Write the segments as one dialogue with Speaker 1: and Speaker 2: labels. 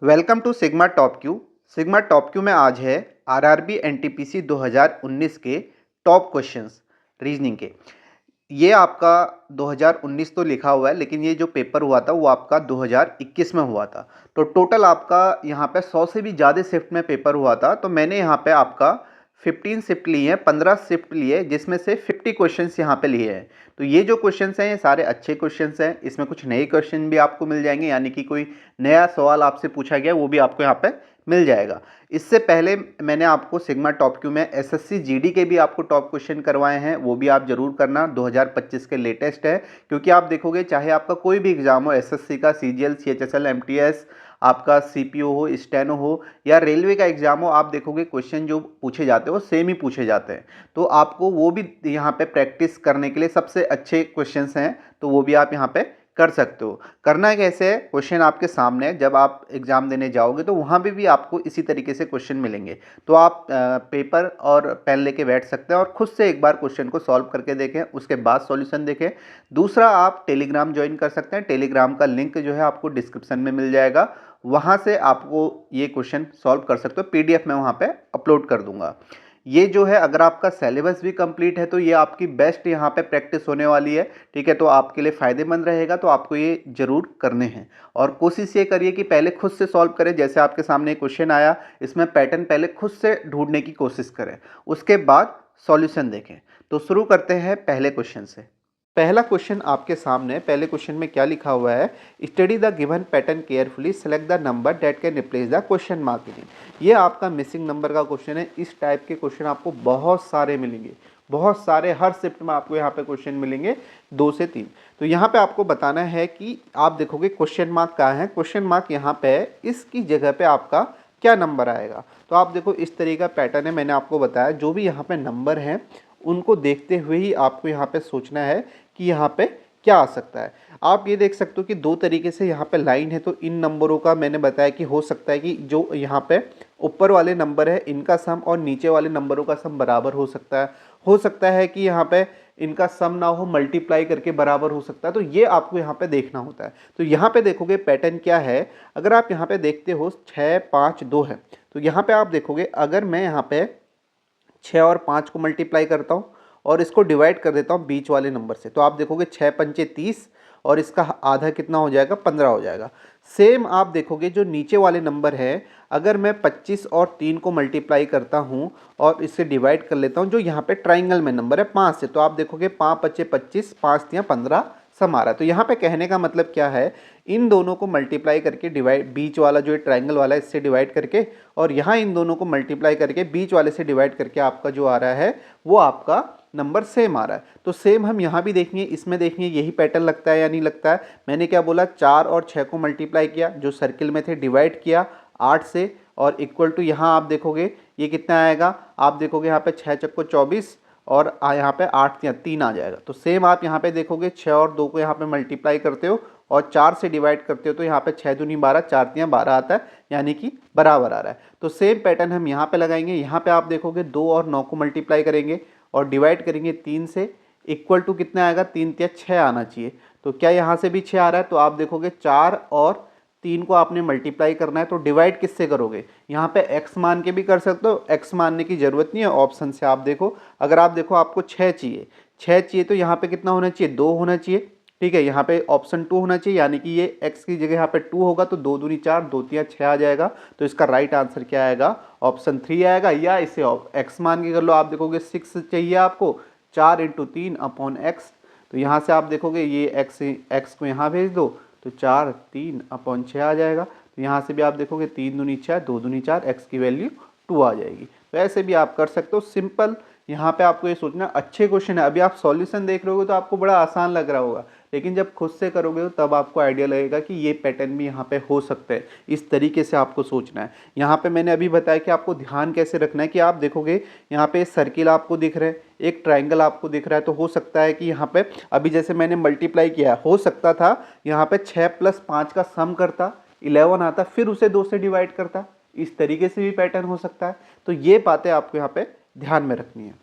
Speaker 1: Welcome to Sigma Top Q. Sigma Top Q में आज है आरआरबी एनटीपीसी 2019 के टॉप क्वेश्चंस रीजनिंग के। ये आपका 2019 तो लिखा हुआ है, लेकिन ये जो पेपर हुआ था वो आपका 2021 में हुआ था। तो टोटल आपका यहाँ पे 100 से भी ज़्यादा शिफ्ट में पेपर हुआ था। तो मैंने यहाँ पे आपका 15 शिफ्ट लिए हैं, 15 शिफ्ट लिए, जिसमें से 50 क्वेश्चंस यहाँ पे लिए हैं। तो ये जो क्वेश्चंस हैं ये सारे अच्छे क्वेश्चंस हैं। इसमें कुछ नए क्वेश्चन भी आपको मिल जाएंगे, यानी कि कोई नया सवाल आपसे पूछा गया वो भी आपको यहाँ पे मिल जाएगा। इससे पहले मैंने आपको सिग्मा टॉप क्यू में एसएससी जीडी के भी आपको टॉप क्वेश्चन करवाए हैं, वो भी आप जरूर करना। 2025 के लेटेस्ट है, क्योंकि आप देखोगे चाहे आपका कोई भी एग्जाम हो, एसएससी का, सीजीएल, सीएचएसएल, एमटीएस, आपका सीपीओ हो, स्टेनो हो या रेलवे का एग्जाम हो, आप देखोगे क्वेश्चन जो पूछे जाते हैं वो सेम ही पूछे जाते हैं। तो आपको वो भी यहाँ पे प्रैक्टिस करने के लिए सबसे अच्छे क्वेश्चंस हैं, तो वो भी आप यहाँ पे कर सकते हो। करना कैसे है, क्वेश्चन आपके सामने है, जब आप एग्जाम देने जाओगे तो वहाँ पे भी आपको इसी तरीके से क्वेश्चन मिलेंगे। तो आप पेपर और पेन लेके बैठ सकते हैं और खुद से एक बार क्वेश्चन को सॉल्व करके देखें, उसके बाद सॉल्यूशन देखें। दूसरा, आप टेलीग्राम ज्वाइन कर सकते हैं। टेलीग्राम का लिंक जो है आपको डिस्क्रिप्शन में मिल जाएगा, वहाँ से आपको ये क्वेश्चन सॉल्व कर सकते हो। पीडीएफ में वहाँ पे अपलोड कर दूंगा। ये जो है, अगर आपका सिलेबस भी कंप्लीट है तो ये आपकी बेस्ट यहाँ पे प्रैक्टिस होने वाली है। ठीक है, तो आपके लिए फ़ायदेमंद रहेगा, तो आपको ये जरूर करने हैं। और कोशिश ये करिए कि पहले खुद से सॉल्व करें। जैसे आपके सामने क्वेश्चन आया, इसमें पैटर्न पहले खुद से ढूंढने की कोशिश करें, उसके बाद सॉल्यूशन देखें। तो शुरू करते हैं पहले क्वेश्चन से। पहला क्वेश्चन आपके सामने, पहले क्वेश्चन में क्या लिखा हुआ है, study the given pattern carefully, select the number that can replace the question mark in it. ये आपका मिसिंग नंबर का क्वेश्चन है। इस टाइप के क्वेश्चन आपको बहुत सारे मिलेंगे, बहुत सारे, हर शिफ्ट में आपको यहाँ पे क्वेश्चन मिलेंगे 2 से 3। तो यहाँ पे आपको बताना है कि आप देखोगे क्वेश्चन मार्क कहाँ है, क्वेश्चन मार्क यहाँ पे, इसकी जगह पे आपका क्या नंबर आएगा। तो आप देखो इस तरीके का पैटर्न है, मैंने आपको बताया जो भी यहाँ पे नंबर हैं उनको देखते हुए ही आपको यहाँ पे सोचना है कि यहाँ पे क्या आ सकता है। आप ये देख सकते हो कि 2 तरीके से यहाँ पे लाइन है, तो इन नंबरों का मैंने बताया कि हो सकता है कि जो यहाँ पे ऊपर वाले नंबर है इनका सम और नीचे वाले नंबरों का सम बराबर हो सकता है। हो सकता है कि यहाँ पे इनका सम ना हो, मल्टीप्लाई करके बराबर हो सकता है। तो ये आपको यहाँ पे देखना होता है। तो यहाँ पे देखोगे पैटर्न क्या है, अगर आप यहाँ पे देखते हो 6, 5, 2 है, तो यहाँ पे आप देखोगे अगर मैं यहाँ पे 6 और 5 को मल्टीप्लाई करता हूँ और इसको डिवाइड कर देता हूँ बीच वाले नंबर से, तो आप देखोगे 6 पंचे 30 और इसका आधा कितना हो जाएगा, 15 हो जाएगा। सेम आप देखोगे जो नीचे वाले नंबर है, अगर मैं 25 और 3 को मल्टीप्लाई करता हूँ और इससे डिवाइड कर लेता हूँ, जो यहाँ पे ट्राइंगल में नंबर है 5 से, तो आप देखोगे 5 पच्चे 25, 5 तियाँ 15 सम आ रहा है। तो यहाँ पे कहने का मतलब क्या है, इन दोनों को मल्टीप्लाई करके डिवाइड, बीच वाला जो है ट्राइंगल वाला है इससे डिवाइड करके, और यहाँ इन दोनों को मल्टीप्लाई करके बीच वाले से डिवाइड करके आपका जो आ रहा है वो आपका नंबर सेम आ रहा है। तो सेम हम यहाँ भी देखेंगे, इसमें देखेंगे यही पैटर्न लगता है या नहीं लगता है। मैंने क्या बोला, 4 और 6 को मल्टीप्लाई किया, जो सर्किल में थे, डिवाइड किया 8 से, और इक्वल टू यहाँ आप देखोगे ये कितना आएगा, आप देखोगे यहाँ पे 6 चक्को 24 और यहाँ पे 8 या 3 आ जाएगा। तो सेम आप यहाँ पे देखोगे 6 और 2 को यहाँ पे मल्टीप्लाई करते हो और 4 से डिवाइड करते हो, तो यहाँ पे 6 दूनी 12, 4 तियाँ 12 आता है, यानी कि बराबर आ रहा है। तो सेम पैटर्न हम यहाँ पे लगाएंगे। यहाँ पे आप देखोगे 2 और 9 को मल्टीप्लाई करेंगे और डिवाइड करेंगे 3 से, इक्वल टू कितना आएगा, 3 तिया 6 आना चाहिए। तो क्या यहाँ से भी 6 आ रहा है, तो आप देखोगे 4 और 3 को आपने मल्टीप्लाई करना है, तो डिवाइड किससे करोगे, यहाँ पे x मान के भी कर सकते हो, x मानने की जरूरत नहीं है, ऑप्शन से आप देखो। अगर आप देखो आपको 6 चाहिए, 6 चाहिए तो यहाँ पे कितना होना चाहिए, 2 होना चाहिए। ठीक है, यहाँ पे ऑप्शन 2 होना चाहिए, यानी कि ये x की जगह यहाँ पे 2 होगा, तो 2 दूनी 4, 2 तिया 6 आ जाएगा। तो इसका राइट आंसर क्या आएगा, ऑप्शन 3 आएगा। या इसे x मान के कर लो, आप देखोगे 6 चाहिए आपको, 4 इंटू 3 अपॉन x, तो यहाँ से आप देखोगे ये x को यहाँ भेज दो, तो 4 3 अपॉन 6 आ जाएगा। तो यहाँ से भी आप देखोगे 3 दूनी 6, 2 दूनी 4, x की वैल्यू 2 आ जाएगी। तो ऐसे भी आप कर सकते हो, सिंपल। यहाँ पे आपको ये सोचना, अच्छे क्वेश्चन है। अभी आप सॉल्यूशन देख रहे हो तो आपको बड़ा आसान लग रहा होगा, लेकिन जब खुद से करोगे तब आपको आइडिया लगेगा कि ये पैटर्न भी यहाँ पे हो सकते हैं। इस तरीके से आपको सोचना है। यहाँ पे मैंने अभी बताया कि आपको ध्यान कैसे रखना है, कि आप देखोगे यहाँ पे सर्किल आपको दिख रहा है, एक ट्राइंगल आपको दिख रहा है, तो हो सकता है कि यहाँ पे अभी जैसे मैंने मल्टीप्लाई किया, हो सकता था यहाँ पे 6 + 5 का सम करता, 11 आता, फिर उसे 2 से डिवाइड करता। इस तरीके से भी पैटर्न हो सकता है। तो ये बातें आपको यहाँ पे ध्यान में रखनी है।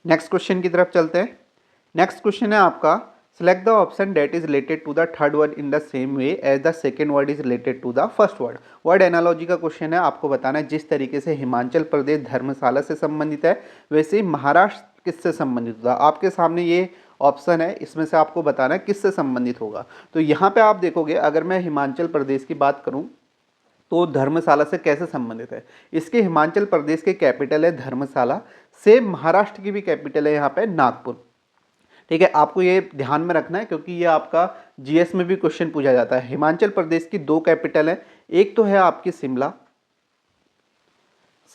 Speaker 1: नेक्स्ट क्वेश्चन की तरफ चलते हैं। नेक्स्ट क्वेश्चन है आपका, Select the option that is related to the third word in the same way as the second word is related to the first word. Word analogy का क्वेश्चन है, आपको बताना है जिस तरीके से हिमाचल प्रदेश धर्मशाला से संबंधित है वैसे ही महाराष्ट्र किससे संबंधित होगा। आपके सामने ये ऑप्शन है, इसमें से आपको बताना है किससे संबंधित होगा। तो यहाँ पे आप देखोगे, अगर मैं हिमाचल प्रदेश की बात करूँ तो धर्मशाला से कैसे संबंधित है। इसके हिमाचल प्रदेश के कैपिटल है धर्मशाला, से महाराष्ट्र की भी कैपिटल है यहाँ पे नागपुर। ठीक है, आपको ये ध्यान में रखना है क्योंकि ये आपका जीएस में भी क्वेश्चन पूछा जाता है। हिमाचल प्रदेश की दो कैपिटल है, एक तो है आपकी शिमला,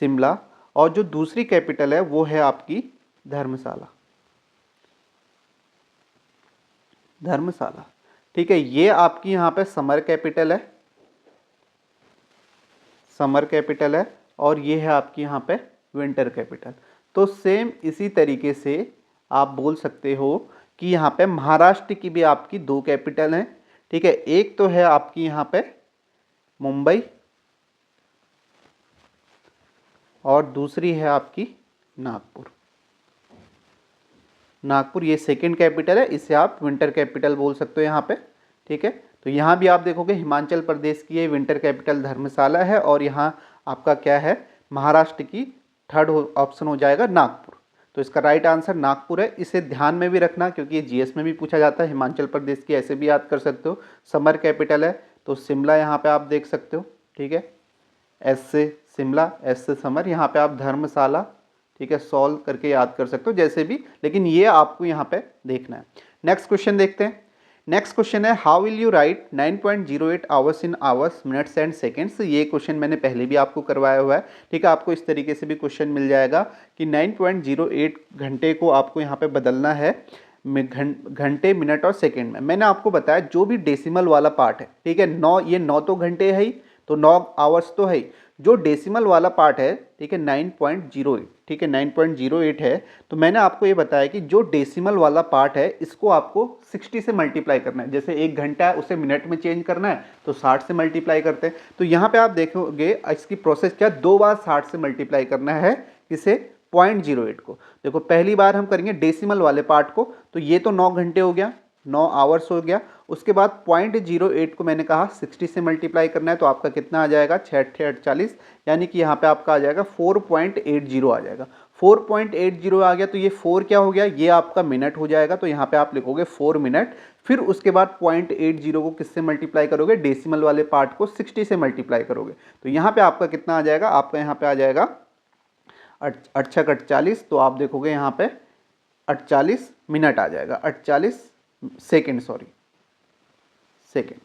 Speaker 1: शिमला, और जो दूसरी कैपिटल है वो है आपकी धर्मशाला, धर्मशाला। ठीक है, ये आपकी यहाँ पे समर कैपिटल है, समर कैपिटल है, और ये है आपकी यहाँ पे विंटर कैपिटल। तो सेम इसी तरीके से आप बोल सकते हो कि यहाँ पे महाराष्ट्र की भी आपकी दो कैपिटल हैं। ठीक है, एक तो है आपकी यहाँ पे मुंबई और दूसरी है आपकी नागपुर। नागपुर ये सेकंड कैपिटल है, इसे आप विंटर कैपिटल बोल सकते हो यहाँ पे। ठीक है, तो यहाँ भी आप देखोगे हिमाचल प्रदेश की ये विंटर कैपिटल धर्मशाला है और यहाँ आपका क्या है, महाराष्ट्र की थर्ड ऑप्शन हो जाएगा नागपुर। तो इसका राइट आंसर नागपुर है। इसे ध्यान में भी रखना क्योंकि ये जीएस में भी पूछा जाता है। हिमाचल प्रदेश की ऐसे भी याद कर सकते हो। समर कैपिटल है तो शिमला यहाँ पे आप देख सकते हो। ठीक है, एस से शिमला, एस से समर, यहाँ पे आप धर्मशाला, ठीक है, सॉल्व करके याद कर सकते हो जैसे भी, लेकिन ये आपको यहाँ पे देखना है। नेक्स्ट क्वेश्चन देखते हैं। नेक्स्ट क्वेश्चन है how will you right 9.08 hours in hours, minutes and seconds. ये क्वेश्चन मैंने पहले भी आपको करवाया हुआ है। ठीक है, आपको इस तरीके से भी क्वेश्चन मिल जाएगा कि 9.08 घंटे को आपको यहाँ पे बदलना है घंटे, मिनट और सेकेंड में। मैंने आपको बताया जो भी डेसिमल वाला पार्ट है, ठीक है, 9, ये 9 तो घंटे है ही, तो 9 आवर्स तो है ही। जो डेसिमल वाला पार्ट है, ठीक है, 9.08, ठीक है, 9.08 है। तो मैंने आपको ये बताया कि जो डेसिमल वाला पार्ट है इसको आपको 60 से मल्टीप्लाई करना है। जैसे 1 घंटा है उसे मिनट में चेंज करना है तो 60 से मल्टीप्लाई करते हैं। तो यहाँ पे आप देखोगे इसकी प्रोसेस क्या, 2 बार 60 से मल्टीप्लाई करना है इसे 0.08 को। देखो पहली बार हम करेंगे डेसिमल वाले पार्ट को, तो ये तो 9 घंटे हो गया, 9 आवर्स हो गया। उसके बाद 0.08 को मैंने कहा 60 से मल्टीप्लाई करना है, तो आपका कितना आ जाएगा, 6×8=48, यानी कि यहाँ पे आपका आ जाएगा 4.80 आ जाएगा। 4.80 आ गया तो ये 4 क्या हो गया, ये आपका मिनट हो जाएगा। तो यहाँ पे आप लिखोगे 4 मिनट। फिर उसके बाद 0.80 को किससे मल्टीप्लाई करोगे, डेसिमल वाले पार्ट को 60 से मल्टीप्लाई करोगे। तो यहाँ पे आपका कितना आ जाएगा, आपका यहाँ पे आ जाएगा 8×6=48। तो आप देखोगे यहाँ पे 48 मिनट आ जाएगा, 48 सेकेंड, सॉरी सेकेंड।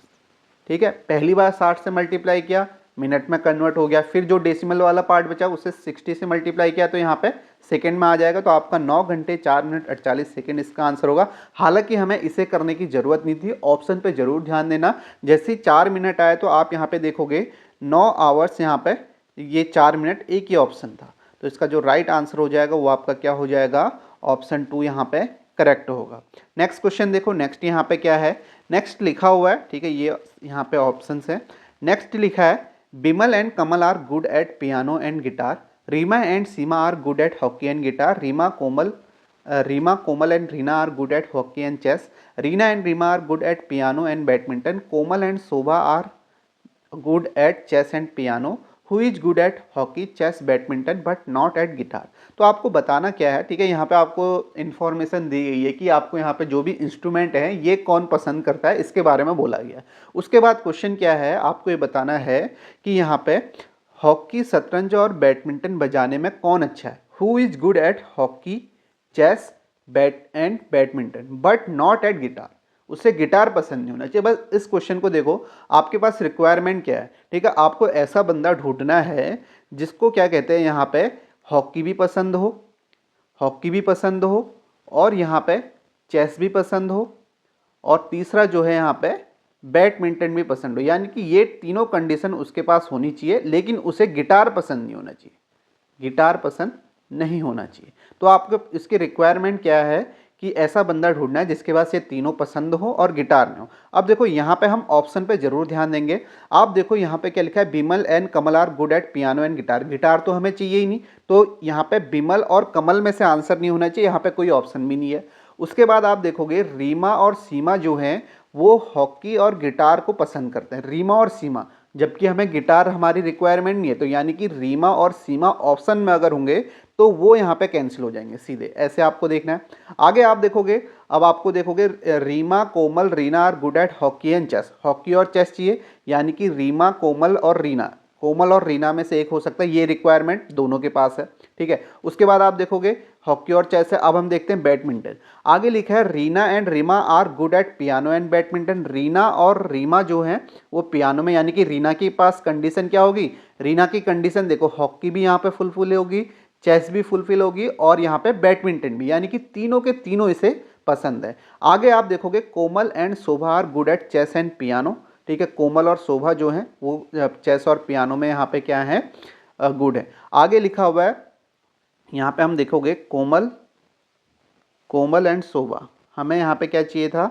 Speaker 1: ठीक है, पहली बार 60 से मल्टीप्लाई किया, मिनट में कन्वर्ट हो गया। फिर जो डेसिमल वाला पार्ट बचा उसे 60 से मल्टीप्लाई किया तो यहाँ पे सेकेंड में आ जाएगा। तो आपका 9 घंटे 4 मिनट 48 सेकेंड इसका आंसर होगा। हालांकि हमें इसे करने की जरूरत नहीं थी, ऑप्शन पे जरूर ध्यान देना। जैसे ही 4 मिनट आए तो आप यहाँ पे देखोगे 9 आवर्स, यहाँ पे ये 4 मिनट एक ही ऑप्शन था। तो इसका जो राइट आंसर हो जाएगा वो आपका क्या हो जाएगा, ऑप्शन 2 यहाँ पे करेक्ट होगा। नेक्स्ट क्वेश्चन देखो, नेक्स्ट यहाँ पे क्या है, नेक्स्ट लिखा हुआ है, ठीक है, ये यहाँ पे ऑप्शंस है। नेक्स्ट लिखा है Bimal and Kamal are good at piano and guitar, Reema and Seema are good at hockey and guitar, Reema Komal and Reena are good at hockey and chess, Reena and Reema are good at piano and badminton, Komal and Shobha are good at chess and piano, who is good at hockey, chess, badminton but not at guitar. तो आपको बताना क्या है, ठीक है, यहाँ पे आपको इन्फॉर्मेशन दी गई है कि आपको यहाँ पे जो भी इंस्ट्रूमेंट है ये कौन पसंद करता है, इसके बारे में बोला गया है। उसके बाद क्वेश्चन क्या है, आपको ये बताना है कि यहाँ पे हॉकी, शतरंज और बैडमिंटन बजाने में कौन अच्छा है, who is good at hockey, chess, badminton but not at guitar. उसे गिटार पसंद नहीं होना चाहिए। बस इस क्वेश्चन को देखो, आपके पास रिक्वायरमेंट क्या है, ठीक है, आपको ऐसा बंदा ढूंढना है जिसको क्या कहते हैं, यहाँ पे हॉकी भी पसंद हो, हॉकी भी पसंद हो, और यहाँ पे चेस भी पसंद हो, और तीसरा जो है यहाँ पे बैडमिंटन भी पसंद हो। यानी कि ये तीनों कंडीशन उसके पास होनी चाहिए, लेकिन उसे गिटार पसंद नहीं होना चाहिए, गिटार पसंद नहीं होना चाहिए। तो आपको इसकी रिक्वायरमेंट क्या है कि ऐसा बंदा ढूंढना है जिसके पास ये तीनों पसंद हो और गिटार में हो। अब देखो यहाँ पे हम ऑप्शन पे जरूर ध्यान देंगे। आप देखो यहाँ पे क्या लिखा है, Bimal and Kamal are good at piano and guitar. Guitar तो हमें चाहिए ही नहीं, तो यहाँ पे बिमल और कमल में से आंसर नहीं होना चाहिए, यहाँ पे कोई ऑप्शन भी नहीं है। उसके बाद आप देखोगे रीमा और सीमा जो हैं वो हॉकी और गिटार को पसंद करते हैं, रीमा और सीमा, जबकि हमें गिटार हमारी रिक्वायरमेंट नहीं है। तो यानी कि रीमा और सीमा ऑप्शन में अगर होंगे तो वो यहाँ पे कैंसिल हो जाएंगे सीधे, ऐसे आपको देखना है। आगे आप देखोगे, अब आपको देखोगे Reema, Komal, Reena are good at hockey and chess, hockey और चेस चाहिए, यानी कि रीमा, कोमल और रीना, कोमल और रीना में से एक हो सकता है, ये रिक्वायरमेंट दोनों के पास है, ठीक है। उसके बाद आप देखोगे हॉकी और चेस है। अब हम देखते हैं बैडमिंटन। आगे लिखा है Reena and Reema are good at piano and badminton, Reena और रीमा जो हैं वो पियानो में, यानी कि रीना के पास कंडीशन क्या होगी, रीना की कंडीशन देखो, हॉकी भी यहाँ पे फुलफिल होगी, चेस भी फुलफिल होगी और यहाँ पे बैडमिंटन भी, यानी कि तीनों के तीनों इसे पसंद है। आगे आप देखोगे Komal and Shobha are good at chess and piano, ठीक है, कोमल और शोभा जो है वो चेस और पियानो में यहाँ पे क्या है, गुड है। आगे लिखा हुआ है यहाँ पे हम देखोगे कोमल, कोमल एंड शोभा, हमें यहाँ पे क्या चाहिए था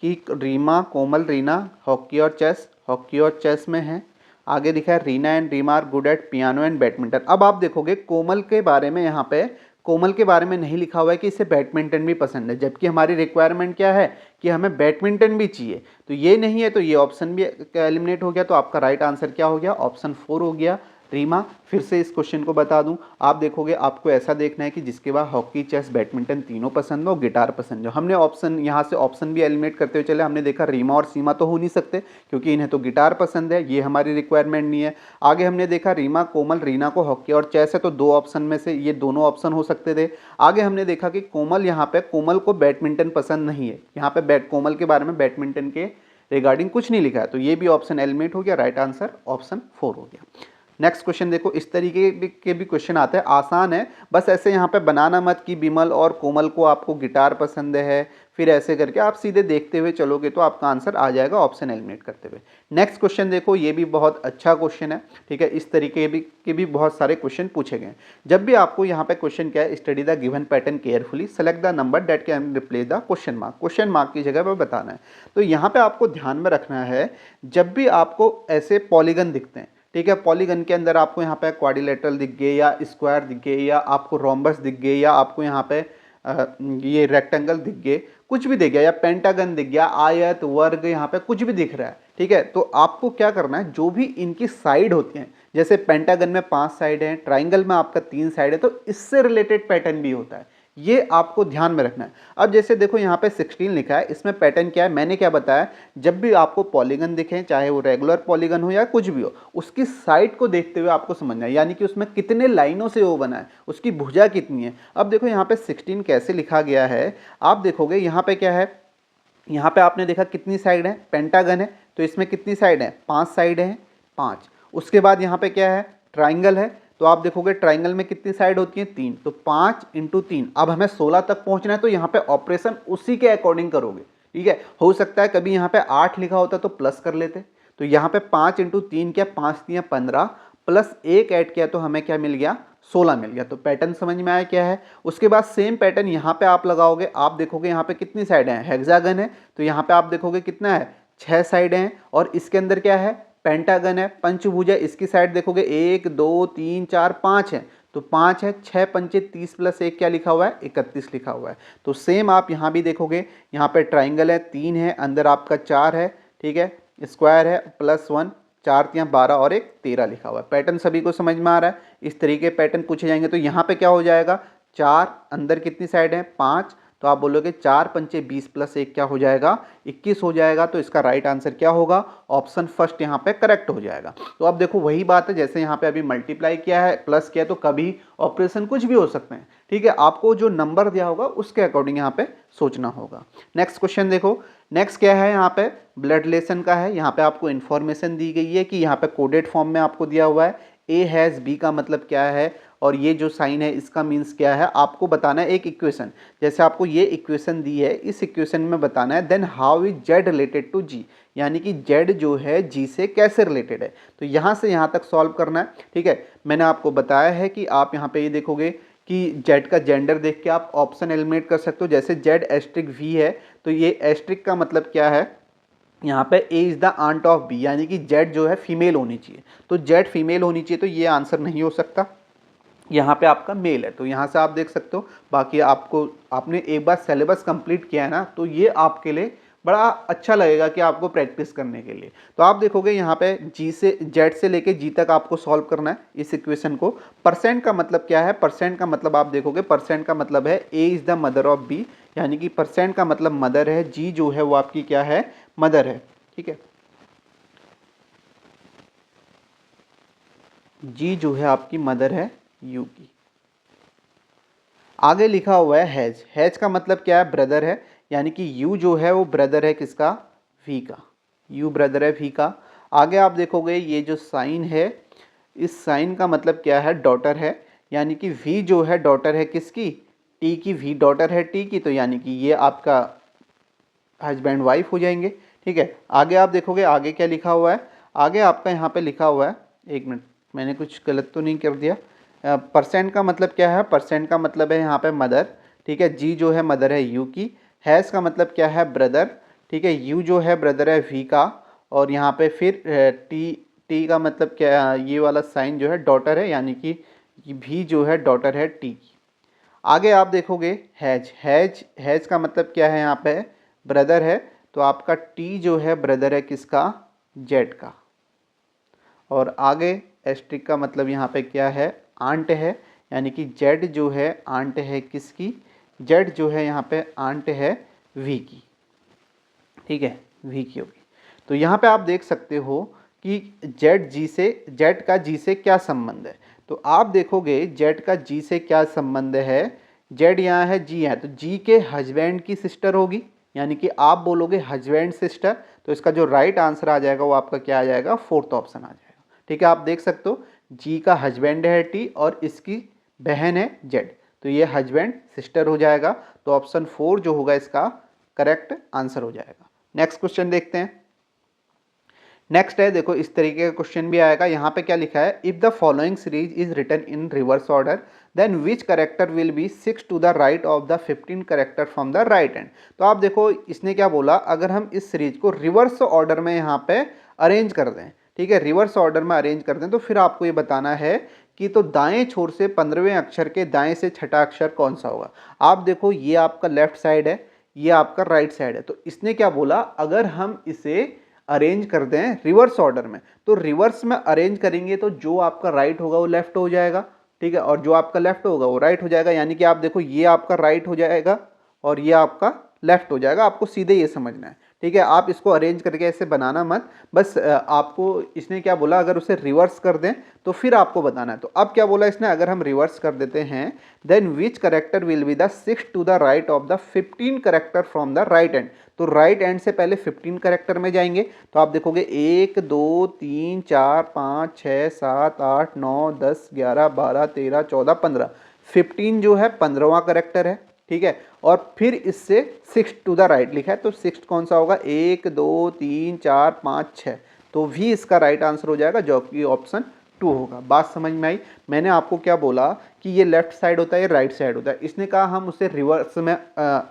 Speaker 1: कि रीमा, कोमल, रीना हॉकी और चेस, हॉकी और चेस में है। आगे लिखा है Reena and Reema are good at piano and badminton. अब आप देखोगे कोमल के बारे में, यहाँ पे कोमल के बारे में नहीं लिखा हुआ है कि इसे बैडमिंटन भी पसंद है, जबकि हमारी रिक्वायरमेंट क्या है कि हमें बैडमिंटन भी चाहिए। तो ये नहीं है, तो ये ऑप्शन भी एलिमिनेट हो गया। तो आपका राइट आंसर क्या हो गया, ऑप्शन 4 हो गया, रीमा। फिर से इस क्वेश्चन को बता दूं, आप देखोगे आपको ऐसा देखना है कि जिसके बाद हॉकी, चेस, बैडमिंटन तीनों पसंद हो, गिटार पसंद हो। हमने ऑप्शन यहाँ से ऑप्शन भी एलिमिनेट करते हुए चले, हमने देखा रीमा और सीमा तो हो नहीं सकते क्योंकि इन्हें तो गिटार पसंद है, ये हमारी रिक्वायरमेंट नहीं है। आगे हमने देखा रीमा, कोमल, रीना को हॉकी और चेस है, तो दो ऑप्शन में से ये दोनों ऑप्शन हो सकते थे। आगे हमने देखा कि कोमल, यहाँ पे कोमल को बैडमिंटन पसंद नहीं है, यहाँ पे कोमल के बारे में बैडमिंटन के रिगार्डिंग कुछ नहीं लिखा है, तो ये भी ऑप्शन एलिमिनेट हो गया। राइट आंसर ऑप्शन 4 हो गया। नेक्स्ट क्वेश्चन देखो, इस तरीके के भी क्वेश्चन आते हैं, आसान है, बस ऐसे यहाँ पे बनाना मत कि विमल और कोमल को आपको गिटार पसंद है, फिर ऐसे करके आप सीधे देखते हुए चलोगे तो आपका आंसर आ जाएगा ऑप्शन एलिमिनेट करते हुए। नेक्स्ट क्वेश्चन देखो, ये भी बहुत अच्छा क्वेश्चन है, ठीक है, इस तरीके के भी बहुत सारे क्वेश्चन पूछे गए हैं। जब भी आपको यहाँ पे क्वेश्चन क्या है, study the given pattern carefully, select the number that can replace the question mark की जगह पर बताना है। तो यहाँ पे आपको ध्यान में रखना है, जब भी आपको ऐसे पॉलीगन दिखते हैं, ठीक है, पॉलीगन के अंदर आपको यहाँ पे क्वाड्रिलेटरल दिख गए या स्क्वायर दिख गए या आपको रोम्बस दिख गए या आपको यहाँ पे ये रेक्टेंगल दिख गए, कुछ भी दिख गया, या पेंटागन दिख गया, आयत, वर्ग, यहाँ पे कुछ भी दिख रहा है, ठीक है, तो आपको क्या करना है, जो भी इनकी साइड होती हैं, जैसे पेंटागन में 5 साइड हैं, ट्राइंगल में आपका 3 साइड है, तो इससे रिलेटेड पैटर्न भी होता है, ये आपको ध्यान में रखना है। अब जैसे देखो यहाँ पे 16 लिखा है, इसमें पैटर्न क्या है, मैंने क्या बताया, जब भी आपको पॉलीगन दिखे, चाहे वो रेगुलर पॉलीगन हो या कुछ भी हो, उसकी साइड को देखते हुए आपको समझना है, यानी कि उसमें कितने लाइनों से वो बना है, उसकी भुजा कितनी है। अब देखो यहाँ पे 16 कैसे लिखा गया है, आप देखोगे यहाँ पे क्या है, यहाँ पे आपने देखा कितनी साइड है, पेंटागन है, तो इसमें कितनी साइड है, 5 साइड है, 5। उसके बाद यहाँ पे क्या है, ट्राइंगल है, तो आप देखोगे ट्राइंगल में कितनी साइड होती है, 3, तो 5 × 3। अब हमें 16 तक पहुंचना है, तो यहाँ पे ऑपरेशन उसी के अकॉर्डिंग करोगे, ठीक है। हो सकता है कभी यहाँ पे 8 लिखा होता तो प्लस कर लेते, तो यहाँ पे 5 × 3 क्या, 5 × 3 = 15, प्लस 1 ऐड किया तो हमें क्या मिल गया, 16 मिल गया। तो पैटर्न समझ में आया क्या है। उसके बाद सेम पैटर्न यहाँ पे आप लगाओगे, आप देखोगे यहाँ पे कितनी साइड है, हेक्सागन है, तो यहाँ पे आप देखोगे कितना है, 6 साइड हैं, और इसके अंदर क्या है, पेंटागन है, पंचभुज है, इसकी साइड देखोगे 1 2 3 4 5 है, तो 5 है, 6 पंचे 30 प्लस 1 क्या लिखा हुआ है, 31 लिखा हुआ है। तो सेम आप यहाँ भी देखोगे, यहाँ पे ट्राइंगल है, 3 है, अंदर आपका 4 है, ठीक है, स्क्वायर है, +1, 4 × 3 = 12 और 1 13 लिखा हुआ है। पैटर्न सभी को समझ में आ रहा है। इस तरीके पैटर्न पूछे जाएंगे, तो यहाँ पे क्या हो जाएगा, 4, अंदर कितनी साइड है, 5, तो आप बोलोगे 4 पंचे 20 प्लस 1 क्या हो जाएगा, 21 हो जाएगा। तो इसका राइट आंसर क्या होगा, ऑप्शन फर्स्ट यहाँ पे करेक्ट हो जाएगा। तो अब देखो वही बात है, जैसे यहाँ पे अभी मल्टीप्लाई किया है, प्लस किया है, तो कभी ऑपरेशन कुछ भी हो सकते हैं, ठीक है, आपको जो नंबर दिया होगा उसके अकॉर्डिंग यहाँ पे सोचना होगा। नेक्स्ट क्वेश्चन देखो, नेक्स्ट क्या है, यहाँ पे ब्लड रिलेशन का है। यहाँ पे आपको इन्फॉर्मेशन दी गई है कि यहाँ पे कोडेड फॉर्म में आपको दिया हुआ है, ए हैज़ बी का मतलब क्या है, और ये जो साइन है इसका मीन्स क्या है, आपको बताना है एक इक्वेशन। जैसे आपको ये इक्वेशन दी है, इस इक्वेशन में बताना है then how is Z related to G, यानी कि जेड जो है जी से कैसे रिलेटेड है। तो यहाँ से यहाँ तक सॉल्व करना है, ठीक है। मैंने आपको बताया है कि आप यहाँ पे ये देखोगे कि जेड का जेंडर देख के आप ऑप्शन एलिमिनेट कर सकते हो। जैसे जेड एस्ट्रिक वी है, तो ये एस्ट्रिक का मतलब क्या है, यहाँ पे A is the aunt of B, यानी कि जेड जो है फीमेल होनी चाहिए, तो जेड फीमेल होनी चाहिए, तो ये आंसर नहीं हो सकता। यहाँ पे आपका मेल है, तो यहाँ से आप देख सकते हो। बाकी आपने एक बार सिलेबस कंप्लीट किया है ना, तो ये आपके लिए बड़ा अच्छा लगेगा कि आपको प्रैक्टिस करने के लिए। तो आप देखोगे यहाँ पे जी से जेड से लेके जी तक आपको सॉल्व करना है इस इक्वेशन को। परसेंट का मतलब क्या है? परसेंट का मतलब आप देखोगे, परसेंट का मतलब है A is the mother of B, यानी कि परसेंट का मतलब मदर है, जी जो है वो आपकी क्या है? मदर है। ठीक है, जी जो है आपकी मदर है यू की। आगे लिखा हुआ है हैज। हैज का मतलब क्या है? ब्रदर है, यानी कि यू जो है वो ब्रदर है किसका? वी का। यू ब्रदर है वी का। आगे आप देखोगे ये जो साइन है, इस साइन का मतलब क्या है? डॉटर है, यानी कि वी जो है डॉटर है किसकी? टी की। वी डॉटर है टी की, तो यानी कि ये आपका हस्बैंड वाइफ हो जाएंगे। ठीक है, आगे आप देखोगे आगे क्या लिखा हुआ है। आगे आपका यहाँ पे लिखा हुआ है, एक मिनट मैंने कुछ गलत तो नहीं कर दिया। परसेंट का मतलब क्या है? परसेंट का मतलब है यहाँ पे मदर। ठीक है, जी जो है मदर है यू की। हैज़ का मतलब क्या है? ब्रदर। ठीक है, यू जो है ब्रदर है वी का। और यहाँ पे फिर टी, टी का मतलब क्या? ये वाला साइन जो है डॉटर है, यानी कि भी जो है डॉटर है टी की। आगे आप देखोगे हैज। हैज का मतलब क्या है? यहाँ पे ब्रदर है, तो आपका टी जो है ब्रदर है किसका? जेड का। और आगे एस्ट्रिक का मतलब यहाँ पे क्या है? आंट है, यानी कि जेड जो है आंट है किसकी? जेड जो है यहाँ पे आंट है वी की। ठीक है, वी की होगी। तो यहाँ पे आप देख सकते हो कि जेड का जी से क्या संबंध है। तो आप देखोगे जेड का जी से क्या संबंध है। जेड यहाँ है, जी है, तो जी के हस्बैंड की सिस्टर होगी, यानी कि आप बोलोगे हस्बैंड सिस्टर, तो इसका जो राइट आंसर आ जाएगा वो आपका क्या आ जाएगा? फोर्थ ऑप्शन आ जाएगा। ठीक है, आप देख सकते हो जी का हस्बैंड है टी और इसकी बहन है जेड, तो ये हस्बैंड सिस्टर हो जाएगा। तो ऑप्शन 4 जो होगा इसका करेक्ट आंसर हो जाएगा। नेक्स्ट क्वेश्चन देखते हैं। नेक्स्ट है, देखो इस तरीके का क्वेश्चन भी आएगा। यहाँ पे क्या लिखा है? If the following series is written in reverse order then which character will be 6 to the right of the 15 character from the right hand. तो आप देखो इसने क्या बोला, अगर हम इस सीरीज को रिवर्स ऑर्डर में यहाँ पे अरेंज कर दें, ठीक है, रिवर्स ऑर्डर में अरेंज कर दें, तो फिर आपको ये बताना है कि तो दाएं छोर से 15वें अक्षर के दाएं से छठा अक्षर कौन सा होगा। आप देखो ये आपका लेफ्ट साइड है, ये आपका राइट साइड है, तो इसने क्या बोला, अगर हम इसे अरेंज कर दें रिवर्स ऑर्डर में, तो रिवर्स में अरेंज करेंगे तो जो आपका राइट होगा वो लेफ्ट हो जाएगा। ठीक है, और जो आपका लेफ्ट होगा वो राइट हो जाएगा, यानी कि आप देखो ये आपका राइट हो जाएगा और ये आपका लेफ्ट हो जाएगा। आपको सीधे ये समझना है। ठीक है, आप इसको अरेंज करके ऐसे बनाना मत, बस आपको इसने क्या बोला, अगर उसे रिवर्स कर दें तो फिर आपको बताना है। तो अब क्या बोला इसने, अगर हम रिवर्स कर देते हैं then which character will be the 6 to the right of the 15 character from the right end. तो राइट एंड से पहले 15 करेक्टर में जाएंगे, तो आप देखोगे 1 2 3 4 5 6 7 8 9 10 11 12 13 14 15। 15 जो है 15वां करेक्टर है। ठीक है, और फिर इससे 6 टू द राइट लिखा है, तो 6 कौन सा होगा? 1 2 3 4 5 6, तो भी इसका राइट आंसर हो जाएगा, जो कि ऑप्शन 2 होगा। बात समझ में आई? मैंने आपको क्या बोला कि ये लेफ्ट साइड होता है, ये राइट साइड होता है। इसने कहा हम उसे रिवर्स में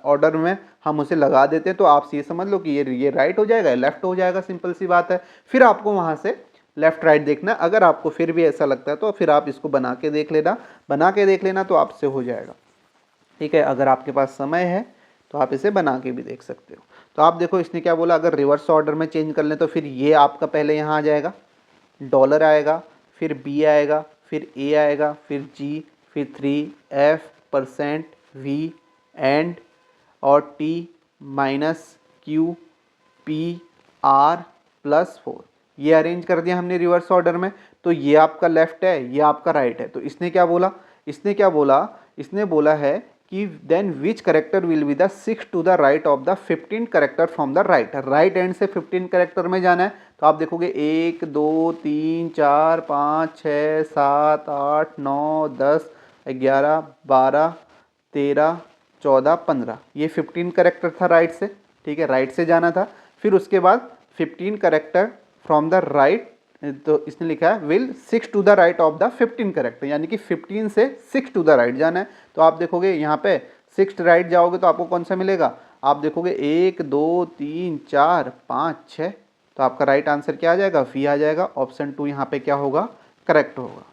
Speaker 1: ऑर्डर में हम उसे लगा देते हैं, तो आप ये समझ लो कि ये राइट हो जाएगा, लेफ्ट हो जाएगा, सिंपल सी बात है। फिर आपको वहाँ से लेफ्ट राइट देखना। अगर आपको फिर भी ऐसा लगता है तो फिर आप इसको बना के देख लेना, बना के देख लेना तो आपसे हो जाएगा। ठीक है, अगर आपके पास समय है तो आप इसे बना के भी देख सकते हो। तो आप देखो इसने क्या बोला, अगर रिवर्स ऑर्डर में चेंज कर लें तो फिर ये आपका पहले यहाँ आ जाएगा, डॉलर आएगा, फिर बी आएगा, फिर ए आएगा, फिर जी, फिर 3 F, परसेंट, वी, एंड, और T, minus, Q, P, R, +4। ये अरेंज कर दिया हमने रिवर्स ऑर्डर में। तो ये आपका लेफ्ट है, ये आपका राइट है। तो इसने क्या बोला, इसने बोला है कि then which character will be the 6 to the right of the 15 character from the right. Right end से 15 करेक्टर में जाना है, तो आप देखोगे 1 2 3 4 5 6 7 8 9 10 11 12 13 14 15, ये 15 करेक्टर था राइट से। ठीक है, राइट से जाना था। फिर उसके बाद 15 करेक्टर फ्रॉम द राइट, तो इसने लिखा है will 6 to the right of the 15 character, यानी कि 15 से 6 टू द राइट जाना है। तो आप देखोगे यहाँ पे 6 राइट जाओगे तो आपको कौन सा मिलेगा, आप देखोगे 1 2 3 4 5 6, तो आपका राइट आंसर क्या आ जाएगा? वी आ जाएगा। ऑप्शन 2 यहाँ पे क्या होगा? करेक्ट होगा।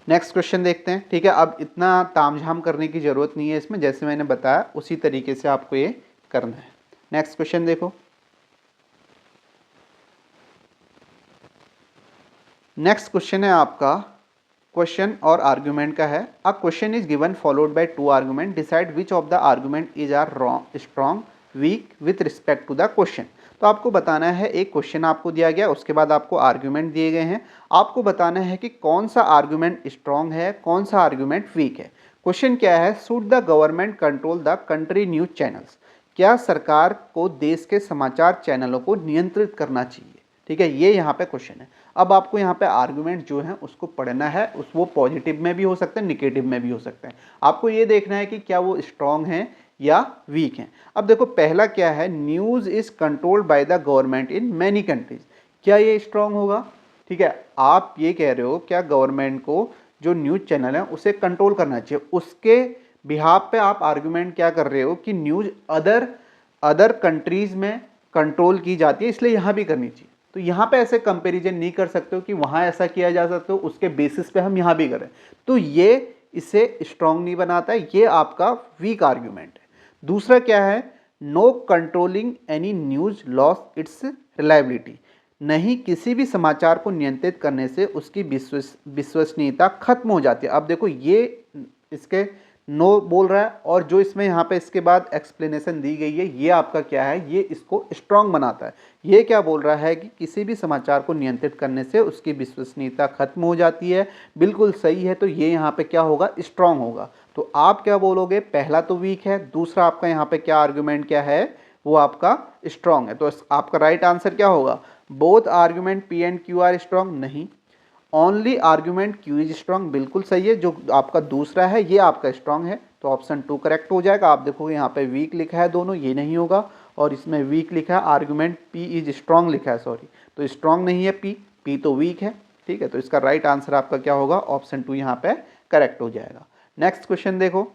Speaker 1: नेक्स्ट क्वेश्चन देखते हैं। ठीक है, अब इतना तामझाम करने की ज़रूरत नहीं है इसमें, जैसे मैंने बताया उसी तरीके से आपको ये करना है। नेक्स्ट क्वेश्चन देखो। नेक्स्ट क्वेश्चन है आपका क्वेश्चन और आर्गुमेंट का है। A question is given followed by two argument, decide which of the argument is are strong weak with respect to the question. तो आपको बताना है, एक क्वेश्चन आपको दिया गया, उसके बाद आपको आर्गुमेंट दिए गए हैं, आपको बताना है कि कौन सा आर्गुमेंट स्ट्रॉन्ग है, कौन सा आर्गुमेंट वीक है। क्वेश्चन क्या है, should the government control the country news channels, क्या सरकार को देश के समाचार चैनलों को नियंत्रित करना चाहिए। ठीक है, ये यहाँ पे क्वेश्चन है। अब आपको यहाँ पे आर्गुमेंट जो है उसको पढ़ना है, उस वो पॉजिटिव में भी हो सकते हैं, निगेटिव में भी हो सकते हैं। आपको ये देखना है कि क्या वो स्ट्रॉन्ग है या वीक हैं। अब देखो पहला क्या है, news is controlled by the government in many countries, क्या ये स्ट्रॉन्ग होगा। ठीक है, आप ये कह रहे हो क्या गवर्नमेंट को जो न्यूज़ चैनल है उसे कंट्रोल करना चाहिए, उसके बिहाफ पे आप आर्गुमेंट क्या कर रहे हो कि न्यूज़ अदर कंट्रीज में कंट्रोल की जाती है, इसलिए यहाँ भी करनी चाहिए। तो यहाँ पे ऐसे कंपैरिजन नहीं कर सकते हो कि वहाँ ऐसा किया जा सकता हो, उसके बेसिस पे हम यहाँ भी करें, तो ये इसे स्ट्रॉन्ग नहीं बनाता है, ये आपका वीक आर्ग्यूमेंट है। दूसरा क्या है, no controlling any news loss its reliability, नहीं किसी भी समाचार को नियंत्रित करने से उसकी विश्वसनीयता खत्म हो जाती है। अब देखो ये इसके नो बोल रहा है, और जो इसमें यहाँ पे इसके बाद एक्सप्लेनेशन दी गई है ये आपका क्या है, ये इसको स्ट्रॉन्ग बनाता है। ये क्या बोल रहा है कि किसी भी समाचार को नियंत्रित करने से उसकी विश्वसनीयता खत्म हो जाती है, बिल्कुल सही है। तो ये यहाँ पे क्या होगा, स्ट्रॉन्ग होगा। तो आप क्या बोलोगे, पहला तो वीक है, दूसरा आपका यहाँ पे क्या आर्गुमेंट क्या है, वो आपका स्ट्रॉन्ग है। तो आपका राइट आंसर क्या होगा, both argument P and Q are strong, नहीं, only argument Q is strong, बिल्कुल सही है। जो आपका दूसरा है ये आपका स्ट्रॉन्ग है, तो ऑप्शन 2 करेक्ट हो जाएगा। आप देखोगे यहाँ पे वीक लिखा है दोनों, ये नहीं होगा, और इसमें वीक लिखा है, आर्गुमेंट पी इज स्ट्रॉन्ग लिखा है, सॉरी, तो स्ट्रॉन्ग नहीं है पी तो वीक है। ठीक है, तो इसका राइट आंसर आपका क्या होगा, ऑप्शन 2 यहाँ पे करेक्ट हो जाएगा। नेक्स्ट क्वेश्चन देखो।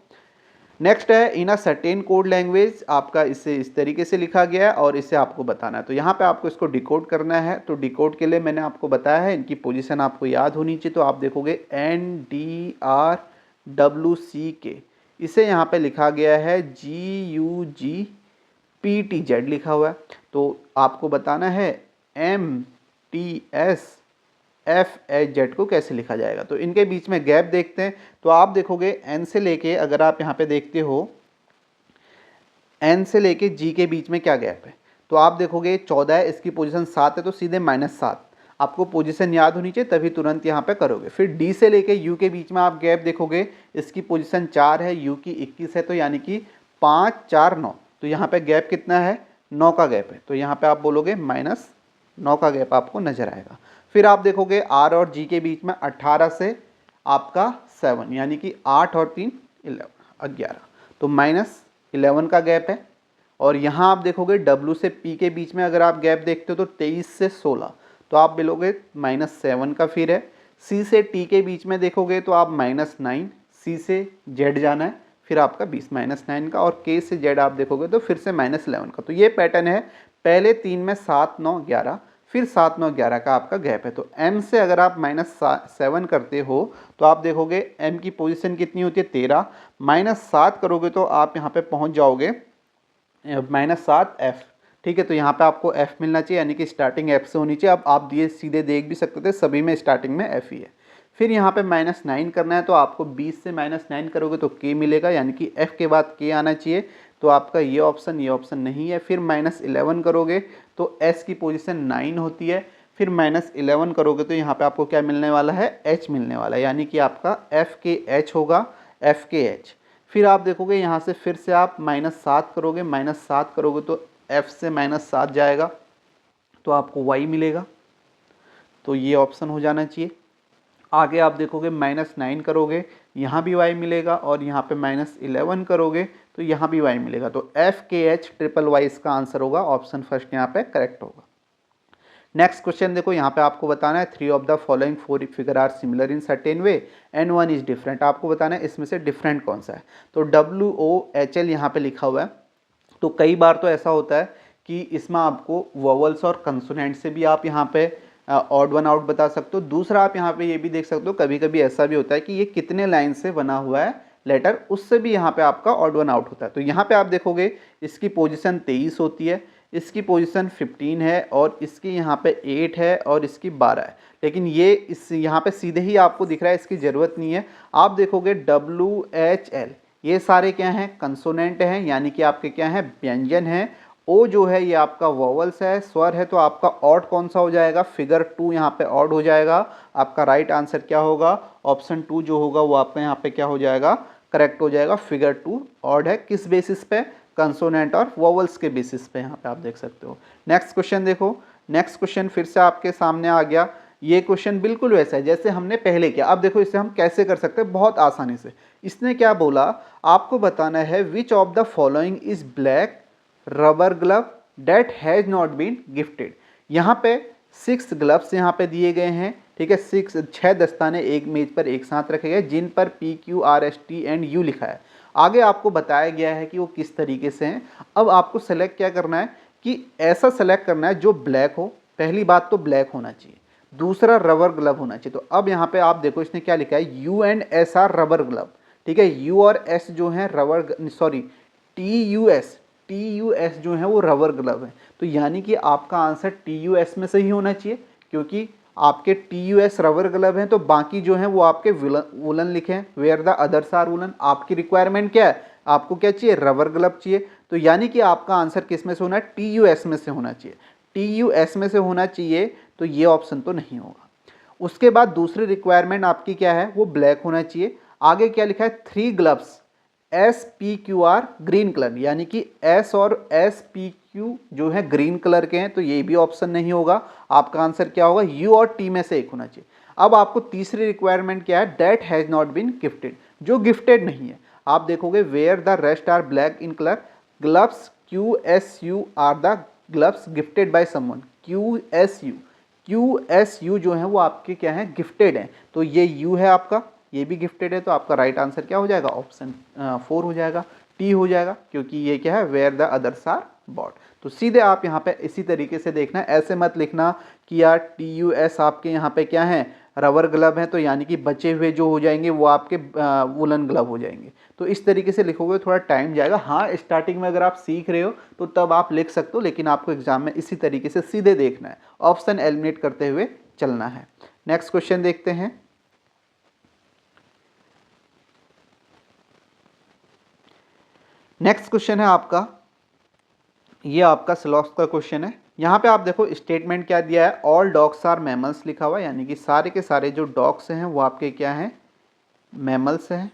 Speaker 1: नेक्स्ट है, इन अ सर्टेन कोड लैंग्वेज, आपका इसे इस तरीके से लिखा गया है और इसे आपको बताना है। तो यहाँ पे आपको इसको डिकोड करना है। तो डिकोड के लिए मैंने आपको बताया है, इनकी पोजीशन आपको याद होनी चाहिए। तो आप देखोगे NDRWCK, इसे यहाँ पे लिखा गया है GUGPTZ लिखा हुआ है। तो आपको बताना है MTSFHZ को कैसे लिखा जाएगा। तो इनके बीच में गैप देखते हैं। तो आप देखोगे N से लेके, अगर आप यहाँ पे देखते हो N से लेके G के बीच में क्या गैप है, तो आप देखोगे 14 है, इसकी पोजीशन 7 है, तो सीधे -7। आपको पोजीशन याद होनी चाहिए तभी तुरंत यहाँ पे करोगे। फिर D से लेके U के बीच में आप गैप देखोगे, इसकी पोजीशन 4 है, U की 21 है, तो यानी कि 5 4 9, तो यहाँ पे गैप कितना है, 9 का गैप है। तो यहाँ पे आप बोलोगे -9 का गैप आपको नजर आएगा। फिर आप देखोगे R और G के बीच में 18 से आपका 7, यानी कि 8 और 3 11, तो -11 का गैप है। और यहाँ आप देखोगे W से P के बीच में अगर आप गैप देखते हो तो 23 से 16, तो आप बोलोगे -7 का। फिर है C से T के बीच में देखोगे तो आप -9, C से Z जाना है, फिर आपका 20 -9 का, और K से Z आप देखोगे तो फिर से -11 का। तो ये पैटर्न है, पहले 3 में 7 9 11, फिर 7 9 11 का आपका गैप है। तो M से अगर आप -7 करते हो तो आप देखोगे M की पोजीशन कितनी होती है, 13, -7 करोगे तो आप यहाँ पे पहुँच जाओगे -7 F। ठीक है, तो यहाँ पे आपको F मिलना चाहिए, यानी कि स्टार्टिंग F से होनी चाहिए। अब आप ये सीधे देख भी सकते थे, सभी में स्टार्टिंग में F ही है। फिर यहाँ पे -9 करना है, तो आपको 20 से -9 करोगे तो K मिलेगा, यानी कि F के बाद K आना चाहिए। तो आपका ये ऑप्शन नहीं है। फिर -11 करोगे तो S की पोजीशन 9 होती है, फिर -11 करोगे तो यहाँ पे आपको क्या मिलने वाला है, H मिलने वाला है, यानी कि आपका FKH होगा, FKH। फिर आप देखोगे यहाँ से फिर से आप -7 करोगे, -7 करोगे तो F से -7 जाएगा, तो आपको Y मिलेगा, तो ये ऑप्शन हो जाना चाहिए। आगे आप देखोगे -9 करोगे, यहाँ भी Y मिलेगा, और यहाँ पे -11 करोगे तो यहाँ भी Y मिलेगा। तो FKH ट्रिपल Y इसका आंसर होगा, ऑप्शन फर्स्ट यहाँ पे करेक्ट होगा। नेक्स्ट क्वेश्चन देखो, यहाँ पे आपको बताना है 3 of the following 4 figure are similar in certain way and 1 is different. आपको बताना है इसमें से डिफरेंट कौन सा है। तो WOHL यहाँ पे लिखा हुआ है। तो कई बार तो ऐसा होता है कि इसमें आपको वोवल्स और कंसोनेंट से भी आप यहाँ पे ऑड वन आउट बता सकते हो। दूसरा आप यहाँ पे ये भी देख सकते हो, कभी कभी ऐसा भी होता है कि ये कितने लाइन से बना हुआ है लेटर, उससे भी यहाँ पे आपका ऑड वन आउट होता है। तो यहाँ पे आप देखोगे इसकी पोजीशन 23 होती है, इसकी पोजीशन 15 है, और इसकी यहाँ पे 8 है, और इसकी 12 है। लेकिन ये इस यहाँ पे सीधे ही आपको दिख रहा है, इसकी ज़रूरत नहीं है। आप देखोगे WHL ये सारे क्या हैं, कंसोनेंट हैं, यानी कि आपके क्या हैं, व्यंजन हैं। ओ जो है ये आपका वॉवल्स है, स्वर है, तो आपका ऑड कौन सा हो जाएगा, फिगर 2 यहाँ पे ऑड हो जाएगा। आपका राइट आंसर क्या होगा, ऑप्शन 2 जो होगा वो आपका यहाँ पे क्या हो जाएगा, करेक्ट हो जाएगा। फिगर 2 ऑड है, किस बेसिस पे, कंसोनेंट और वॉवल्स के बेसिस पे, यहाँ पे आप देख सकते हो। नेक्स्ट क्वेश्चन देखो, नेक्स्ट क्वेश्चन फिर से आपके सामने आ गया। ये क्वेश्चन बिल्कुल वैसा है जैसे हमने पहले किया। अब देखो इसे हम कैसे कर सकते हैं, बहुत आसानी से। इसने क्या बोला, आपको बताना है which of the following is black rubber glove that has not been gifted. यहाँ पे 6 ग्लव्स यहाँ पे दिए गए हैं, ठीक है। 6 दस्ताने एक मेज पर एक साथ रखे गए जिन पर PQRST&U लिखा है। आगे आपको बताया गया है कि वो किस तरीके से हैं। अब आपको सेलेक्ट क्या करना है कि ऐसा सेलेक्ट करना है जो ब्लैक हो। पहली बात तो ब्लैक होना चाहिए, दूसरा रबर ग्लव होना चाहिए। तो अब यहाँ पे आप देखो इसने क्या लिखा है, U&S आर रबर ग्लव, ठीक है। U और S जो है रबर, सॉरी TUS जो है वो रबर ग्लव है। तो यानी कि आपका आंसर TUS में से ही होना चाहिए, क्योंकि आपके TUS रबर ग्लव हैं, तो बाकी जो है वो आपके वुलन लिखे हैं, where the others are woollen. आपकी रिक्वायरमेंट क्या है, आपको क्या चाहिए, रबर ग्लव चाहिए। तो यानी कि आपका आंसर किस में से होना है, TUS में से होना चाहिए। TUS में से होना चाहिए, तो ये ऑप्शन तो नहीं होगा। उसके बाद दूसरी रिक्वायरमेंट आपकी क्या है, वो ब्लैक होना चाहिए। आगे क्या लिखा है, 3 ग्लव्स SPQR ग्रीन कलर, यानी कि S और SPQ जो है ग्रीन कलर के हैं, तो ये भी ऑप्शन नहीं होगा। आपका आंसर क्या होगा, U और T में से एक होना चाहिए। अब आपको तीसरी रिक्वायरमेंट क्या है, that has not been gifted, जो गिफ्टेड नहीं है। आप देखोगे where the rest are black in colour, gloves QSU are the gloves gifted by someone. QSU जो है वो आपके क्या है, गिफ्टेड हैं। तो ये U है आपका, ये भी गिफ्टेड है, तो आपका राइट आंसर क्या हो जाएगा, ऑप्शन 4 हो जाएगा, टी हो जाएगा, क्योंकि ये क्या है, where the others are bought. तो सीधे आप यहाँ पे इसी तरीके से देखना, ऐसे मत लिखना कि यार TUS आपके यहाँ पे क्या है, रबर ग्लव है, तो यानी कि बचे हुए जो हो जाएंगे वो आपके वुलन ग्लव हो जाएंगे। तो इस तरीके से लिखोगे थोड़ा टाइम जाएगा। हाँ, स्टार्टिंग में अगर आप सीख रहे हो तो तब आप लिख सकते हो, लेकिन आपको एग्जाम में इसी तरीके से सीधे देखना है, ऑप्शन एलिमिनेट करते हुए चलना है। नेक्स्ट क्वेश्चन देखते हैं। नेक्स्ट क्वेश्चन है आपका, ये आपका स्लॉथ्स का क्वेश्चन है। यहाँ पे आप देखो स्टेटमेंट क्या दिया है, ऑल डॉग्स आर मैमल्स लिखा हुआ है, यानी कि सारे के सारे जो डॉग्स हैं वो आपके क्या हैं, मैमल्स हैं।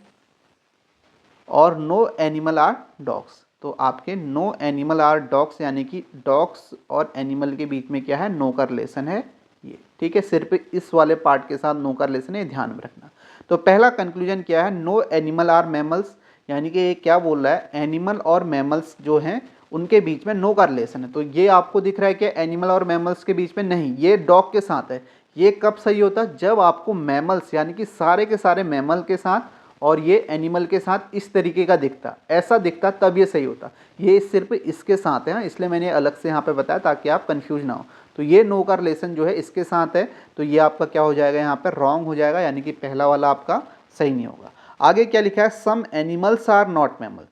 Speaker 1: और नो एनिमल आर डॉग्स, तो आपके नो एनिमल आर डॉग्स, यानी कि डॉग्स और एनिमल के बीच में क्या है, नो का रिलेशन है ये, ठीक है। सिर्फ इस वाले पार्ट के साथ नो का रिलेशन है, ध्यान में रखना। तो पहला कंक्लूजन क्या है, नो एनिमल आर मैमल्स, यानी कि ये क्या बोल रहा है, एनिमल और मैमल्स जो हैं उनके बीच में नो का रिलेशन है। तो ये आपको दिख रहा है कि एनिमल और मैमल्स के बीच में नहीं, ये डॉग के साथ है। ये कब सही होता है, जब आपको मैमल्स यानी कि सारे के सारे मैमल के साथ और ये एनिमल के साथ इस तरीके का दिखता, ऐसा दिखता, तब ये सही होता। ये सिर्फ इसके साथ है, इसलिए मैंने अलग से यहाँ पे बताया ताकि आप कंफ्यूज ना हो। तो ये नो का रिलेशन जो है इसके साथ है, तो ये आपका क्या हो जाएगा, यहाँ पर रॉन्ग हो जाएगा, यानी कि पहला वाला आपका सही नहीं होगा। आगे क्या लिखा है, some animals are not mammal.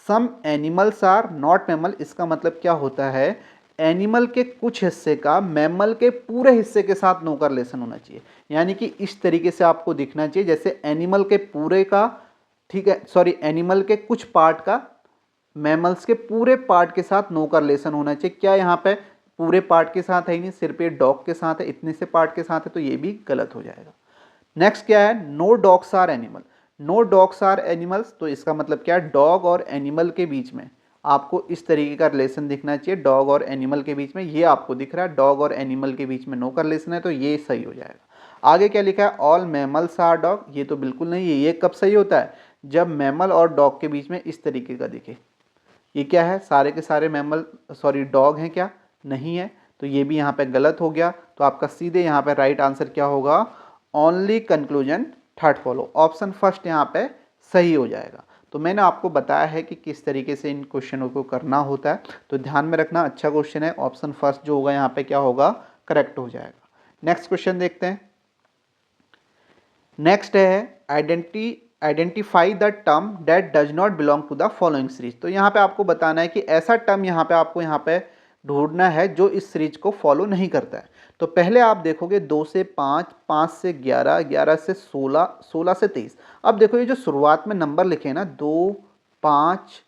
Speaker 1: Some animals are not mammal, इसका मतलब क्या होता है, एनिमल के कुछ हिस्से का मैमल के पूरे हिस्से के साथ नो का रिलेशन होना चाहिए। यानी कि इस तरीके से आपको दिखना चाहिए, जैसे एनिमल के पूरे का, ठीक है, सॉरी, एनिमल के कुछ पार्ट का मैमल्स के पूरे पार्ट के साथ नो का रिलेशन होना चाहिए। क्या यहाँ पे पूरे पार्ट के साथ है ही नहीं, सिर्फ ये डॉग के साथ है, इतने से पार्ट के साथ है, तो ये भी गलत हो जाएगा। नेक्स्ट क्या है, no dogs are animal. No dogs are animals, तो इसका मतलब क्या है, डॉग और एनिमल के बीच में आपको इस तरीके का रिलेशन दिखना चाहिए, डॉग और एनिमल के बीच में। ये आपको दिख रहा है, डॉग और एनिमल के बीच में नो का रिलेशन है, तो ये सही हो जाएगा। आगे क्या लिखा है, ऑल मैमल्स आर डॉग, ये तो बिल्कुल नहीं है। ये कब सही होता है, जब मैमल और डॉग के बीच में इस तरीके का दिखे। ये क्या है, सारे के सारे मैमल, सॉरी, डॉग हैं क्या, नहीं है, तो ये भी यहाँ पे गलत हो गया। तो आपका सीधे यहाँ पे राइट आंसर क्या होगा, only conclusion third follow, option first यहाँ पे सही हो जाएगा। तो मैंने आपको बताया है कि किस तरीके से इन क्वेश्चनों को करना होता है, तो ध्यान में रखना, अच्छा क्वेश्चन है, ऑप्शन फर्स्ट जो होगा यहाँ पे क्या होगा, करेक्ट हो जाएगा। नेक्स्ट क्वेश्चन देखते हैं। नेक्स्ट है identify the term that does not belong to the following series. तो यहाँ पे आपको बताना है कि ऐसा टर्म यहाँ पे आपको यहाँ पे ढूंढना है जो इस सीरीज को फॉलो नहीं करता है। तो पहले आप देखोगे 2 से 5, 5 से 11, 11 से 16, 16 से 23। अब देखो ये जो शुरुआत में नंबर लिखे हैं ना 2, 5,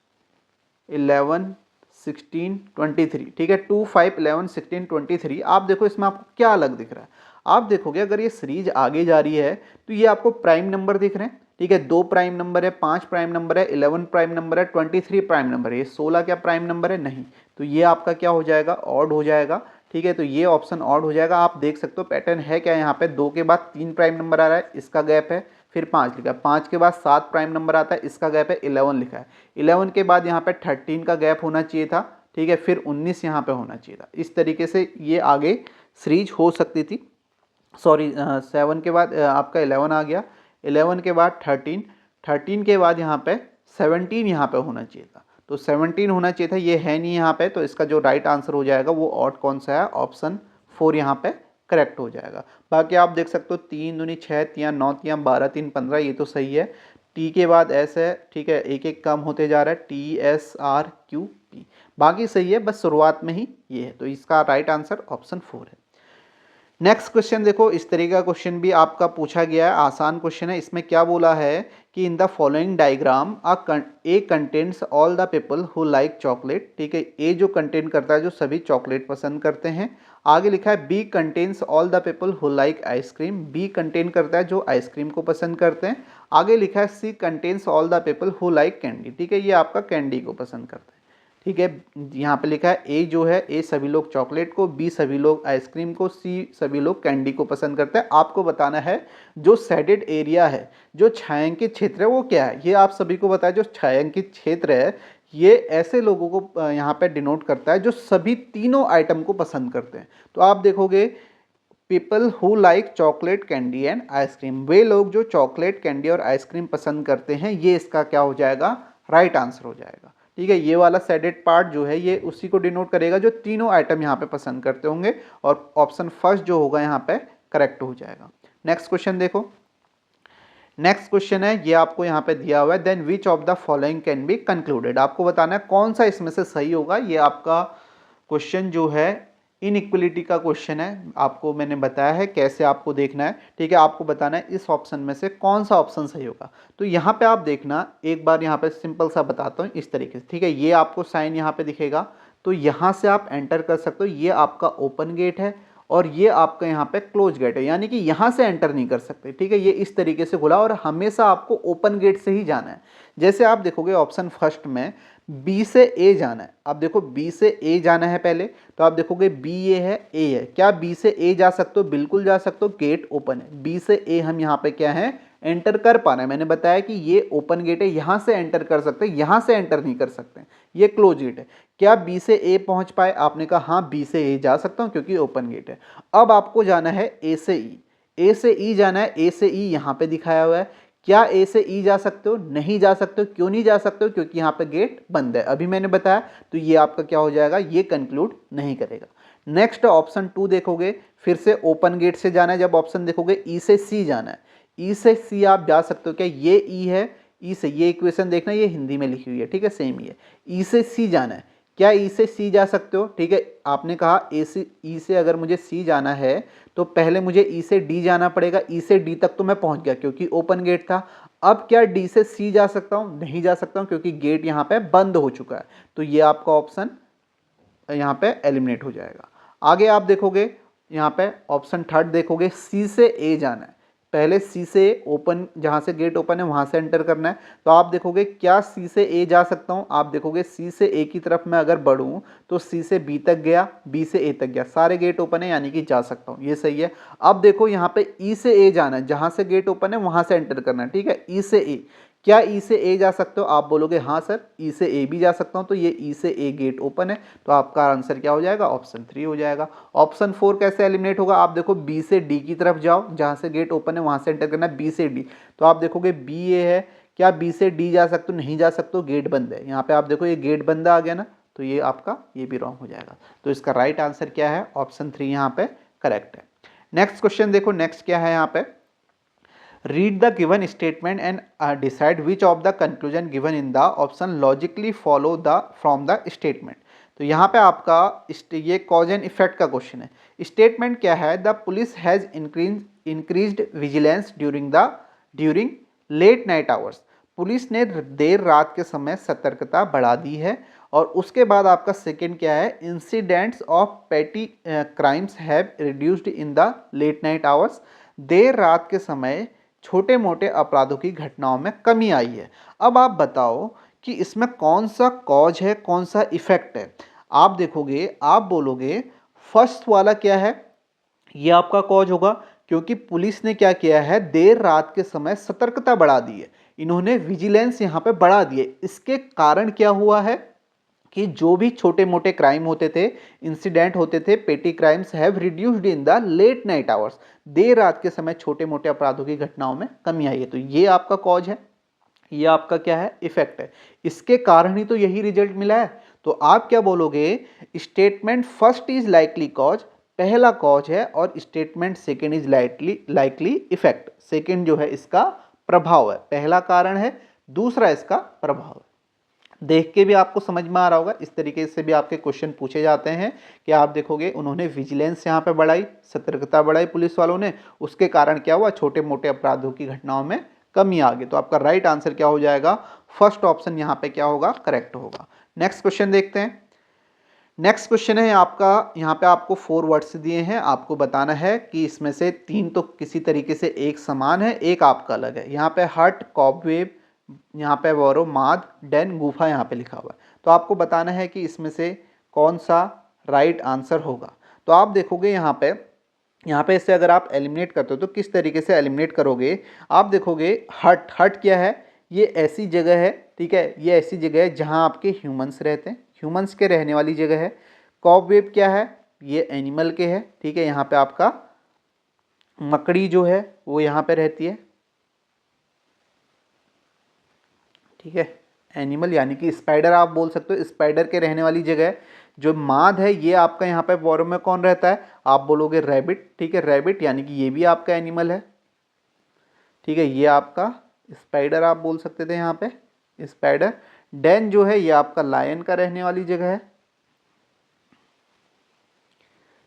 Speaker 1: 11, 16, 23, ठीक है 2, 5, 11, 16, 23। आप देखो इसमें आपको क्या अलग दिख रहा है। आप देखोगे अगर ये सीरीज आगे जा रही है तो ये आपको प्राइम नंबर दिख रहे हैं, ठीक है 2 प्राइम नंबर है, 5 प्राइम नंबर है, 11 प्राइम नंबर है, 23 प्राइम नंबर है। ये 16 क्या प्राइम नंबर है? नहीं। तो ये आपका क्या हो जाएगा? ऑड हो जाएगा, ठीक है। तो ये ऑप्शन ऑड हो जाएगा। आप देख सकते हो पैटर्न है क्या यहाँ पे, 2 के बाद 3 प्राइम नंबर आ रहा है, इसका गैप है, फिर 5 लिखा है, 5 के बाद 7 प्राइम नंबर आता है, इसका गैप है, 11 लिखा है, 11 के बाद यहाँ पे 13 का गैप होना चाहिए था, ठीक है, फिर 19 यहाँ पे होना चाहिए था। इस तरीके से ये आगे सीरीज हो सकती थी। सॉरी 7 के बाद आपका 11 आ गया, 11 के बाद 13, 13 के बाद यहाँ पे 17 यहाँ पे होना चाहिए था। तो 17 होना चाहिए था, ये है नहीं यहाँ पे। तो इसका जो राइट आंसर हो जाएगा वो ऑड कौन सा है? ऑप्शन 4 यहाँ पे करेक्ट हो जाएगा। बाकी आप देख सकते हो 3 दूनी 6, 3 9, 3 12, 3 15, ये तो सही है। टी के बाद एस है, ठीक है, एक एक कम होते जा रहा है, T S R Q P, बाकी सही है, बस शुरुआत में ही ये है। तो इसका राइट आंसर ऑप्शन 4 है। नेक्स्ट क्वेश्चन देखो, इस तरीके का क्वेश्चन भी आपका पूछा गया है, आसान क्वेश्चन है। इसमें क्या बोला है कि इन the following diagram A contains all the people who like chocolate, ठीक है, ए जो कंटेन करता है जो सभी चॉकलेट पसंद करते हैं। आगे लिखा है B contains all the people who like ice cream, B contain करता है जो आइसक्रीम को पसंद करते हैं। आगे लिखा है C contains all the people who like candy, ठीक है, ये आपका कैंडी को पसंद करते हैं, ठीक है। यहाँ पे लिखा है ए जो है, ए सभी लोग चॉकलेट को, बी सभी लोग आइसक्रीम को, सी सभी लोग कैंडी को पसंद करते हैं। आपको बताना है जो शेडेड एरिया है, जो छायांकित क्षेत्र है वो क्या है। ये आप सभी को बताया, जो छायांकित क्षेत्र है ये ऐसे लोगों को यहाँ पे डिनोट करता है जो सभी तीनों आइटम को पसंद करते हैं। तो आप देखोगे people who like chocolate candy and ice cream, वे लोग जो चॉकलेट कैंडी और आइसक्रीम पसंद करते हैं, ये इसका क्या हो जाएगा? राइट आंसर हो जाएगा, ठीक है। ये वाला शेडेड पार्ट जो है ये उसी को डिनोट करेगा जो तीनों आइटम यहाँ पे पसंद करते होंगे, और ऑप्शन फर्स्ट जो होगा यहाँ पे करेक्ट हो जाएगा। नेक्स्ट क्वेश्चन देखो, नेक्स्ट क्वेश्चन है, ये आपको यहाँ पे दिया हुआ है, then which of the following can be concluded. आपको बताना है कौन सा इसमें से सही होगा। ये आपका क्वेश्चन जो है इनइक्वलिटी का क्वेश्चन है, आपको मैंने बताया है कैसे आपको देखना है, ठीक है। आपको बताना है इस ऑप्शन में से कौन सा ऑप्शन सही होगा। तो यहाँ पे आप देखना, एक बार यहाँ पे सिंपल सा बताता हूँ इस तरीके से, ठीक है। ये आपको साइन यहाँ पे दिखेगा, तो यहाँ से आप एंटर कर सकते हो। ये आपका ओपन गेट है और ये आपका यहाँ पे क्लोज गेट है, यानी कि यहाँ से एंटर नहीं कर सकते, ठीक है। ये इस तरीके से खुला और हमेशा आपको ओपन गेट से ही जाना है। जैसे आप देखोगे ऑप्शन फर्स्ट में बी से ए जाना है, आप देखो बी से ए जाना है पहले, तो आप देखोगे बी ये है, ए है, क्या बी से ए जा सकते हो? बिल्कुल जा सकते हो, गेट ओपन है। बी से ए हम यहाँ पे क्या है? एंटर कर पा रहे हैं। मैंने बताया कि ये ओपन गेट है, यहाँ से एंटर कर सकते हैं, यहाँ से एंटर नहीं कर सकते, ये क्लोज गेट है। क्या बी से ए पहुँच पाए? आपने कहा हाँ बी से ए जा सकता हूँ क्योंकि ओपन गेट है। अब आपको जाना है ए से ई, ए से ई जाना है। ए से ई यहाँ पे दिखाया हुआ है, क्या ए से ई जा सकते हो? नहीं जा सकते हो। क्यों नहीं जा सकते हो? क्योंकि यहाँ पे गेट बंद है, अभी मैंने बताया। तो ये आपका क्या हो जाएगा? ये कंक्लूड नहीं करेगा। नेक्स्ट ऑप्शन 2 देखोगे, फिर से ओपन गेट से जाना है। जब ऑप्शन देखोगे ई से सी जाना है, ई से सी आप जा सकते हो। क्या ये ई है? ई से, ये इक्वेशन देखना, ये हिंदी में लिखी हुई है, ठीक है, सेम ही है। ई से सी जाना है, क्या ई से सी जा सकते हो? ठीक है, आपने कहा ए से ई से अगर मुझे सी जाना है तो पहले मुझे ई से डी जाना पड़ेगा। ई से डी तक तो मैं पहुंच गया क्योंकि ओपन गेट था। अब क्या डी से सी जा सकता हूं? नहीं जा सकता हूं क्योंकि गेट यहां पे बंद हो चुका है। तो ये आपका ऑप्शन यहां पे एलिमिनेट हो जाएगा। आगे आप देखोगे यहाँ पे ऑप्शन थर्ड देखोगे, सी से ए जाना है। पहले सी से ओपन, जहाँ से गेट ओपन है वहाँ से एंटर करना है। तो आप देखोगे क्या सी से ए जा सकता हूँ? आप देखोगे सी से ए की तरफ मैं अगर बढ़ूँ तो सी से बी तक गया, बी से ए तक गया, सारे गेट ओपन है यानी कि जा सकता हूँ, ये सही है। अब देखो यहाँ पे ई से ए जाना है, जहाँ से गेट ओपन है वहाँ से एंटर करना है, ठीक है। ई से ए, क्या ई से ए जा सकते हो? आप बोलोगे हाँ सर ई से ए भी जा सकता हूँ। तो ये ई से ए गेट ओपन है, तो आपका आंसर क्या हो जाएगा? ऑप्शन 3 हो जाएगा। ऑप्शन 4 कैसे एलिमिनेट होगा? आप देखो बी से डी की तरफ जाओ, जहाँ से गेट ओपन है वहाँ से एंटर करना है, बी से डी। तो आप देखोगे बी ए है, क्या बी से डी जा सकते हो? नहीं जा सकते हो, गेट बंद है। यहाँ पे आप देखो ये गेट बंद आ गया ना, तो ये आपका ये भी रॉन्ग हो जाएगा। तो इसका राइट आंसर क्या है? ऑप्शन 3 यहाँ पे करेक्ट है। नेक्स्ट क्वेश्चन देखो, नेक्स्ट क्या है यहाँ पे, read the given statement and decide which of the conclusion given in the option logically follow the from the statement. तो यहाँ पे आपका ये कॉज एंड इफेक्ट का क्वेश्चन है। स्टेटमेंट क्या है, the police has increased vigilance during late night hours. Police ने देर रात के समय सतर्कता बढ़ा दी है। और उसके बाद आपका सेकंड क्या है, incidents of petty crimes have reduced in the late night hours. देर रात के समय छोटे मोटे अपराधों की घटनाओं में कमी आई है। अब आप बताओ कि इसमें कौन सा कॉज है, कौन सा इफेक्ट है। आप देखोगे, आप बोलोगे फर्स्ट वाला क्या है, ये आपका कॉज होगा, क्योंकि पुलिस ने क्या किया है, देर रात के समय सतर्कता बढ़ा दी है, इन्होंने विजिलेंस यहाँ पे बढ़ा दी है। इसके कारण क्या हुआ है कि जो भी छोटे मोटे क्राइम होते थे, इंसिडेंट होते थे, petty crimes have reduced in the late night hours. देर रात के समय छोटे मोटे अपराधों की घटनाओं में कमी आई है। तो ये आपका कॉज है, ये आपका क्या है, इफेक्ट है। इसके कारण ही तो यही रिजल्ट मिला है। तो आप क्या बोलोगे, statement first is likely cause, पहला कॉज है, और statement second is likely effect, second जो है इसका प्रभाव है, पहला कारण है, दूसरा इसका प्रभाव है। देख के भी आपको समझ में आ रहा होगा, इस तरीके से भी आपके क्वेश्चन पूछे जाते हैं कि आप देखोगे उन्होंने विजिलेंस यहाँ पे बढ़ाई, सतर्कता बढ़ाई पुलिस वालों ने, उसके कारण क्या हुआ, छोटे मोटे अपराधों की घटनाओं में कमी आ गई। तो आपका राइट आंसर क्या हो जाएगा, फर्स्ट ऑप्शन यहाँ पे क्या होगा, करेक्ट होगा। नेक्स्ट क्वेश्चन देखते हैं। नेक्स्ट क्वेश्चन है आपका, यहाँ पे आपको 4 वर्ड्स दिए हैं, आपको बताना है कि इसमें से 3 तो किसी तरीके से एक समान है, एक आपका अलग है। यहाँ पे हट, कॉबवेब, यहाँ पे वोरो, माद, डेन, गुफा यहाँ पे लिखा हुआ है। तो आपको बताना है कि इसमें से कौन सा राइट आंसर होगा। तो आप देखोगे यहाँ पे इसे अगर आप एलिमिनेट करते हो तो किस तरीके से एलिमिनेट करोगे, आप देखोगे हट क्या है, ये ऐसी जगह है, ठीक है, ये ऐसी जगह है जहाँ आपके ह्यूमंस रहते हैं, ह्यूमंस के रहने वाली जगह है। कॉबवेब क्या है, ये एनिमल के है, ठीक है, यहाँ पे आपका मकड़ी जो है वो यहाँ पे रहती है, ठीक है, एनिमल यानी कि स्पाइडर आप बोल सकते हो, स्पाइडर के रहने वाली जगह है। जो माद है ये आपका यहाँ पे वॉर में कौन रहता है, आप बोलोगे रैबिट, ठीक है, रैबिट यानी कि ये भी आपका एनिमल है, ठीक है, ये आपका स्पाइडर आप बोल सकते थे यहाँ पे, स्पाइडर। डेन जो है ये आपका लायन का रहने वाली जगह है,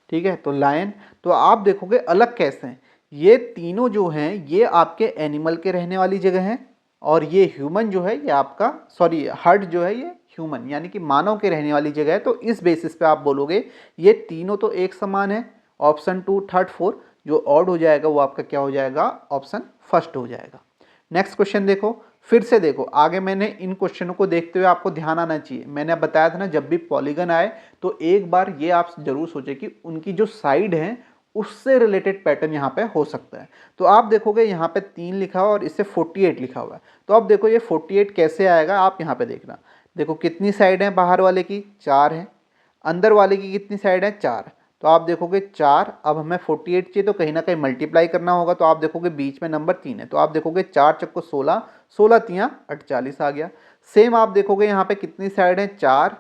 Speaker 1: ठीक है, तो लायन। तो आप देखोगे अलग कैसे हैं, ये तीनों जो हैं ये आपके एनिमल के रहने वाली जगह हैं, और ये ह्यूमन जो है ये आपका, सॉरी हर्ट जो है ये ह्यूमन यानी कि मानव के रहने वाली जगह है। तो इस बेसिस पे आप बोलोगे ये तीनों तो एक समान है। ऑप्शन 2, 3, 4 जो ऑड हो जाएगा वो आपका क्या हो जाएगा, ऑप्शन फर्स्ट हो जाएगा। नेक्स्ट क्वेश्चन देखो, फिर से देखो आगे, मैंने इन क्वेश्चनों को देखते हुए आपको ध्यान आना चाहिए। मैंने बताया था ना, जब भी पॉलीगन आए तो एक बार ये आप जरूर सोचें कि उनकी जो साइड है उससे रिलेटेड पैटर्न यहाँ पे हो सकता है। तो आप देखोगे यहाँ पे 3 लिखा हुआ और इससे 48 लिखा हुआ है। तो अब देखो ये 48 कैसे आएगा, आप यहाँ पे देखना, देखो कितनी साइड है, बाहर वाले की 4 है, अंदर वाले की कितनी साइड है, 4। तो आप देखोगे 4, अब हमें 48 चाहिए तो कहीं ना कहीं मल्टीप्लाई करना होगा। तो आप देखोगे बीच में नंबर 3 है, तो आप देखोगे 4 चक्को 16, 16 तियाँ 48 आ गया। सेम आप देखोगे यहाँ पे कितनी साइड है, 4,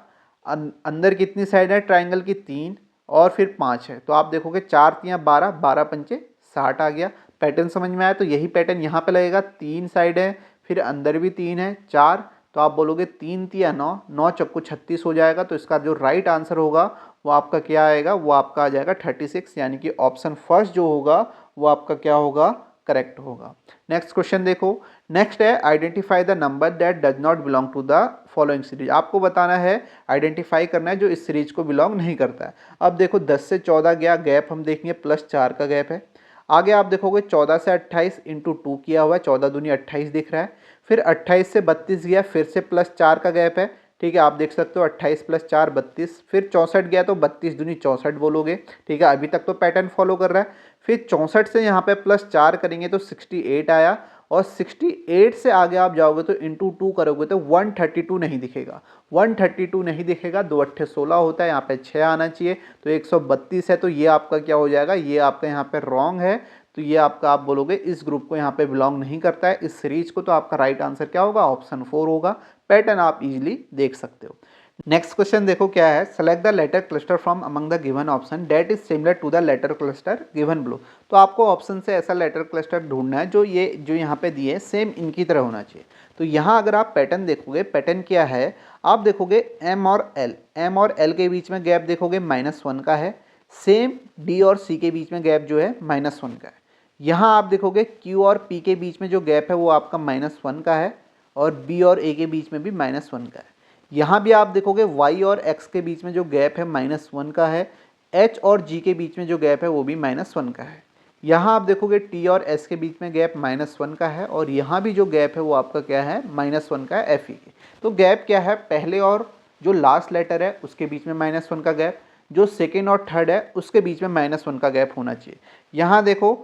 Speaker 1: अंदर कितनी साइड है ट्राइंगल की, 3 और फिर 5 है। तो आप देखोगे 4 तियाँ 12, 12 पंचे 60 आ गया। पैटर्न समझ में आया, तो यही पैटर्न यहाँ पे लगेगा, 3 साइड है, फिर अंदर भी 3 है, 4, तो आप बोलोगे 3 तिया 9, 9 चक्कू 36 हो जाएगा। तो इसका जो राइट आंसर होगा वो आपका क्या आएगा, वो आपका आ जाएगा 36, यानी कि ऑप्शन फर्स्ट जो होगा वो आपका क्या होगा, करेक्ट होगा। नेक्स्ट क्वेश्चन देखो, नेक्स्ट है identify the number that does not belong to the following series. आपको बताना है, आइडेंटिफाई करना है जो इस सीरीज को बिलोंग नहीं करता है। अब देखो 10 से 14 गया, गैप हम देखेंगे +4 का गैप है। आगे आप देखोगे 14 से 28 इंटू 2 किया हुआ है, 14 दूनी 28 दिख रहा है। फिर 28 से 32 गया, फिर से +4 का गैप है, ठीक है, आप देख सकते हो 28 + 4 32। फिर 64 गया तो 32 दूनी 64 बोलोगे, ठीक है, अभी तक तो पैटर्न फॉलो कर रहा है। फिर 64 से यहाँ पे +4 करेंगे तो 68 आया, और 68 से आगे आप जाओगे तो इंटू 2 करोगे तो 132 नहीं दिखेगा, 132 नहीं दिखेगा, 2 8 16 होता है, यहाँ पे 6 आना चाहिए, तो 132 है। तो ये आपका क्या हो जाएगा, ये आपका यहाँ पे रॉन्ग है। तो ये आपका आप बोलोगे इस ग्रुप को यहाँ पे बिलोंग नहीं करता है, इस सीरीज को। तो आपका राइट आंसर क्या होगा, ऑप्शन 4 होगा। पैटर्न आप इजीली देख सकते हो। नेक्स्ट क्वेश्चन देखो क्या है, select the letter cluster from among the given option that is similar to the letter cluster given below. तो आपको ऑप्शन से ऐसा लेटर क्लस्टर ढूंढना है जो यहाँ पे दिए है सेम इनकी तरह होना चाहिए। तो यहाँ अगर आप पैटर्न देखोगे, पैटर्न क्या है, आप देखोगे एम और एल के बीच में गैप देखोगे -1 का है, सेम डी और सी के बीच में गैप जो है -1 का है। यहाँ आप देखोगे क्यू और पी के बीच में जो गैप है वो आपका -1 का है, और बी और ए के बीच में भी -1 का है। यहाँ भी आप देखोगे y और x के बीच में जो गैप है -1 का है, h और g के बीच में जो गैप है वो भी -1 का है। यहाँ आप देखोगे t और s के बीच में गैप -1 का है, और यहाँ भी जो गैप है वो आपका क्या है, -1 का है fe के। तो गैप क्या है, पहले और जो लास्ट लेटर है उसके बीच में -1 का गैप, जो सेकेंड और थर्ड है उसके बीच में -1 का गैप होना चाहिए। यहाँ देखो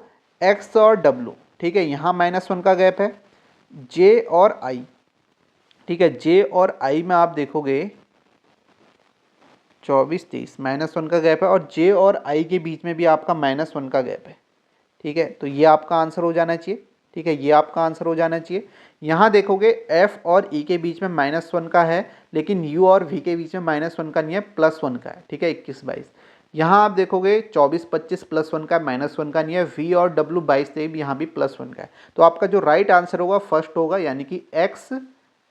Speaker 1: x और w, ठीक है, यहाँ -1 का गैप है, j और i, ठीक है, जे और आई में आप देखोगे 24 23 -1 का गैप है, और जे और आई के बीच में भी आपका -1 का गैप है, ठीक है। तो ये आपका आंसर हो जाना चाहिए, ठीक है, ये आपका आंसर हो जाना चाहिए। यहाँ देखोगे एफ और ई के बीच में -1 का है, लेकिन यू और वी के बीच में -1 का नहीं है, +1 का है, ठीक है, 21 22। यहाँ आप देखोगे 24 25 +1 का, -1 का नहीं है, वी और डब्ल्यू 22 23 यहाँ भी +1 का है। तो आपका जो राइट आंसर होगा फर्स्ट होगा, यानी कि एक्स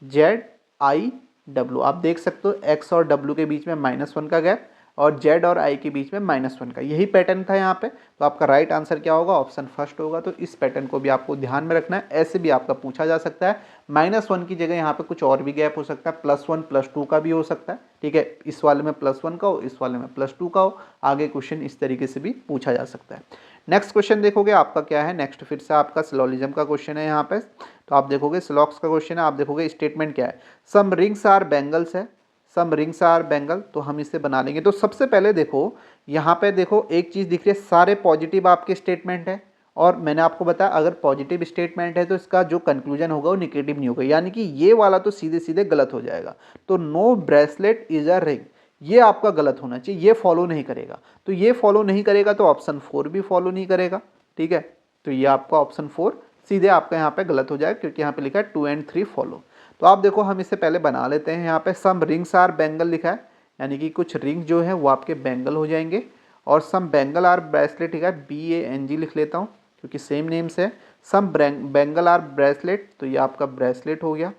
Speaker 1: जेड आई डब्ल्यू। आप देख सकते हो एक्स और डब्ल्यू के बीच में -1 का गैप, और जेड और आई के बीच में -1 का, यही पैटर्न था यहाँ पे। तो आपका राइट आंसर क्या होगा, ऑप्शन फर्स्ट होगा। तो इस पैटर्न को भी आपको ध्यान में रखना है, ऐसे भी आपका पूछा जा सकता है। -1 की जगह यहाँ पे कुछ और भी गैप हो सकता है, +1 +2 का भी हो सकता है, ठीक है, इस वाले में +1 का हो, इस वाले में +2 का हो, आगे क्वेश्चन इस तरीके से भी पूछा जा सकता है। नेक्स्ट क्वेश्चन देखोगे आपका क्या है, नेक्स्ट फिर से आपका सिलोजिज्म का क्वेश्चन है यहाँ पे। तो आप देखोगे सिलॉक्स का क्वेश्चन है, आप देखोगे स्टेटमेंट क्या है, सम रिंग्स आर बैंगल्स है, सम रिंग्स आर बैंगल। तो हम इसे बना लेंगे। तो सबसे पहले देखो यहाँ पे देखो एक चीज़ दिख रही है, सारे पॉजिटिव आपके स्टेटमेंट है, और मैंने आपको बताया अगर पॉजिटिव स्टेटमेंट है तो इसका जो कंक्लूजन होगा वो निगेटिव नहीं होगा, यानी कि ये वाला तो सीधे सीधे गलत हो जाएगा। तो no bracelet is a ring, ये आपका गलत होना चाहिए, ये फॉलो नहीं करेगा। तो ये फॉलो नहीं करेगा तो ऑप्शन 4 भी फॉलो नहीं करेगा, ठीक है। तो ये आपका ऑप्शन 4 सीधे आपका यहाँ पे गलत हो जाएगा, क्योंकि यहाँ पे लिखा है 2 and 3 फॉलो। तो आप देखो हम इसे पहले बना लेते हैं। यहाँ पे सम रिंग्स आर बैंगल लिखा है, यानी कि कुछ रिंग जो है वो आपके बैंगल हो जाएंगे, और सम बैंगल आर ब्रेसलेट लिखा है, BANG लिख लेता हूँ क्योंकि सेम नेम से है। सम बैंगल आर ब्रेसलेट, तो ये आपका ब्रेसलेट हो गया,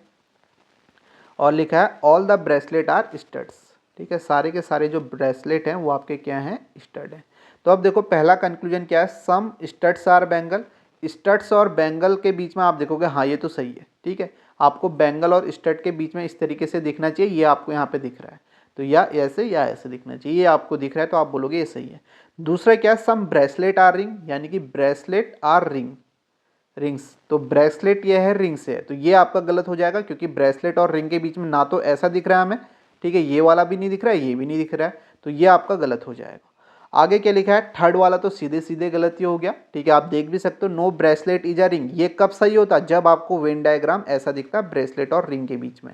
Speaker 1: और लिखा है all the bracelet are studs, ठीक है, सारे के सारे जो ब्रेसलेट हैं वो आपके क्या हैं, स्टड हैं। तो अब देखो पहला कंक्लूजन क्या है, सम स्टड्स आर बैंगल, स्टड्स और बैंगल के बीच में आप देखोगे हाँ ये तो सही है, ठीक है, आपको बैंगल और स्टड के बीच में इस तरीके से दिखना चाहिए, ये आपको यहाँ पे दिख रहा है, तो या ऐसे दिखना चाहिए, ये आपको दिख रहा है तो आप बोलोगे ये सही है। दूसरा क्या है, सम ब्रेसलेट आर रिंग, यानी कि ब्रेसलेट आर रिंग्स, तो ब्रेसलेट ये है, रिंग से है, तो ये आपका गलत हो जाएगा, क्योंकि ब्रेसलेट और रिंग के बीच में ना तो ऐसा दिख रहा है हमें, ठीक है, ये वाला भी नहीं दिख रहा है, ये भी नहीं दिख रहा है, तो ये आपका गलत हो जाएगा। आगे क्या लिखा है, थर्ड वाला तो सीधे सीधे गलती हो गया, ठीक है, आप देख भी सकते हो no bracelet is a ring, ये कब सही होता, जब आपको वेन डायग्राम ऐसा दिखता ब्रेसलेट और रिंग के बीच में,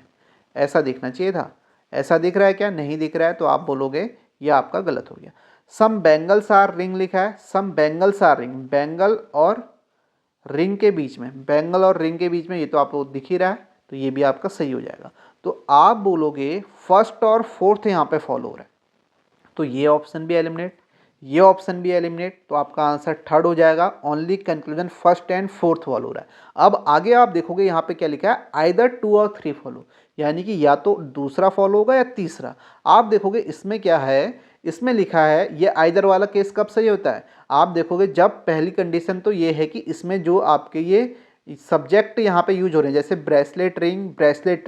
Speaker 1: ऐसा दिखना चाहिए था। ऐसा दिख रहा है क्या, नहीं दिख रहा है, तो आप बोलोगे ये आपका गलत हो गया। सम बैंगल्स आर रिंग लिखा है, सम बैंगल्स आर रिंग, बैंगल और रिंग के बीच में, बैंगल और रिंग के बीच में, ये तो आपको दिख ही रहा है, तो ये भी आपका सही हो जाएगा। तो आप बोलोगे फर्स्ट और फोर्थ यहाँ पे फॉलो हो रहा है, तो ये ऑप्शन भी एलिमिनेट, ये ऑप्शन भी एलिमिनेट, तो आपका आंसर थर्ड हो जाएगा, only conclusion first and fourth follow हो रहा है। अब आगे आप देखोगे यहाँ पे क्या लिखा है, आइदर 2 और 3 फॉलो, यानी कि या तो दूसरा फॉलो होगा या तीसरा। आप देखोगे इसमें क्या है, इसमें लिखा है ये आइदर वाला केस कब सही होता है, आप देखोगे जब पहली कंडीशन तो ये है कि इसमें जो आपके ये सब्जेक्ट यहाँ पे यूज हो रहे हैं, जैसे ब्रेसलेट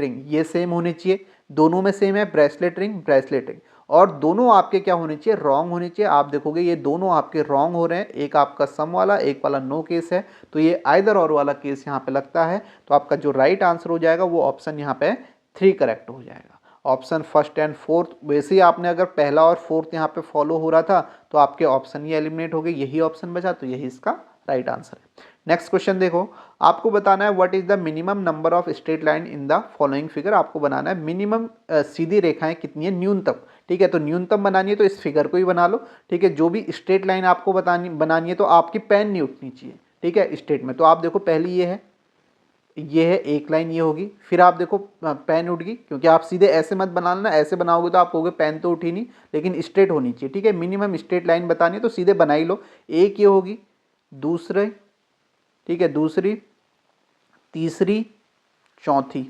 Speaker 1: रिंग ये सेम होने चाहिए, दोनों में सेम है, ब्रेसलेट रिंग, और दोनों आपके क्या होने चाहिए, रॉन्ग होने चाहिए। आप देखोगे ये दोनों आपके रॉन्ग हो रहे हैं, एक आपका सम वाला, एक वाला नो केस है, तो ये आइदर और वाला केस यहाँ पे लगता है। तो आपका जो राइट आंसर हो जाएगा वो ऑप्शन यहाँ पे 3 करेक्ट हो जाएगा, ऑप्शन फर्स्ट एंड फोर्थ। वैसे ही आपने अगर पहला और फोर्थ यहाँ पे फॉलो हो रहा था तो आपके ऑप्शन ही एलिमिनेट हो गए, यही ऑप्शन बचा, तो यही इसका राइट आंसर है। नेक्स्ट क्वेश्चन देखो, आपको बताना है what is the minimum number of straight line in the following figure. आपको बनाना है मिनिमम सीधी रेखाएं कितनी है, न्यूनतम, ठीक है, तो न्यूनतम बनानी है तो इस फिगर को ही बना लो, ठीक है। जो भी स्ट्रेट लाइन आपको बनानी है तो आपकी पेन नहीं उठनी चाहिए, ठीक है, स्ट्रेट में। तो आप देखो पहली ये है, ये है एक लाइन, ये होगी। फिर आप देखो पेन उठ गई, क्योंकि आप सीधे ऐसे मत बना लेना, ऐसे बनाओगे तो आप कहोगे पेन तो उठी नहीं, लेकिन स्ट्रेट होनी चाहिए, ठीक है। मिनिमम स्ट्रेट लाइन बतानी है तो सीधे बना ही लो। एक ये होगी, दूसरे, ठीक है, दूसरी, तीसरी, चौथी,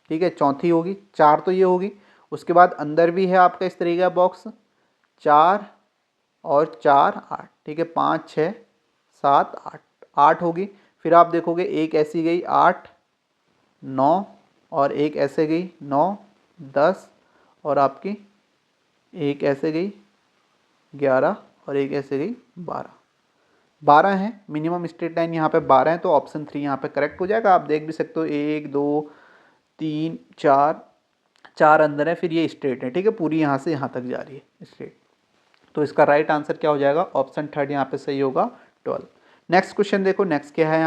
Speaker 1: ठीक है, चौथी होगी। चार तो ये होगी। उसके बाद अंदर भी है आपका इस तरीके का बॉक्स, 4 और 4 8, ठीक है, 5 6 7 8, 8 होगी। फिर आप देखोगे एक ऐसी गई 8 9, और एक ऐसे गई 9 10, और आपकी एक ऐसे गई 11, और एक ऐसे गई 12। 12 है मिनिमम स्ट्रेट लाइन, यहाँ पे 12 है, तो ऑप्शन 3 यहाँ पे करेक्ट हो जाएगा। आप देख भी सकते हो 1 2 3 4, 4 अंदर है, फिर ये स्ट्रेट है, ठीक है, पूरी यहाँ से यहाँ तक जा रही है स्ट्रेट। तो इसका राइट आंसर क्या हो जाएगा, ऑप्शन 3 यहाँ पे सही होगा, 12। नेक्स्ट क्वेश्चन देखो, नेक्स्ट क्या है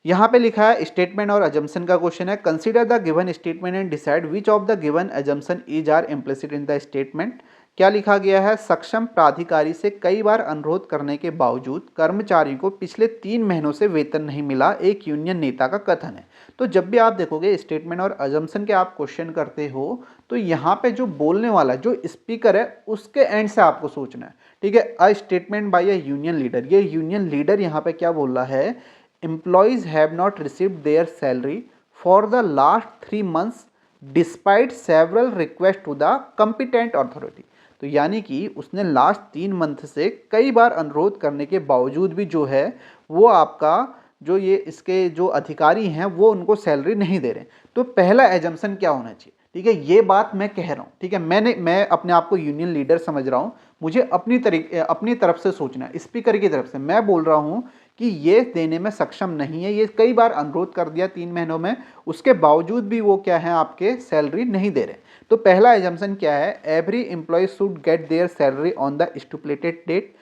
Speaker 1: यहाँ पे लिखा है स्टेटमेंट और अजम्पशन का क्वेश्चन है। Consider the given statement and decide which of the given assumption is are implicit in the statement. क्या लिखा गया है, सक्षम प्राधिकारी से कई बार अनुरोध करने के बावजूद कर्मचारी को पिछले 3 महीनों से वेतन नहीं मिला, एक यूनियन नेता का कथन है। तो जब भी आप देखोगे स्टेटमेंट और अजम्पशन के आप क्वेश्चन करते हो, तो यहाँ पे जो बोलने वाला जो स्पीकर है उसके एंड से आपको सोचना है, ठीक है। A statement by a union leader, ये यूनियन लीडर यहाँ पे क्या बोल रहा है, employees have not received their salary for the last 3 months despite several request to the competent authority. तो यानी कि उसने लास्ट 3 मंथ से कई बार अनुरोध करने के बावजूद भी जो है वो आपका जो ये इसके जो अधिकारी हैं वो उनको सैलरी नहीं दे रहे। तो पहला एजम्पशन क्या होना चाहिए, ठीक है, ये बात मैं कह रहा हूँ, ठीक है, मैं अपने आप को यूनियन लीडर समझ रहा हूँ, मुझे अपनी तरफ से सोचना है, स्पीकर की तरफ से मैं बोल रहा हूँ कि ये देने में सक्षम नहीं है, ये कई बार अनुरोध कर दिया 3 महीनों में, उसके बावजूद भी वो क्या है आपके सैलरी नहीं दे रहे। तो पहला एजम्पशन क्या है, every employee should get their salary on the stipulated date.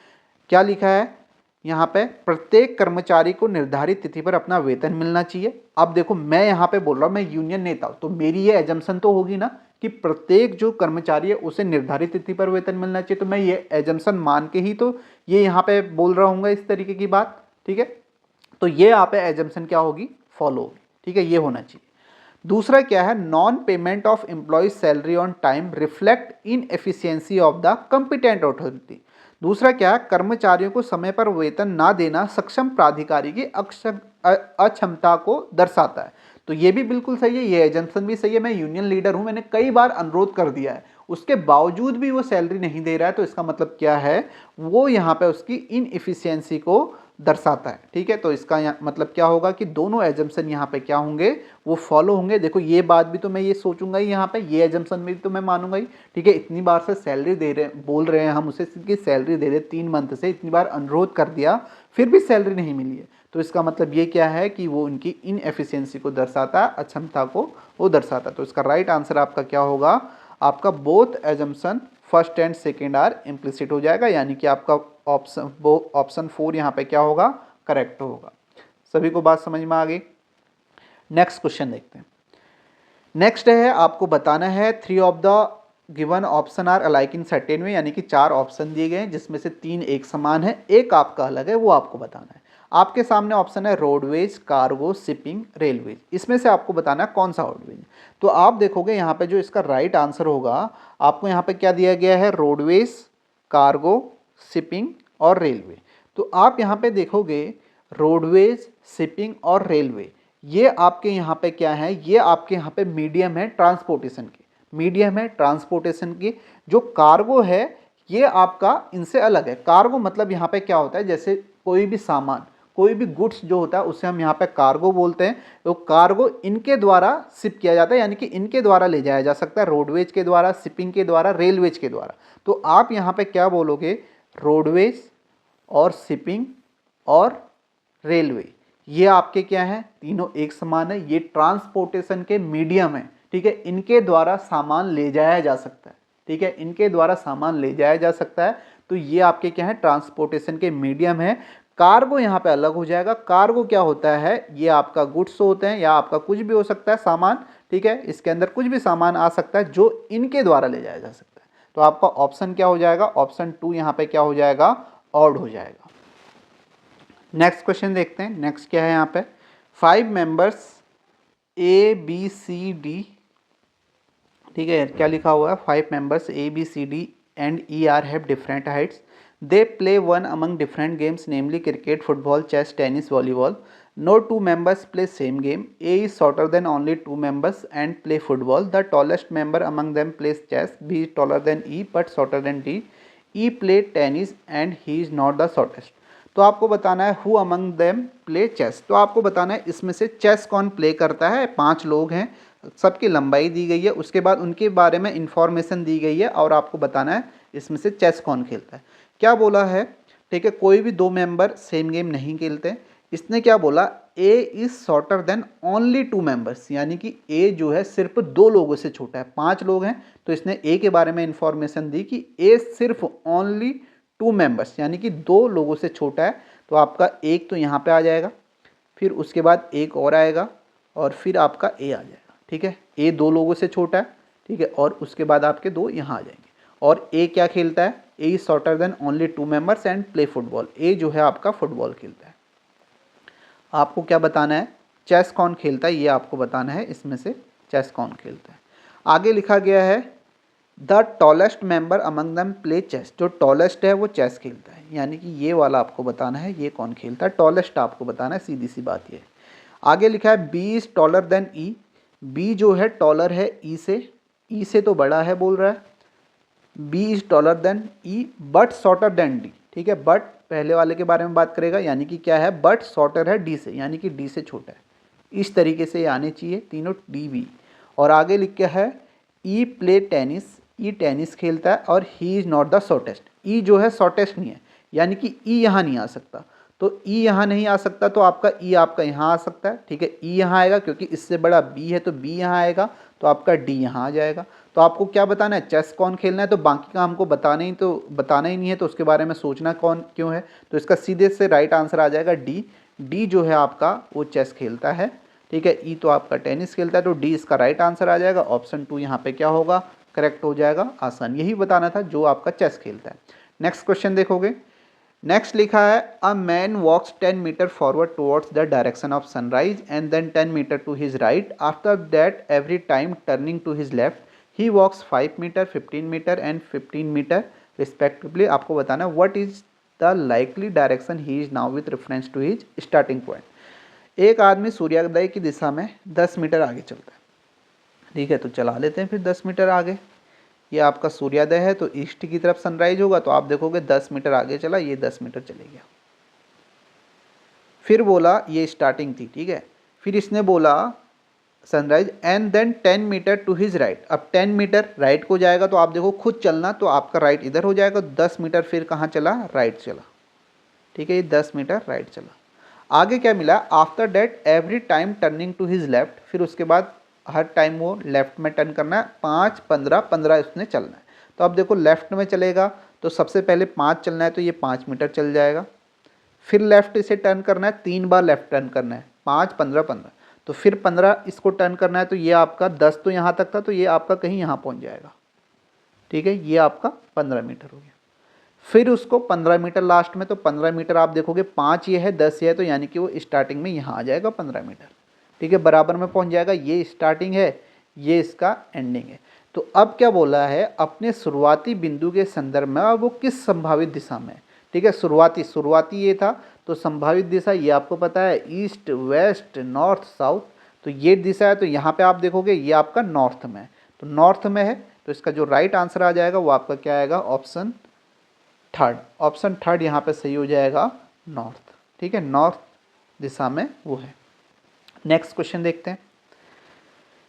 Speaker 1: क्या लिखा है यहाँ पे, प्रत्येक कर्मचारी को निर्धारित तिथि पर अपना वेतन मिलना चाहिए। अब देखो मैं यहाँ पे बोल रहा हूँ, मैं यूनियन नेता हूँ, तो मेरी ये एजम्पशन तो होगी ना कि प्रत्येक जो कर्मचारी है उसे निर्धारित तिथि पर वेतन मिलना चाहिए। तो मैं ये एजम्पशन मान के ही तो ये यहाँ पे बोल रहा हूँ इस तरीके की बात, ठीक है। तो ये यहाँ पे एजम्पशन क्या होगी, फॉलो होगी, ठीक है, ये होना चाहिए। दूसरा क्या है, non payment of employee salary on time reflect in efficiency of the competent authority. दूसरा क्या है, कर्मचारियों को समय पर वेतन ना देना सक्षम प्राधिकारी की अक्षमता को दर्शाता है। तो ये भी बिल्कुल सही है, ये एजम्पशन भी सही है। मैं यूनियन लीडर हूं, मैंने कई बार अनुरोध कर दिया है, उसके बावजूद भी वो सैलरी नहीं दे रहा है, तो इसका मतलब क्या है, वो यहाँ पे उसकी इनएफिशिएंसी को दर्शाता है, ठीक है। तो इसका मतलब क्या होगा कि दोनों एजम्पशन यहाँ पे क्या होंगे, वो फॉलो होंगे। देखो ये बात भी तो मैं ये सोचूंगा ही यहाँ पे, ये एजम्पशन भी तो मैं मानूंगा ही, ठीक है। इतनी बार से सैलरी दे रहे बोल रहे हैं हम उसे कि सैलरी दे रहे 3 मंथ से, इतनी बार अनुरोध कर दिया फिर भी सैलरी नहीं मिली है, तो इसका मतलब ये क्या है कि वो उनकी इनएफिशिएंसी को दर्शाता है, अक्षमता को वो दर्शाता है। तो इसका राइट आंसर आपका क्या होगा, आपका both assumption first and second are implicit हो जाएगा, यानी कि आपका ऑप्शन 4 यहाँ पे क्या होगा, करेक्ट होगा। सभी को बात समझ में आ गई। नेक्स्ट क्वेश्चन देखते हैं। नेक्स्ट है, आपको बताना है 3 of the given option are alike in certain way, यानी कि 4 ऑप्शन दिए गए हैं जिसमें से 3 एक समान है, एक आपका अलग है, वो आपको बताना है। आपके सामने ऑप्शन है रोडवेज, कार्गो, शिपिंग, रेलवेज, इसमें से आपको बताना है कौन सा रोडवेज। तो आप देखोगे यहाँ पे जो इसका राइट आंसर होगा, आपको यहाँ पे क्या दिया गया है, रोडवेज, कार्गो, शिपिंग और रेलवे। तो आप यहाँ पे देखोगे रोडवेज, शिपिंग और रेलवे, ये आपके यहाँ पे क्या है, ये आपके यहाँ पे मीडियम है ट्रांसपोर्टेशन की, मीडियम है ट्रांसपोर्टेशन की। जो कार्गो है ये आपका इनसे अलग है। कार्गो मतलब यहाँ पे क्या होता है, जैसे कोई भी सामान, कोई भी गुड्स जो होता है उसे हम यहाँ पे कार्गो बोलते हैं। तो कार्गो इनके द्वारा शिप किया जाता है, यानी कि इनके द्वारा ले जाया जा सकता है, रोडवेज के द्वारा, शिपिंग के द्वारा, रेलवेज के द्वारा। तो आप यहाँ पे क्या बोलोगे, रोडवेज और शिपिंग और रेलवे, ये आपके क्या है, तीनों एक समान है, ये ट्रांसपोर्टेशन के मीडियम है, ठीक है, इनके द्वारा सामान ले जाया जा सकता है, ठीक है, इनके द्वारा सामान ले जाया जा सकता है। तो ये आपके क्या है, ट्रांसपोर्टेशन के मीडियम है। कार्गो यहाँ पे अलग हो जाएगा। कार्गो क्या होता है, ये आपका गुड्स होते हैं या आपका कुछ भी हो सकता है सामान, ठीक है, इसके अंदर कुछ भी सामान आ सकता है जो इनके द्वारा ले जाया जा सकता है। तो आपका ऑप्शन क्या हो जाएगा, ऑप्शन 2 यहाँ पे क्या हो जाएगा, ऑड हो जाएगा। नेक्स्ट क्वेश्चन देखते हैं। नेक्स्ट क्या है यहाँ पे, 5 members A B C D, ठीक है, क्या लिखा हुआ है, 5 members A B C D and E are have different heights, they play one among different games namely cricket, football, chess, tennis, volleyball. No two members play same game. A is shorter than only two members and play football. The tallest member among them plays chess. B is taller than E but shorter than D. E play tennis and he is not the shortest. तो आपको बताना है who among them play chess. तो आपको बताना है इसमें से चेस कौन प्ले करता है. 5 लोग हैं, सबकी लंबाई दी गई है, उसके बाद उनके बारे में इंफॉर्मेशन दी गई है और आपको बताना है इसमें से चेस कौन खेलता है. क्या बोला है, ठीक है, कोई भी 2 मेंबर सेम गेम नहीं खेलते. इसने क्या बोला, A is shorter than only 2 members, यानी कि ए जो है सिर्फ 2 लोगों से छोटा है. 5 लोग हैं तो इसने ए के बारे में इंफॉर्मेशन दी कि ए सिर्फ ओनली 2 मेंबर्स यानी कि 2 लोगों से छोटा है. तो आपका एक तो यहाँ पे आ जाएगा, फिर उसके बाद एक और आएगा और फिर आपका ए आ जाएगा. ठीक है, ए 2 लोगों से छोटा है, ठीक है, और उसके बाद आपके 2 यहाँ आ जाएंगे. और ए क्या खेलता है, A is shorter than only 2 members and play football. A जो है आपका फुटबॉल खेलता है. आपको क्या बताना है, चेस कौन खेलता है, ये आपको बताना है इसमें से चेस कौन खेलता है. आगे लिखा गया है the tallest member among them play chess. जो टॉलेस्ट है वो चेस खेलता है, यानी कि ये वाला आपको बताना है ये कौन खेलता है. टॉलेस्ट आपको बताना है, सीधी सी बात ये है. आगे लिखा है B is taller than E. B जो है टॉलर है ई से तो बड़ा है बोल रहा है. B is taller than E but shorter than D. ठीक है, बट पहले वाले के बारे में बात करेगा, यानी कि क्या है, बट शॉर्टर है डी से, यानी कि डी से छोटा है. इस तरीके से ये आने चाहिए तीनों डी बी. और आगे लिख के है E play tennis. E tennis खेलता है और he is not the shortest. E जो है शॉर्टेस्ट नहीं है, यानी कि ई यहाँ नहीं आ सकता. तो ई यहाँ नहीं आ सकता तो आपका ई आपका यहाँ आ सकता है. ठीक है, ई यहाँ आएगा क्योंकि इससे बड़ा बी है तो बी यहाँ आएगा, तो आपका डी यहाँ आ जाएगा. तो आपको क्या बताना है, चेस कौन खेलना है. तो बाकी का हमको बताना ही नहीं है, तो उसके बारे में सोचना कौन क्यों है. तो इसका सीधे से राइट आंसर आ जाएगा डी. डी जो है आपका वो चेस खेलता है. ठीक है, ई तो आपका टेनिस खेलता है, तो डी इसका राइट आंसर आ जाएगा. ऑप्शन 2 यहाँ पे क्या होगा, करेक्ट हो जाएगा. आसान, यही बताना था जो आपका चेस खेलता है. नेक्स्ट क्वेश्चन देखोगे. नेक्स्ट लिखा है a man walks 10 metre forward towards the direction of sunrise and then 10 metre to his right. After that every time turning to his left he walks 5 metre 15 metre and 15 metre respectively. आपको बताना what is the likely direction he is now with reference to his starting point. एक आदमी सूर्योदय की दिशा में 10 metre आगे चलता है. ठीक है, तो चला लेते हैं फिर 10 मीटर आगे. ये आपका सूर्योदय है तो ईस्ट की तरफ सनराइज होगा, तो आप देखोगे 10 मीटर आगे चला, ये 10 मीटर चले गया. फिर बोला ये स्टार्टिंग थी. ठीक है, फिर इसने बोला sunrise and then 10 metre to his right. अब 10 मीटर राइट को जाएगा तो आप देखो खुद चलना, तो आपका राइट इधर हो जाएगा. 10 मीटर फिर कहाँ चला, राइट चला. ठीक है, ये 10 मीटर राइट चला. आगे क्या मिला, after that every time turning to his left. फिर उसके बाद हर टाइम वो लेफ्ट में टर्न करना है. 5 15 15 उसने चलना है. तो अब देखो लेफ्ट में चलेगा तो सबसे पहले 5 चलना है, तो ये 5 मीटर चल जाएगा. फिर लेफ्ट इसे टर्न करना है, 3 बार लेफ्ट टर्न करना है, 5 15 15. तो फिर 15 इसको टर्न करना है, तो ये आपका 10 तो यहाँ तक था, तो ये आपका कहीं यहाँ पहुँच जाएगा. ठीक है, ये आपका 15 मीटर हो गया. फिर उसको 15 मीटर लास्ट में, तो 15 मीटर आप देखोगे 5 ये है 10 ये है, तो यानी कि वो स्टार्टिंग में यहाँ आ जाएगा 15 मीटर. ठीक है, बराबर में पहुँच जाएगा. ये स्टार्टिंग है, ये इसका एंडिंग है. तो अब क्या बोला है, अपने शुरुआती बिंदु के संदर्भ में वो किस संभावित दिशा में. ठीक है, शुरुआती ये था, तो संभावित दिशा ये आपको पता है, ईस्ट वेस्ट नॉर्थ साउथ. तो ये दिशा है, तो यहाँ पे आप देखोगे ये आपका नॉर्थ में है, तो नॉर्थ में है, तो इसका जो राइट आंसर आ जाएगा वो आपका क्या आएगा, ऑप्शन थर्ड यहाँ पे सही हो जाएगा, नॉर्थ. ठीक है, नॉर्थ दिशा में वो है. नेक्स्ट क्वेश्चन देखते हैं.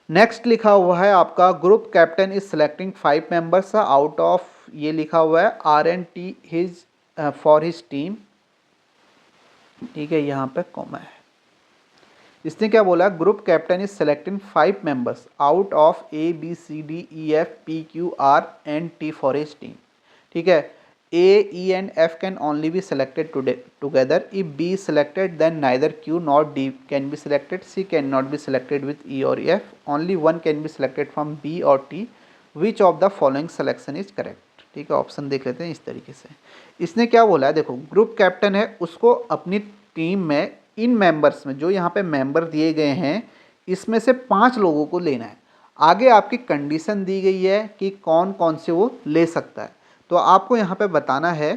Speaker 1: नेक्स्ट लिखा हुआ है आपका group captain is selecting 5 members out of, ये लिखा हुआ है R&T his for his team. ठीक है, यहाँ पे कॉमा है. इसने क्या बोला, group captain is selecting 5 members out of ABCDEFPQR and T for his team. ठीक है, A, E and F can only be selected together. If B is selected, then neither Q nor D can be selected. C cannot be selected with E or F. Only one can be selected from B or T. Which of the following selection is correct? ठीक है, option देख लेते हैं इस तरीके से. इसने क्या बोला है, देखो ग्रुप कैप्टन है, उसको अपनी टीम में इन मेंबर्स में जो यहाँ पे मेंबर दिए गए हैं इसमें से 5 लोगों को लेना है। आगे आपकी कंडीशन दी गई है कि कौन कौन से वो ले सकता है। तो आपको यहाँ पे बताना है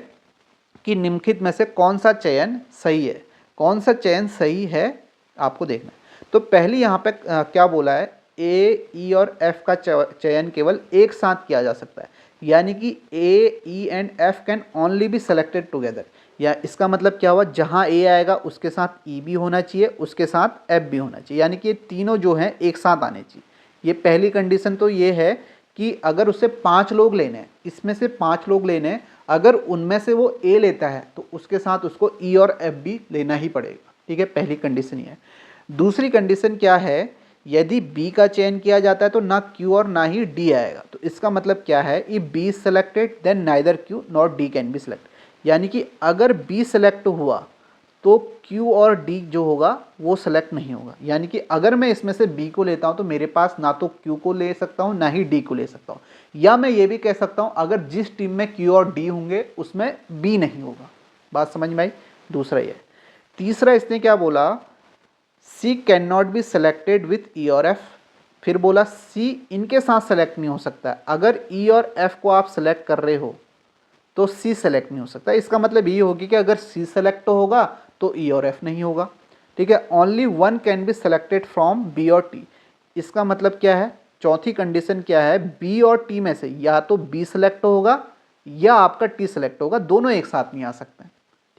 Speaker 1: कि निम्नलिखित में से कौन सा चयन सही है। कौन सा चयन सही है आपको देखना है। तो पहली यहाँ पे क्या बोला है, ए, ई और एफ का चयन केवल एक साथ किया जा सकता है, यानी कि A, E and F can only be selected together. या इसका मतलब क्या हुआ, जहाँ ए आएगा उसके साथ ई भी होना चाहिए, उसके साथ एफ भी होना चाहिए, यानी कि ये तीनों जो हैं एक साथ आने चाहिए। ये पहली कंडीशन तो ये है कि अगर उससे 5 लोग लेने हैं, इसमें से 5 लोग लेने हैं, अगर उनमें से वो ए लेता है तो उसके साथ उसको ई और एफ भी लेना ही पड़ेगा। ठीक है, पहली कंडीशन ये है। दूसरी कंडीशन क्या है, यदि बी का चयन किया जाता है तो ना क्यू और ना ही डी आएगा। तो इसका मतलब क्या है, if B is selected then neither Q not D can be select, यानी कि अगर बी सेलेक्ट हुआ तो क्यू और डी जो होगा वो सेलेक्ट नहीं होगा। यानी कि अगर मैं इसमें से बी को लेता हूं तो मेरे पास ना तो क्यू को ले सकता हूं ना ही डी को ले सकता हूं। या मैं ये भी कह सकता हूं अगर जिस टीम में क्यू और डी होंगे उसमें बी नहीं होगा। बात समझ में आई। दूसरा ये। तीसरा इसने क्या बोला, C can not be selected with E और एफ। फिर बोला सी इनके साथ सेलेक्ट नहीं हो सकता। अगर ई और एफ को आप सेलेक्ट कर रहे हो तो सी सेलेक्ट नहीं हो सकता। इसका मतलब ये होगी कि अगर सी सेलेक्ट होगा तो ई और एफ नहीं होगा। ठीक है, only one can be selected from B और टी। इसका मतलब क्या है, चौथी कंडीशन क्या है, बी और टी में से या तो बी सेलेक्ट होगा या आपका टी सेलेक्ट होगा, दोनों एक साथ नहीं आ सकते।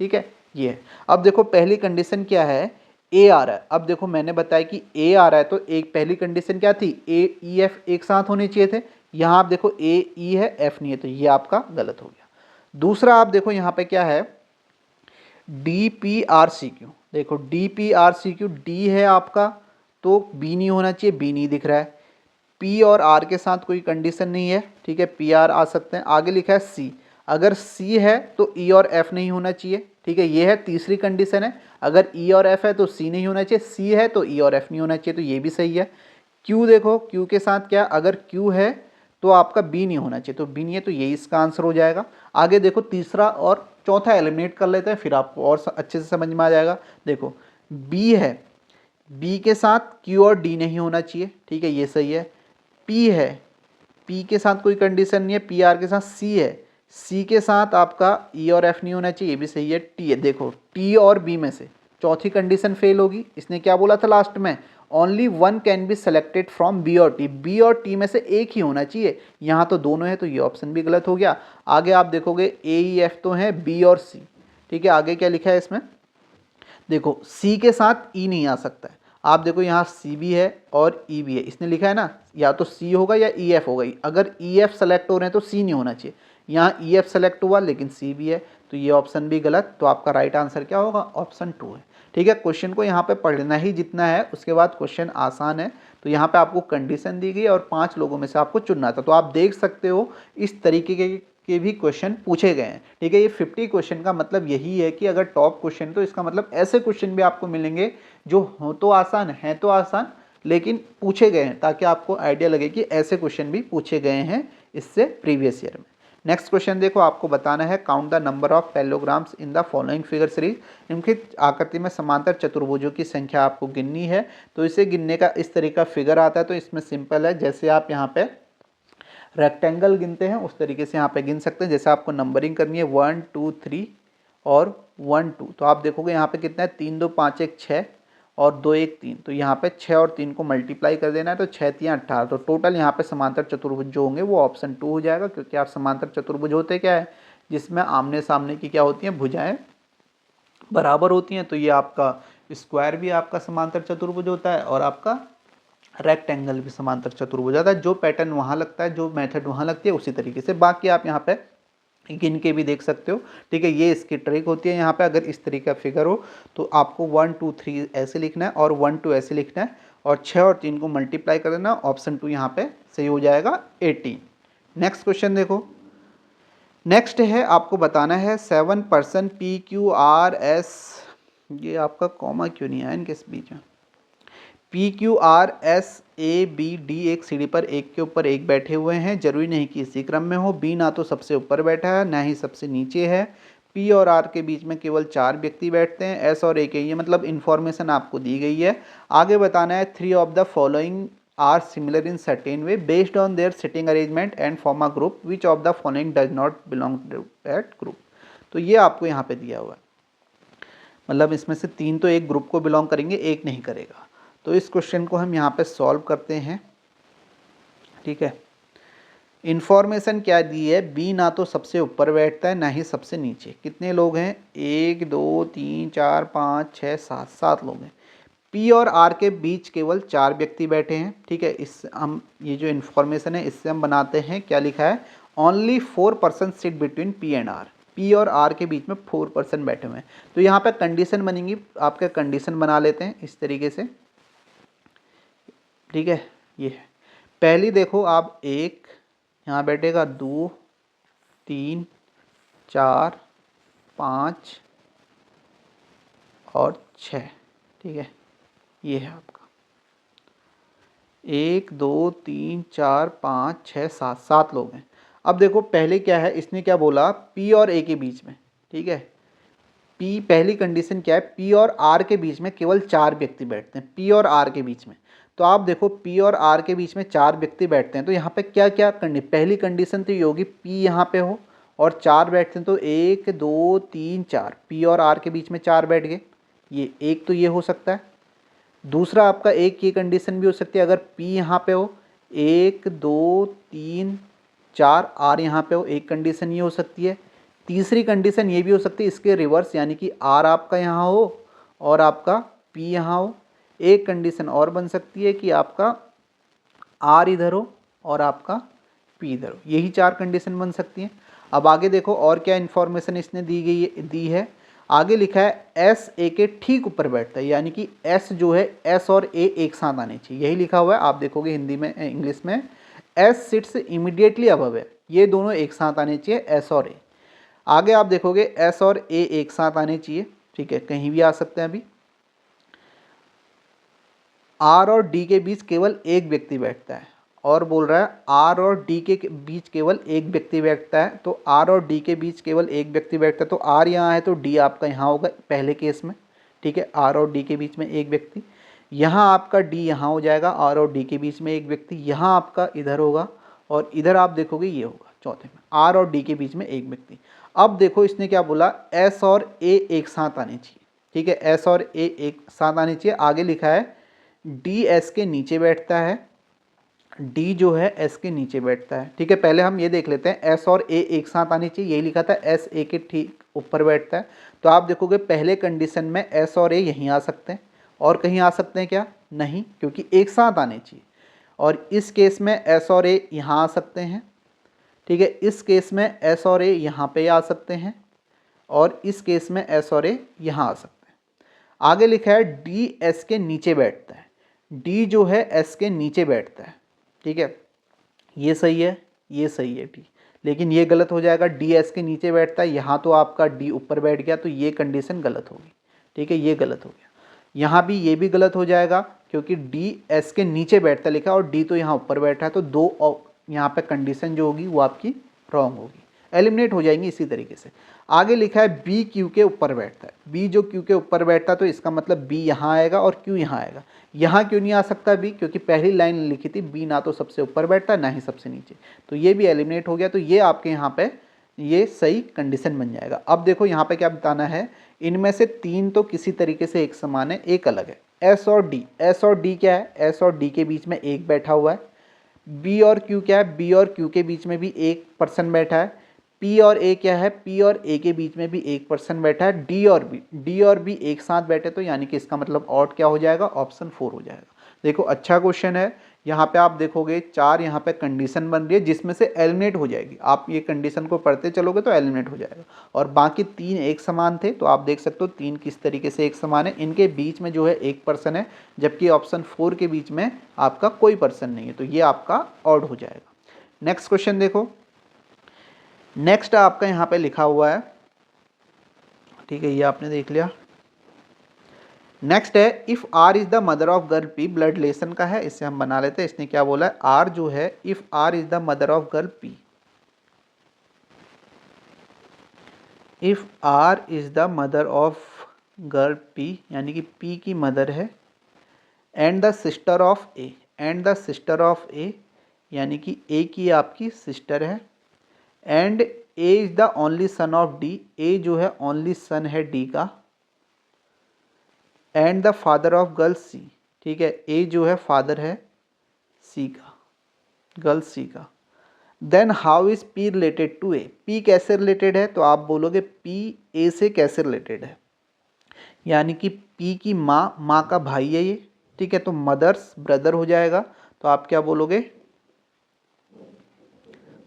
Speaker 1: ठीक है, ये है। अब देखो पहली कंडीशन क्या है, ए आ रहा है। अब देखो मैंने बताया कि ए आ रहा है तो एक पहली कंडीशन क्या थी, ए ई एफ एक साथ होने चाहिए थे। यहाँ आप देखो ए ई है, एफ नहीं है, तो ये आपका गलत हो गया। दूसरा आप देखो यहाँ पे क्या है, D P R C Q. देखो D P R C Q, D है आपका तो बी नहीं होना चाहिए, बी नहीं दिख रहा है। पी और आर के साथ कोई कंडीशन नहीं है। ठीक है, पी आर आ सकते हैं। आगे लिखा है सी, अगर सी है तो ई और एफ नहीं होना चाहिए। ठीक है, ये है तीसरी कंडीशन है। अगर ई और एफ है तो सी नहीं होना चाहिए, सी है तो ई और एफ नहीं होना चाहिए, तो ये भी सही है। क्यू देखो, क्यू के साथ क्या, अगर क्यू है तो आपका बी नहीं होना चाहिए, तो बी नहीं है, तो यही इसका आंसर हो जाएगा। आगे देखो तीसरा और चौथा एलिमिनेट कर लेते हैं, फिर आपको और अच्छे से समझ में आ जाएगा। देखो बी है, बी के साथ क्यू और डी नहीं होना चाहिए। ठीक है, ये सही है। पी है, पी के साथ कोई कंडीशन नहीं है। पी आर के साथ सी है, सी के साथ आपका ई और एफ नहीं होना चाहिए, ये भी सही है। टी है, देखो टी और बी में से चौथी कंडीशन फेल होगी। इसने क्या बोला था लास्ट में, only one can be selected from B और टी। बी और टी में से एक ही होना चाहिए, यहाँ तो दोनों है, तो ये ऑप्शन भी गलत हो गया। आगे आप देखोगे ए ई एफ तो है, बी और सी। ठीक है, आगे क्या लिखा है इसमें, देखो सी के साथ ई नहीं आ सकता है। आप देखो यहाँ सी भी है और ई भी है, इसने लिखा है ना, या तो सी होगा या ई एफ होगा। अगर ई एफ सेलेक्ट हो रहे हैं तो सी नहीं होना चाहिए। यहाँ ई एफ सेलेक्ट हुआ लेकिन सी भी है, तो ये ऑप्शन भी गलत। तो आपका राइट आंसर क्या होगा, ऑप्शन 2 है। ठीक है, क्वेश्चन को यहाँ पे पढ़ना ही जितना है, उसके बाद क्वेश्चन आसान है। तो यहाँ पे आपको कंडीशन दी गई और 5 लोगों में से आपको चुनना था। तो आप देख सकते हो इस तरीके के भी क्वेश्चन पूछे गए हैं। ठीक है, ये 50 क्वेश्चन का मतलब यही है कि अगर टॉप क्वेश्चन, तो इसका मतलब ऐसे क्वेश्चन भी आपको मिलेंगे जो हो तो आसान है, तो आसान, लेकिन पूछे गए हैं, ताकि आपको आइडिया लगे कि ऐसे क्वेश्चन भी पूछे गए हैं इससे प्रीवियस ईयर में। नेक्स्ट क्वेश्चन देखो, आपको बताना है count the number of parallelograms in the following figure series. इनकी आकृति में समांतर चतुर्भुजों की संख्या आपको गिननी है। तो इसे गिनने का इस तरीका फिगर आता है। तो इसमें सिंपल है, जैसे आप यहाँ पे रेक्टेंगल गिनते हैं उस तरीके से यहाँ पे गिन सकते हैं। जैसे आपको नंबरिंग करनी है 1 2 3 और 1 2, तो आप देखोगे यहाँ पे कितना है, 3 2 5 1 6 और 2 1 3। तो यहाँ पे 6 और 3 को मल्टीप्लाई कर देना है, तो 6 3 18। तो टोटल यहाँ पे समांतर चतुर्भुज जो होंगे वो ऑप्शन 2 हो जाएगा, क्योंकि आप समांतर चतुर्भुज होते क्या है, जिसमें आमने सामने की क्या होती हैं, भुजाएं बराबर होती हैं। तो ये आपका स्क्वायर भी आपका समांतर चतुर्भुज होता है और आपका रेक्टेंगल भी समांतर चतुर्भुज होता है। जो पैटर्न वहाँ लगता है, जो मेथड वहाँ लगती है, उसी तरीके से बाकी आप यहाँ पे गिन के भी देख सकते हो। ठीक है, ये इसकी ट्रिक होती है। यहाँ पे अगर इस तरीके का फिगर हो तो आपको 1 2 3 ऐसे लिखना है और 1 2 ऐसे लिखना है और 6 और 3 को मल्टीप्लाई कर देना। ऑप्शन 2 यहाँ पे सही हो जाएगा 18। नेक्स्ट क्वेश्चन देखो, नेक्स्ट है आपको बताना है 7% PQRS, ये आपका कॉमा क्यों नहीं आया इनके बीच में, PQRSABD एक सीढ़ी पर एक के ऊपर एक बैठे हुए हैं। जरूरी नहीं कि इसी क्रम में हो। बी ना तो सबसे ऊपर बैठा है ना ही सबसे नीचे है। पी और आर के बीच में केवल 4 व्यक्ति बैठते हैं, एस और ए के, ये मतलब इन्फॉर्मेशन आपको दी गई है। आगे बताना है 3 of the following are similar in certain way based on their sitting arrangement and form a group, which of the following does not belong to that group. तो ये आपको यहाँ पे दिया हुआ है, मतलब इसमें से 3 तो एक ग्रुप को बिलोंग करेंगे, एक नहीं करेगा। तो इस क्वेश्चन को हम यहाँ पे सॉल्व करते हैं, ठीक है। इन्फॉर्मेशन क्या दी है, बी ना तो सबसे ऊपर बैठता है ना ही सबसे नीचे। कितने लोग हैं, 1 2 3 4 5 6 7, 7 लोग हैं। पी और आर के बीच केवल 4 व्यक्ति बैठे हैं, ठीक है। इस हम ये जो इन्फॉर्मेशन है इससे हम बनाते हैं, क्या लिखा है, ओनली 4 person sit between P and R. P और आर के बीच में 4 पर्सन बैठे हुए हैं। तो यहाँ पे कंडीशन बनेंगी, आपके कंडीशन बना लेते हैं इस तरीके से, ठीक है। ये है पहली, देखो आप 1 यहाँ बैठेगा, 2 3 4 5 और 6, ठीक है। ये है आपका 1 2 3 4 5 6 7, 7 लोग हैं। अब देखो पहले क्या है, इसने क्या बोला, पी और ए के बीच में, ठीक है। पी, पहली कंडीशन क्या है, पी और आर के बीच में केवल 4 व्यक्ति बैठते हैं, पी और आर के बीच में। तो आप देखो पी और आर के बीच में 4 व्यक्ति बैठते हैं, तो यहाँ पे क्या क्या करनी, पहली कंडीशन तो ये होगी पी यहाँ पे हो और 4 बैठते हैं, तो 1 2 3 4, पी और आर के बीच में 4 बैठ गए, ये एक तो ये हो सकता है। दूसरा आपका एक ये कंडीशन भी हो सकती है, अगर पी यहाँ पे हो, 1 2 3 4, आर यहाँ पे हो, एक कंडीशन ये हो सकती है। तीसरी कंडीशन ये भी हो सकती है इसके रिवर्स, यानी कि आर आपका यहाँ हो और आपका पी यहाँ हो। एक कंडीशन और बन सकती है कि आपका आर इधर हो और आपका पी इधर हो। यही 4 कंडीशन बन सकती हैं। अब आगे देखो और क्या इन्फॉर्मेशन इसने दी है। आगे लिखा है एस ए के ठीक ऊपर बैठता है, यानी कि एस जो है, एस और ए एक साथ आने चाहिए, यही लिखा हुआ है। आप देखोगे हिंदी में, इंग्लिश में एस सिट्स इमीडिएटली अबव है, ये दोनों एक साथ आने चाहिए, एस और ए। आगे आप देखोगे एस और ए एक साथ आने चाहिए, ठीक है, कहीं भी आ सकते हैं। अभी आर और डी के बीच केवल एक व्यक्ति बैठता है, और बोल रहा है आर और डी के बीच केवल एक व्यक्ति बैठता है, तो आर और डी के बीच केवल एक व्यक्ति बैठता है, तो आर यहाँ है तो डी आपका यहाँ होगा पहले केस में, ठीक है। आर और डी के बीच में एक व्यक्ति, यहाँ आपका डी यहाँ हो जाएगा, आर और डी के बीच में एक व्यक्ति, यहाँ आपका इधर होगा, और इधर आप देखोगे ये होगा चौथे में, आर और डी के बीच में एक व्यक्ति। अब देखो इसने क्या बोला, एस और ए एक साथ आने चाहिए, ठीक है, एस और ए एक साथ आने चाहिए। आगे लिखा है डी एस के नीचे बैठता है, डी जो है एस के नीचे बैठता है, ठीक है। पहले हम ये देख लेते हैं, एस और ए एक साथ आनी चाहिए, यही लिखा था, एस ए के ठीक ऊपर बैठता है। तो आप देखोगे पहले कंडीशन में एस और ए यहीं आ सकते हैं, और कहीं आ सकते हैं क्या, नहीं, क्योंकि एक साथ आने चाहिए। और इस केस में एस और ए यहाँ आ सकते हैं, ठीक है। इस केस में एस और ए यहाँ पे आ सकते हैं, और इस केस में एस और ए यहाँ आ सकते हैं। आगे लिखा है डी एस के नीचे बैठता है, डी जो है एस के नीचे बैठता है, ठीक है। ये सही है, ये सही है डी, लेकिन ये गलत हो जाएगा, डी एस के नीचे बैठता है, यहाँ तो आपका डी ऊपर बैठ गया, तो ये कंडीशन गलत होगी, ठीक है, ये गलत हो गया। यहाँ भी ये भी गलत हो जाएगा, क्योंकि डी एस के नीचे बैठता लिखा और डी तो यहाँ ऊपर बैठा है, तो दो यहाँ पे कंडीशन जो होगी वो आपकी रॉन्ग होगी, एलिमिनेट हो जाएंगी इसी तरीके से। आगे लिखा है बी क्यू के ऊपर बैठता है, बी जो क्यू के ऊपर बैठता है, तो इसका मतलब बी यहाँ आएगा और क्यू यहाँ आएगा। यहाँ क्यों नहीं आ सकता बी, क्योंकि पहली लाइन लिखी थी बी ना तो सबसे ऊपर बैठता है ना ही सबसे नीचे, तो ये भी एलिमिनेट हो गया। तो ये आपके यहाँ पे ये सही कंडीशन बन जाएगा। अब देखो यहाँ पे क्या बताना है, इनमें से 3 तो किसी तरीके से एक समान है, एक अलग है। एस और डी, एस और डी क्या है, एस और डी के बीच में एक बैठा हुआ है। बी और क्यू क्या है, बी और क्यू के बीच में भी एक पर्सन बैठा है। पी और ए क्या है, पी और ए के बीच में भी एक पर्सन बैठा है। डी और बी एक साथ बैठे, तो यानी कि इसका मतलब ऑड क्या हो जाएगा, ऑप्शन 4 हो जाएगा। देखो अच्छा क्वेश्चन है। यहाँ पे आप देखोगे 4 यहाँ पे कंडीशन बन रही है, जिसमें से एलिमिनेट हो जाएगी। आप ये कंडीशन को पढ़ते चलोगे तो एलिमिनेट हो जाएगा, और बाकी 3 एक समान थे, तो आप देख सकते हो 3 किस तरीके से एक समान है। इनके बीच में जो है एक पर्सन है, जबकि ऑप्शन 4 के बीच में आपका कोई पर्सन नहीं है, तो ये आपका ऑड हो जाएगा। नेक्स्ट क्वेश्चन देखो, नेक्स्ट आपका यहाँ पे लिखा हुआ है, ठीक है, ये आपने देख लिया। नेक्स्ट है if R is the mother of girl P, blood relation का है, इससे हम बना लेते हैं। इसने क्या बोला है, आर जो है, if R is the mother of girl P, if R is the mother of girl P, यानी कि पी की मदर है, and the sister of A, and the sister of A यानी कि ए की आपकी सिस्टर है, and A is the only son of D, A जो है ओनली सन है डी का, and the father of girl C, ठीक है, ए जो है फादर है सी का, गर्ल सी का। Then how is P related to A, P कैसे रिलेटेड है, तो आप बोलोगे पी ए से कैसे रिलेटेड है, यानी कि पी की माँ का भाई है ये, ठीक है, तो मदर्स ब्रदर हो जाएगा। तो आप क्या बोलोगे,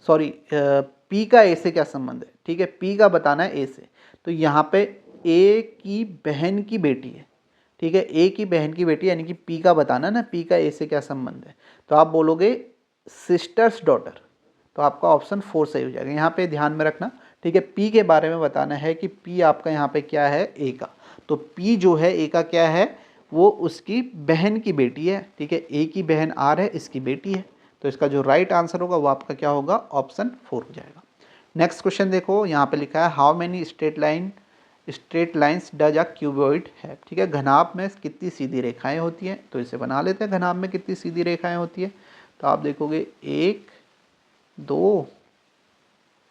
Speaker 1: सॉरी, पी का ए से क्या संबंध है, ठीक है, पी का बताना है ए से, तो यहाँ पे ए की बहन की बेटी है, ठीक है, ए की बहन की बेटी, यानी कि पी का बताना ना, पी का ए से क्या संबंध है, तो आप बोलोगे सिस्टर्स डॉटर, तो आपका ऑप्शन 4 सही हो जाएगा। यहाँ पे ध्यान में रखना, ठीक है, पी के बारे में बताना है कि पी आपका यहाँ पे क्या है, ए का, तो पी जो है ए का क्या है, वो उसकी बहन की बेटी है, ठीक है, ए की बहन आर है, इसकी बेटी है, तो इसका जो राइट आंसर होगा वो आपका क्या होगा, ऑप्शन 4 हो जाएगा। नेक्स्ट क्वेश्चन देखो, यहाँ पे लिखा है how many straight lines does a cuboid है, ठीक है, घनाभ में कितनी सीधी रेखाएं होती हैं, तो इसे बना लेते हैं, घनाभ में कितनी सीधी रेखाएं होती है, तो आप देखोगे 1 2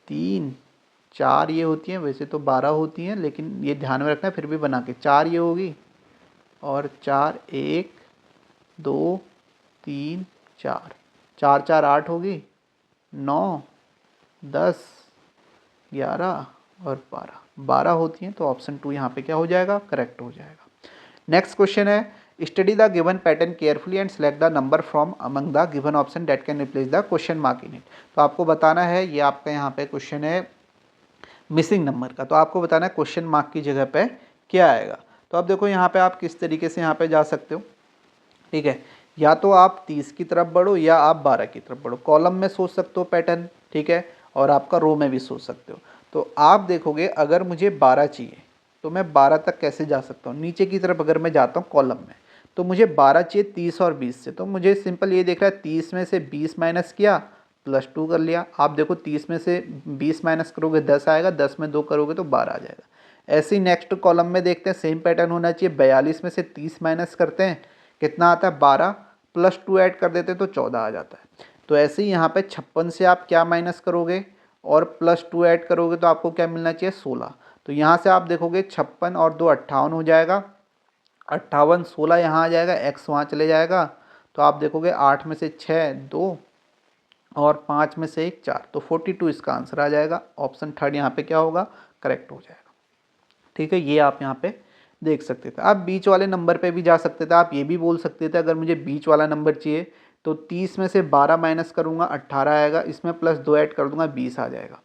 Speaker 1: 3 4 ये होती हैं, वैसे तो 12 होती हैं, लेकिन ये ध्यान में रखना है, फिर भी बना के 4 ये होगी, और 4 1 2 3 4 4 4 8 होगी, 9 10 11 और 12 होती हैं, तो ऑप्शन 2 यहाँ पे क्या हो जाएगा, करेक्ट हो जाएगा। नेक्स्ट क्वेश्चन है study the given pattern carefully and select the number from among the given option that can replace the question mark in it, तो आपको बताना है, ये आपका यहाँ पे क्वेश्चन है मिसिंग नंबर का, तो आपको बताना है क्वेश्चन मार्क की जगह पे क्या आएगा। तो अब देखो यहाँ पे आप किस तरीके से यहाँ पे जा सकते हो, ठीक है, या तो आप 30 की तरफ बढ़ो या आप 12 की तरफ बढ़ो, कॉलम में सोच सकते हो पैटर्न, ठीक है, और आपका रो में भी सोच सकते हो। तो आप देखोगे अगर मुझे 12 चाहिए तो मैं 12 तक कैसे जा सकता हूँ, नीचे की तरफ अगर मैं जाता हूँ कॉलम में, तो मुझे 12 चाहिए 30 और 20 से, तो मुझे सिंपल ये देख रहा है 30 में से 20 माइनस किया +2 कर लिया। आप देखो 30 में से 20 माइनस करोगे 10 आएगा, 10 में 2 करोगे तो 12 आ जाएगा। ऐसे ही नेक्स्ट कॉलम में देखते हैं, सेम पैटर्न होना चाहिए, 42 में से 30 माइनस करते हैं, कितना आता है 12, +2 ऐड कर देते हैं तो 14 आ जाता है। तो ऐसे ही यहाँ पे 56 से आप क्या माइनस करोगे और +2 ऐड करोगे तो आपको क्या मिलना चाहिए 16। तो यहाँ से आप देखोगे 56 और 2 58 हो जाएगा, 58 16 यहाँ आ जाएगा, x वहाँ चले जाएगा, तो आप देखोगे 8 में से 6 2 और 5 में से 1 4, तो 42 इसका आंसर आ जाएगा। ऑप्शन 3 यहाँ पे क्या होगा, करेक्ट हो जाएगा। ठीक है, ये आप यहाँ पे देख सकते थे। आप बीच वाले नंबर पे भी जा सकते थे, आप ये भी बोल सकते थे अगर मुझे बीच वाला नंबर चाहिए तो 30 में से 12 माइनस करूँगा 18 आएगा, इसमें +2 ऐड कर दूंगा 20 आ जाएगा।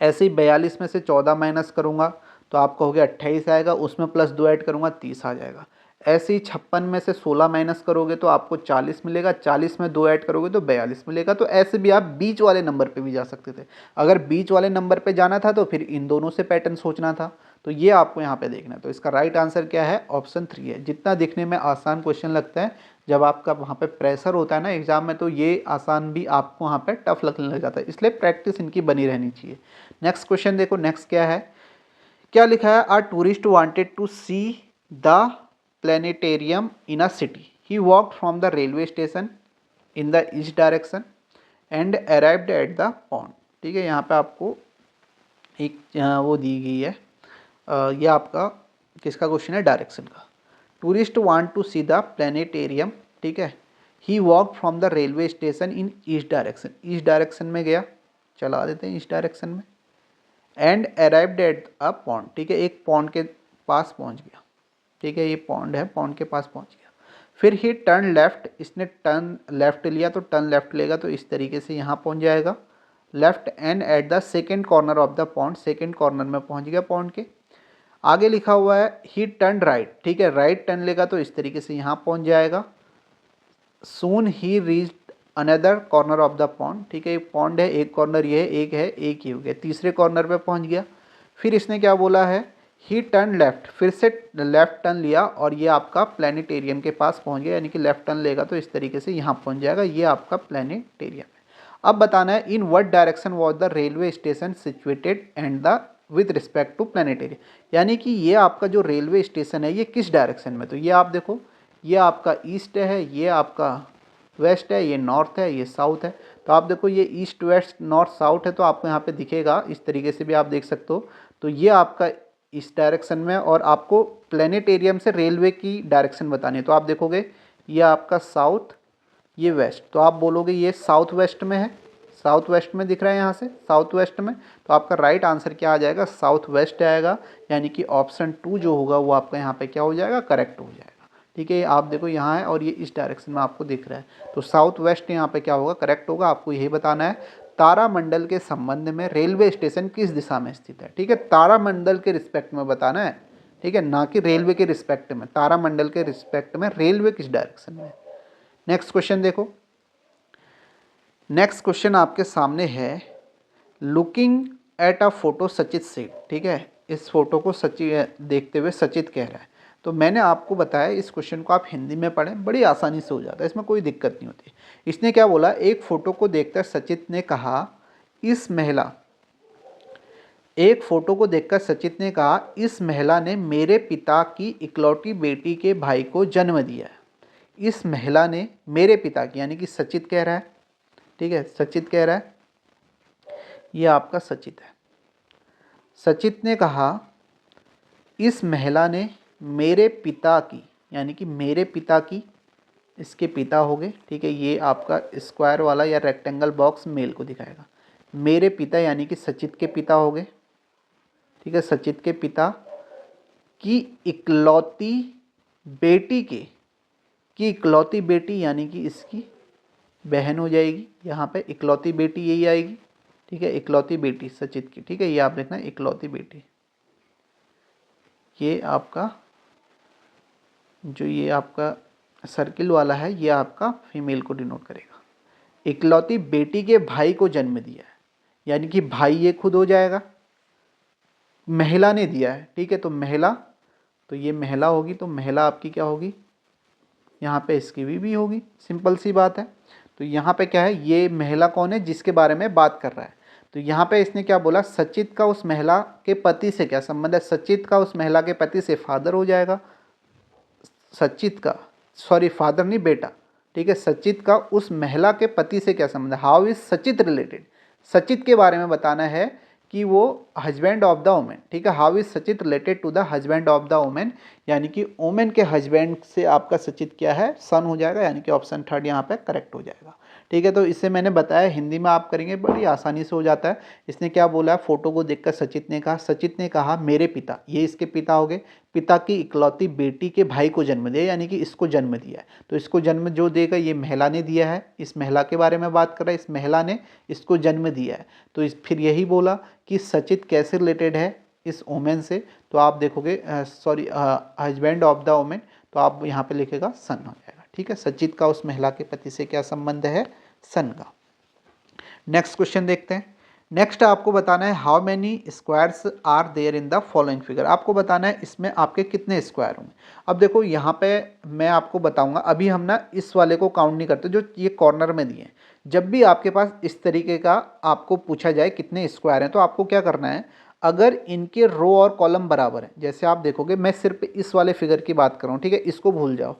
Speaker 1: ऐसे ही 42 में से 14 माइनस करूँगा तो आप कहोगे 28 आएगा, उसमें +2 ऐड करूँगा 30 आ जाएगा। ऐसे ही 56 में से 16 माइनस करोगे तो आपको 40 मिलेगा, 40 में 2 ऐड करोगे तो 42 मिलेगा। तो ऐसे भी आप बीच वाले नंबर पे भी जा सकते थे। अगर बीच वाले नंबर पे जाना था तो फिर इन दोनों से पैटर्न सोचना था, तो ये आपको यहाँ पे देखना है। तो इसका राइट आंसर क्या है, ऑप्शन 3 है। जितना दिखने में आसान क्वेश्चन लगता है, जब आपका वहाँ पे प्रेशर होता है ना एग्जाम में, तो ये आसान भी आपको वहाँ पे टफ लगने लग जाता है, इसलिए प्रैक्टिस इनकी बनी रहनी चाहिए। नेक्स्ट क्वेश्चन देखो, नेक्स्ट क्या है, क्या लिखा है, a tourist wanted to see the planetarium in a city, he walked from the railway station in the east direction and arrived at the pond. ठीक है, यहाँ पे आपको एक वो दी गई है, ये आपका किसका क्वेश्चन है, डायरेक्शन का। Tourist want to see the planetarium, ठीक है, he walk from the railway station in east direction, east direction में गया, चला देते हैं ईस्ट डायरेक्शन में, and arrived at a pond, ठीक है, एक पॉन्ड के पास पहुंच गया, ठीक है, ये पॉन्ड है, पॉन्ड के पास पहुंच गया। फिर ही टर्न लेफ्ट, इसने टर्न लेफ्ट लिया तो टर्न लेफ्ट लेगा तो इस तरीके से यहाँ पहुंच जाएगा, left and at the second corner of the pond, second corner में पहुंच गया पॉन्ड के। आगे लिखा हुआ है ही टर्न राइट, ठीक है, राइट टर्न लेगा तो इस तरीके से यहाँ पहुंच जाएगा। Soon he reached another corner of the pond, ठीक है, एक पॉन्ड है, एक कॉर्नर ये है, एक ही हो गया, तीसरे कॉर्नर पे पहुंच गया। फिर इसने क्या बोला है, ही टर्न लेफ्ट, फिर से लेफ्ट टर्न लिया और ये आपका प्लेनेटेरियम के पास पहुंच गया, यानी कि लेफ्ट टर्न लेगा तो इस तरीके से यहाँ पहुंच जाएगा, ये आपका प्लेनेटेरियम है। अब बताना है in what direction was the railway station situated and the with respect to planetarium, यानी कि ये आपका जो रेलवे स्टेशन है ये किस डायरेक्शन में, तो ये आप देखो ये आपका ईस्ट है, ये आपका वेस्ट है, ये नॉर्थ है, ये साउथ है। तो आप देखो ये ईस्ट वेस्ट नॉर्थ साउथ है, तो आपको यहाँ पे दिखेगा इस तरीके से भी आप देख सकते हो। तो ये आपका इस डायरेक्शन में, और आपको प्लानिटेरियम से रेलवे की डायरेक्शन बतानी है। तो आप देखोगे ये आपका साउथ, ये वेस्ट, तो आप बोलोगे ये साउथ वेस्ट में है, साउथ वेस्ट में दिख रहा है यहाँ से साउथ वेस्ट में। तो आपका राइट आंसर क्या आ जाएगा, साउथ वेस्ट आएगा, यानी कि ऑप्शन 2 जो होगा वो आपका यहाँ पे क्या हो जाएगा, करेक्ट हो जाएगा। ठीक है, आप देखो यहाँ है और ये इस डायरेक्शन में आपको दिख रहा है, तो साउथ वेस्ट यहाँ पे क्या होगा, करेक्ट होगा। आपको यही बताना है तारामंडल के संबंध में रेलवे स्टेशन किस दिशा में स्थित है। ठीक है, तारामंडल के रिस्पेक्ट में बताना है, ठीक है, ना कि रेलवे के रिस्पेक्ट में, तारामंडल के रिस्पेक्ट में रेलवे किस डायरेक्शन में। नेक्स्ट क्वेश्चन देखो, नेक्स्ट क्वेश्चन आपके सामने है, लुकिंग एट अ फोटो सचित सेठ। ठीक है, इस फोटो को सचित देखते हुए सचित कह रहा है। तो मैंने आपको बताया इस क्वेश्चन को आप हिंदी में पढ़ें, बड़ी आसानी से हो जाता है, इसमें कोई दिक्कत नहीं होती। इसने क्या बोला, एक फोटो को देखकर सचित ने कहा इस महिला, एक फोटो को देखकर सचित ने कहा इस महिला ने मेरे पिता की इकलौती बेटी के भाई को जन्म दिया है। इस महिला ने मेरे पिता की, यानी कि सचित कह रहा है, ठीक है, सचित कह रहा है, ये आपका सचित है। सचित ने कहा इस महिला ने मेरे पिता की, यानी कि मेरे पिता की, इसके पिता हो गए, ठीक है, ये आपका स्क्वायर वाला या रेक्टेंगल बॉक्स मेल को दिखाएगा। मेरे पिता यानी कि सचित के पिता हो गए, ठीक है, सचित के पिता की इकलौती बेटी के, की इकलौती बेटी यानी कि इसकी बहन हो जाएगी, यहाँ पे इकलौती बेटी यही आएगी। ठीक है, इकलौती बेटी सचित की, ठीक है, ये आप देखना इकलौती बेटी, ये आपका जो ये आपका सर्किल वाला है ये आपका फीमेल को डिनोट करेगा। इकलौती बेटी के भाई को जन्म दिया है, यानी कि भाई ये खुद हो जाएगा, महिला ने दिया है, ठीक है, तो महिला, तो ये महिला होगी, तो महिला आपकी क्या होगी, यहाँ पे इसकी भी होगी, सिंपल सी बात है। तो यहाँ पे क्या है, ये महिला कौन है जिसके बारे में बात कर रहा है। तो यहाँ पे इसने क्या बोला, सचित का उस महिला के पति से क्या संबंध है, सचित का उस महिला के पति से फादर हो जाएगा, सचित का, सॉरी फादर नहीं बेटा, ठीक है, सचित का उस महिला के पति से क्या संबंध है, हाउ इज सचित रिलेटेड, सचित के बारे में बताना है कि वो हस्बैंड ऑफ द वुमेन, ठीक है, how is Sachit related to the husband of the women, यानी कि वुमेन के हस्बैंड से आपका सचित क्या है, सन हो जाएगा, यानी कि ऑप्शन 3 यहाँ पे करेक्ट हो जाएगा। ठीक है, तो इससे मैंने बताया हिंदी में आप करेंगे बड़ी आसानी से हो जाता है। इसने क्या बोला, फोटो को देखकर सचित ने कहा मेरे पिता, ये इसके पिता हो गए, पिता की इकलौती बेटी के भाई को जन्म दिया, यानी कि इसको जन्म दिया है। तो इसको जन्म जो देगा ये महिला ने दिया है, इस महिला के बारे में बात कर रहा है, इस महिला ने इसको जन्म दिया है। तो फिर यही बोला कि सचित कैसे रिलेटेड है इस वुमेन से, तो आप देखोगे sorry husband of the women, तो आप यहाँ पे लिखेगा सन हो जाएगा। ठीक है, सचित का उस महिला के पति से क्या संबंध है, सन का। नेक्स्ट क्वेश्चन देखते हैं। नेक्स्ट आपको बताना है how many squares are there in the following figure, आपको बताना है इसमें आपके कितने स्क्वायर होंगे। अब देखो यहाँ पे मैं आपको बताऊंगा, अभी हम ना इस वाले को काउंट नहीं करते जो ये कॉर्नर में दिए हैं। जब भी आपके पास इस तरीके का आपको पूछा जाए कितने स्क्वायर हैं, तो आपको क्या करना है, अगर इनके रो और कॉलम बराबर है, जैसे आप देखोगे मैं सिर्फ इस वाले फिगर की बात कर रहा हूँ, ठीक है, इसको भूल जाओ,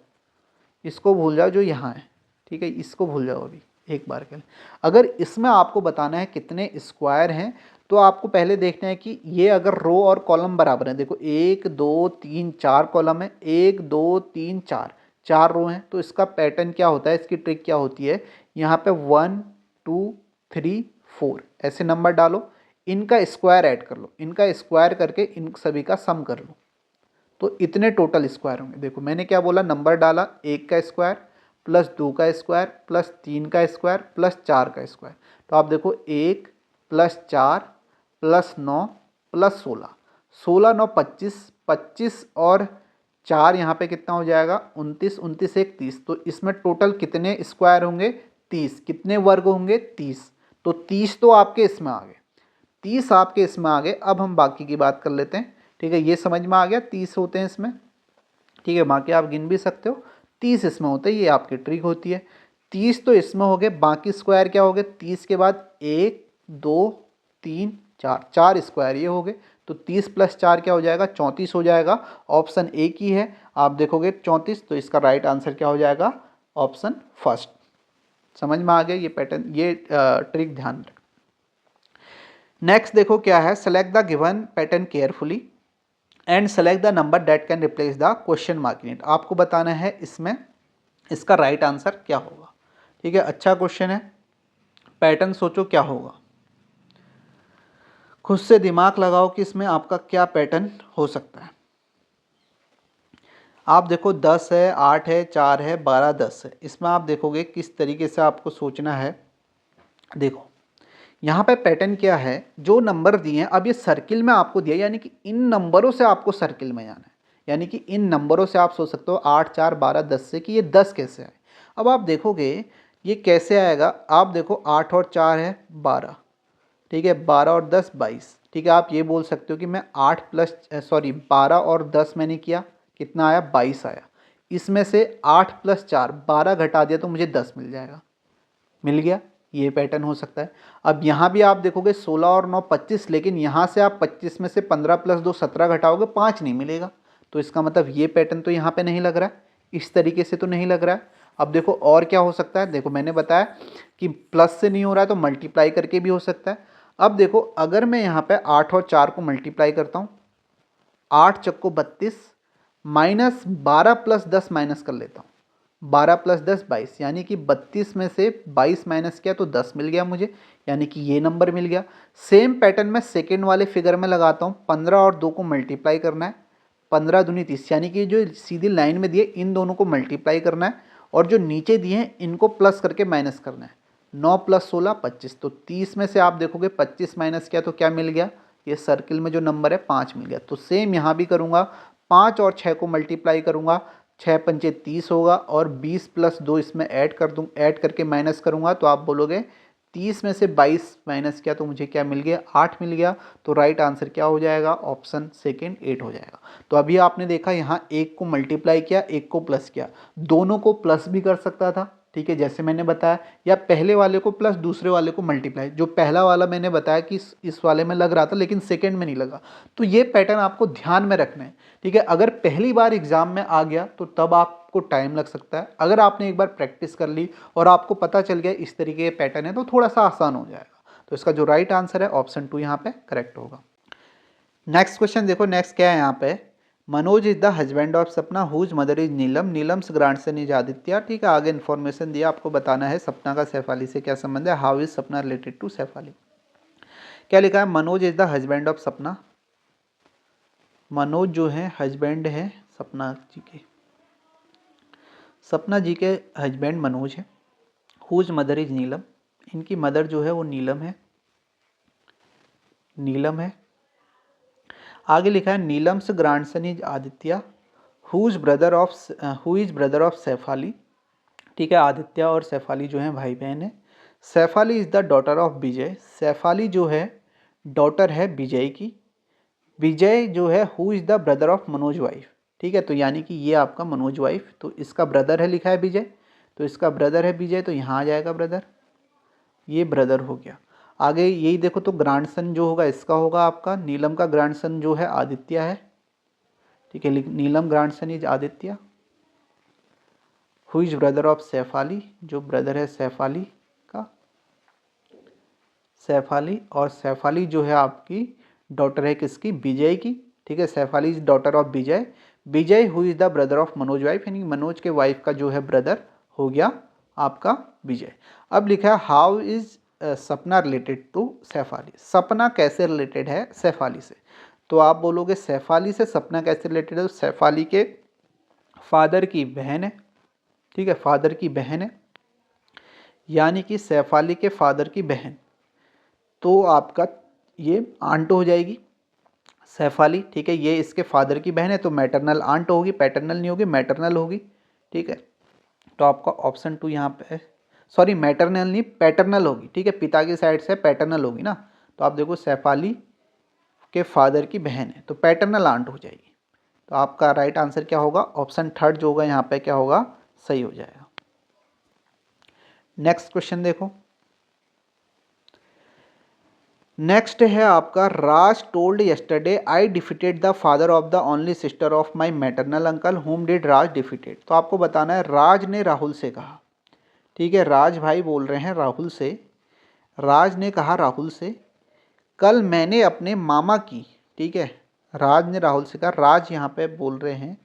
Speaker 1: इसको भूल जाओ जो यहाँ है, ठीक है, इसको भूल जाओ अभी एक बार के लिए। अगर इसमें आपको बताना है कितने स्क्वायर हैं, तो आपको पहले देखना है कि ये अगर रो और कॉलम बराबर हैं, देखो 1 2 3 4 कॉलम है, 1 2 3 4 4 रो हैं, तो इसका पैटर्न क्या होता है, इसकी ट्रिक क्या होती है, यहाँ पे 1 2 3 4 ऐसे नंबर डालो, इनका स्क्वायर ऐड कर लो, इनका स्क्वायर करके इन सभी का सम कर लो, तो इतने टोटल स्क्वायर होंगे। देखो मैंने क्या बोला, नंबर डाला, 1 का स्क्वायर प्लस 2 का स्क्वायर प्लस 3 का स्क्वायर प्लस 4 का स्क्वायर, तो आप देखो 1 प्लस 4 प्लस 9 प्लस 16, 16 9 25, 25 और 4 यहाँ पे कितना हो जाएगा 29, 29 1 30, तो इसमें टोटल कितने स्क्वायर होंगे 30, कितने वर्ग होंगे 30, तो 30 तो आपके इसमें आ गए, 30 आपके इसमें आ गए। अब हम बाकी की बात कर लेते हैं, ठीक है, ये समझ में आ गया 30 होते हैं इसमें, ठीक है, बाकी आप गिन भी सकते हो, 30 इसमें होते हैं, ये आपकी ट्रिक होती है। 30 तो इसमें हो गए, बाकी स्क्वायर क्या हो गए, 30 के बाद 1 2 3 4 4 स्क्वायर ये हो गए, तो तो 30 + 4 क्या हो जाएगा, 34 हो जाएगा। ऑप्शन ए की है, आप देखोगे 34, तो इसका राइट आंसर क्या हो जाएगा, ऑप्शन फर्स्ट। समझ में आ गया ये पैटर्न, ये ट्रिक ध्यान रखें। नेक्स्ट देखो क्या है, select the given pattern carefully and select the number that can replace the question mark in it. आपको बताना है इसमें इसका राइट आंसर क्या होगा। ठीक है, अच्छा क्वेश्चन है, पैटर्न सोचो क्या होगा, खुद से दिमाग लगाओ कि इसमें आपका क्या पैटर्न हो सकता है। आप देखो 10 है, 8 है, 4 है, 12, 10 है, इसमें आप देखोगे किस तरीके से आपको सोचना है। देखो यहाँ पे पैटर्न क्या है, जो नंबर दिए हैं अब ये सर्किल में आपको दिया, यानी कि इन नंबरों से आपको सर्किल में जाना है, यानी कि इन नंबरों से आप सोच सकते हो 8, 4, 12, 10 से कि ये 10 कैसे आए। अब आप देखोगे ये कैसे आएगा, आप देखो 8 और 4 है 12, ठीक है, 12 और 10 22, ठीक है। आप ये बोल सकते हो कि मैं 12 और 10 मैंने किया, कितना आया, 22 आया। इसमें से 8 + 4 12 घटा दिया तो मुझे 10 मिल जाएगा, मिल गया, ये पैटर्न हो सकता है। अब यहाँ भी आप देखोगे 16 और 9 25, लेकिन यहाँ से आप 25 में से 15 + 2 17 घटाओगे, 5 नहीं मिलेगा, तो इसका मतलब ये पैटर्न तो यहाँ पे नहीं लग रहा है, इस तरीके से तो नहीं लग रहा है। अब देखो और क्या हो सकता है, देखो मैंने बताया कि प्लस से नहीं हो रहा है तो मल्टीप्लाई करके भी हो सकता है। अब देखो अगर मैं यहाँ पे 8 और 4 को मल्टीप्लाई करता हूँ, 8 चक्को 32 माइनस 12 + 10 माइनस कर लेता हूँ, 12 + 10 22, यानी कि 32 में से 22 माइनस किया तो 10 मिल गया मुझे, यानी कि ये नंबर मिल गया। सेम पैटर्न मैं सेकेंड वाले फिगर में लगाता हूँ, 15 और 2 को मल्टीप्लाई करना है, 15 दूनी 30, यानी कि जो सीधी लाइन में दिए इन दोनों को मल्टीप्लाई करना है, और जो नीचे दिए हैं इनको प्लस करके माइनस करना है। 9 + 16 25, तो 30 में से आप देखोगे 25 माइनस किया तो क्या मिल गया, ये सर्किल में जो नंबर है 5 मिल गया। तो सेम यहाँ भी करूँगा, 5 और 6 को मल्टीप्लाई करूँगा, 6 पंचे 30 होगा, और 20 + 2 इसमें ऐड कर दूँ, ऐड करके माइनस करूँगा तो आप बोलोगे 30 में से 22 माइनस किया तो मुझे क्या मिल गया, 8 मिल गया। तो राइट आंसर क्या हो जाएगा, ऑप्शन सेकेंड 8 हो जाएगा। तो अभी आपने देखा यहाँ एक को मल्टीप्लाई किया, एक को प्लस किया, दोनों को प्लस भी कर सकता था, ठीक है, जैसे मैंने बताया, या पहले वाले को प्लस दूसरे वाले को मल्टीप्लाई, जो पहला वाला मैंने बताया कि इस वाले में लग रहा था लेकिन सेकंड में नहीं लगा। तो ये पैटर्न आपको ध्यान में रखना है, ठीक है। अगर पहली बार एग्जाम में आ गया तो तब आपको टाइम लग सकता है, अगर आपने एक बार प्रैक्टिस कर ली और आपको पता चल गया इस तरीके के पैटर्न है तो थोड़ा सा आसान हो जाएगा। तो इसका जो राइट आंसर है ऑप्शन 2 यहाँ पे करेक्ट होगा। नेक्स्ट क्वेश्चन देखो, नेक्स्ट क्या है यहाँ पे, Manoj is the husband of Sapna whose mother is Neelam, Neelam's grandson is Aditya. ठीक है, आगे इन्फॉर्मेशन दिया, आपको बताना है सपना का सैफ से क्या संबंध है, हाउ इज सपना रिलेटेड टू सैफ। क्या लिखा है, Manoj is the husband of सपना, मनोज जो है हस्बैंड है सपना जी के, सपना जी के हस्बैंड मनोज है। हुज मदर इज नीलम, इनकी मदर जो है वो नीलम है, नीलम है। आगे लिखा है Neelam's grandson is Aditya, who is brother of Saif Ali. ठीक है, आदित्य और सैफ अली जो हैं भाई बहन है। Saif Ali is the daughter of Vijay, Saif Ali जो है डॉटर है विजय की, विजय जो है who is the brother of Manoj wife. ठीक है, तो यानी कि ये आपका मनोज वाइफ, तो इसका ब्रदर है, लिखा है विजय, तो इसका ब्रदर है विजय, तो यहाँ आ जाएगा ब्रदर, ये ब्रदर हो गया। आगे यही देखो तो ग्रैंडसन जो होगा इसका होगा आपका, नीलम का ग्रैंडसन जो है आदित्य है। ठीक है, Neelam grandson is Aditya. Who is brother of Saif Ali, जो ब्रदर है सैफ अली का, सैफ अली, और सैफ अली जो है आपकी डॉटर है किसकी, विजय की। ठीक है, Saif Ali is daughter of Vijay, Vijay who is the brother of Manoj wife, यानी मनोज के वाइफ का जो है ब्रदर हो गया आपका विजय। अब लिखा है हाउ इज सपना रिलेटेड टू सैफ अली, सपना कैसे रिलेटेड है सैफ अली से। तो आप बोलोगे सैफ अली से सपना कैसे रिलेटेड है, तो सैफ अली के फादर की बहन है। ठीक है, फादर की बहन है, यानी कि सैफ अली के फादर की बहन, तो आपका ये आंट हो जाएगी सैफ अली। ठीक है, ये इसके फादर की बहन है तो मैटरनल आंट होगी, पैटर्नल नहीं होगी, मैटरनल होगी। ठीक है, तो आपका ऑप्शन 2 यहाँ पे, सॉरी मैटरनल नहीं पैटर्नल होगी। ठीक है, पिता की साइड से पैटर्नल होगी ना, तो आप देखो सैफ अली के फादर की बहन है तो पैटर्नल आंट हो जाएगी। तो आपका राइट आंसर क्या होगा, ऑप्शन 3 जो होगा यहाँ पे क्या होगा, सही हो जाएगा। नेक्स्ट क्वेश्चन देखो, नेक्स्ट है आपका Raj told yesterday I defeated the father of the only sister of my maternal uncle whom did Raj defeated. तो आपको बताना है राज ने राहुल से कहा, ठीक है, राज भाई बोल रहे हैं राहुल से, राज ने कहा राहुल से कल मैंने अपने मामा की, ठीक है, राज ने राहुल से कहा, राज यहाँ पे बोल रहे हैं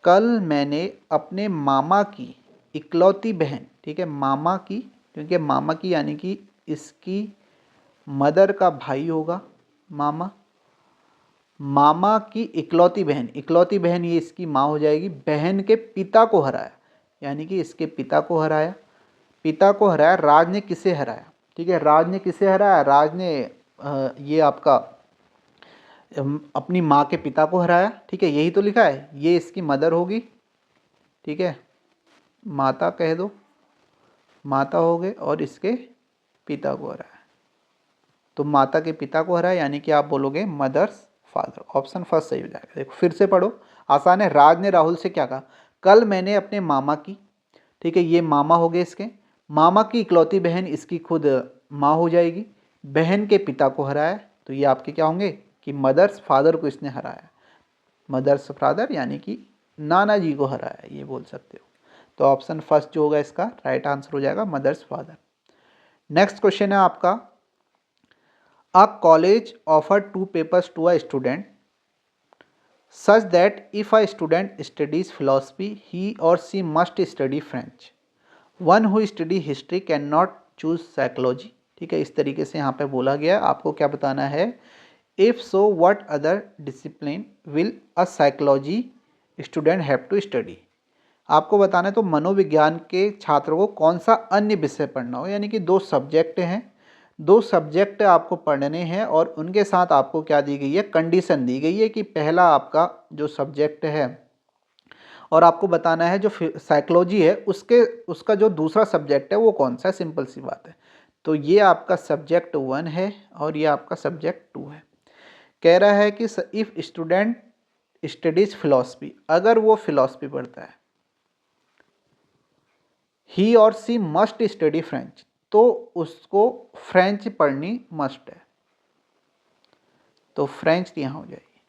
Speaker 1: कल मैंने अपने मामा की इकलौती बहन, ठीक है, मामा की, क्योंकि मामा की यानी कि इसकी मदर का भाई होगा मामा, मामा की इकलौती बहन ये इसकी माँ हो जाएगी, बहन के पिता को हराया, यानी कि इसके पिता को हराया, पिता को हराया। राज ने किसे हराया, ठीक है, राज ने किसे हराया, राज ने ये आपका अपनी माँ के पिता को हराया, ठीक है, यही तो लिखा है, ये इसकी मदर होगी, ठीक है, माता कह दो, माता हो गए, और इसके पिता को हराया, तो माता के पिता को हराया, यानी कि आप बोलोगे मदर्स फादर। ऑप्शन फर्स्ट सही हो जाएगा। देखो फिर से पढ़ो, आसान है। राज ने राहुल से क्या कहा, कल मैंने अपने मामा की, ठीक है, ये मामा हो गए इसके, मामा की इकलौती बहन इसकी खुद माँ हो जाएगी, बहन के पिता को हराया, तो ये आपके क्या होंगे कि मदर्स फादर को इसने हराया, मदर्स फादर यानी कि नाना जी को हराया, ये बोल सकते हो। तो ऑप्शन फर्स्ट जो होगा इसका राइट आंसर हो जाएगा मदर्स फादर। नेक्स्ट क्वेश्चन है आपका, a college offer 2 papers to a student such that if a student studies philosophy he or she must study French. One who study history cannot choose psychology। ठीक है, इस तरीके से यहाँ पे बोला गया। आपको क्या बताना है, if so what other discipline will a psychology student have to study. आपको बताना है तो मनोविज्ञान के छात्रों को कौन सा अन्य विषय पढ़ना हो, यानी कि 2 सब्जेक्ट हैं, 2 सब्जेक्ट आपको पढ़ने हैं, और उनके साथ आपको क्या दी गई है, कंडीशन दी गई है कि पहला आपका जो सब्जेक्ट है, और आपको बताना है जो साइकोलॉजी है उसका जो दूसरा सब्जेक्ट है वो कौन सा है। सिंपल सी बात है। तो ये आपका सब्जेक्ट 1 है और ये आपका सब्जेक्ट 2 है। कह रहा है कि इफ़ स्टूडेंट स्टडीज फिलॉसफी, अगर वो फिलॉसफी पढ़ता है, ही और सी मस्ट स्टडी फ्रेंच, तो उसको फ्रेंच पढ़नी मस्ट है, तो फ्रेंच यहाँ हो जाएगी।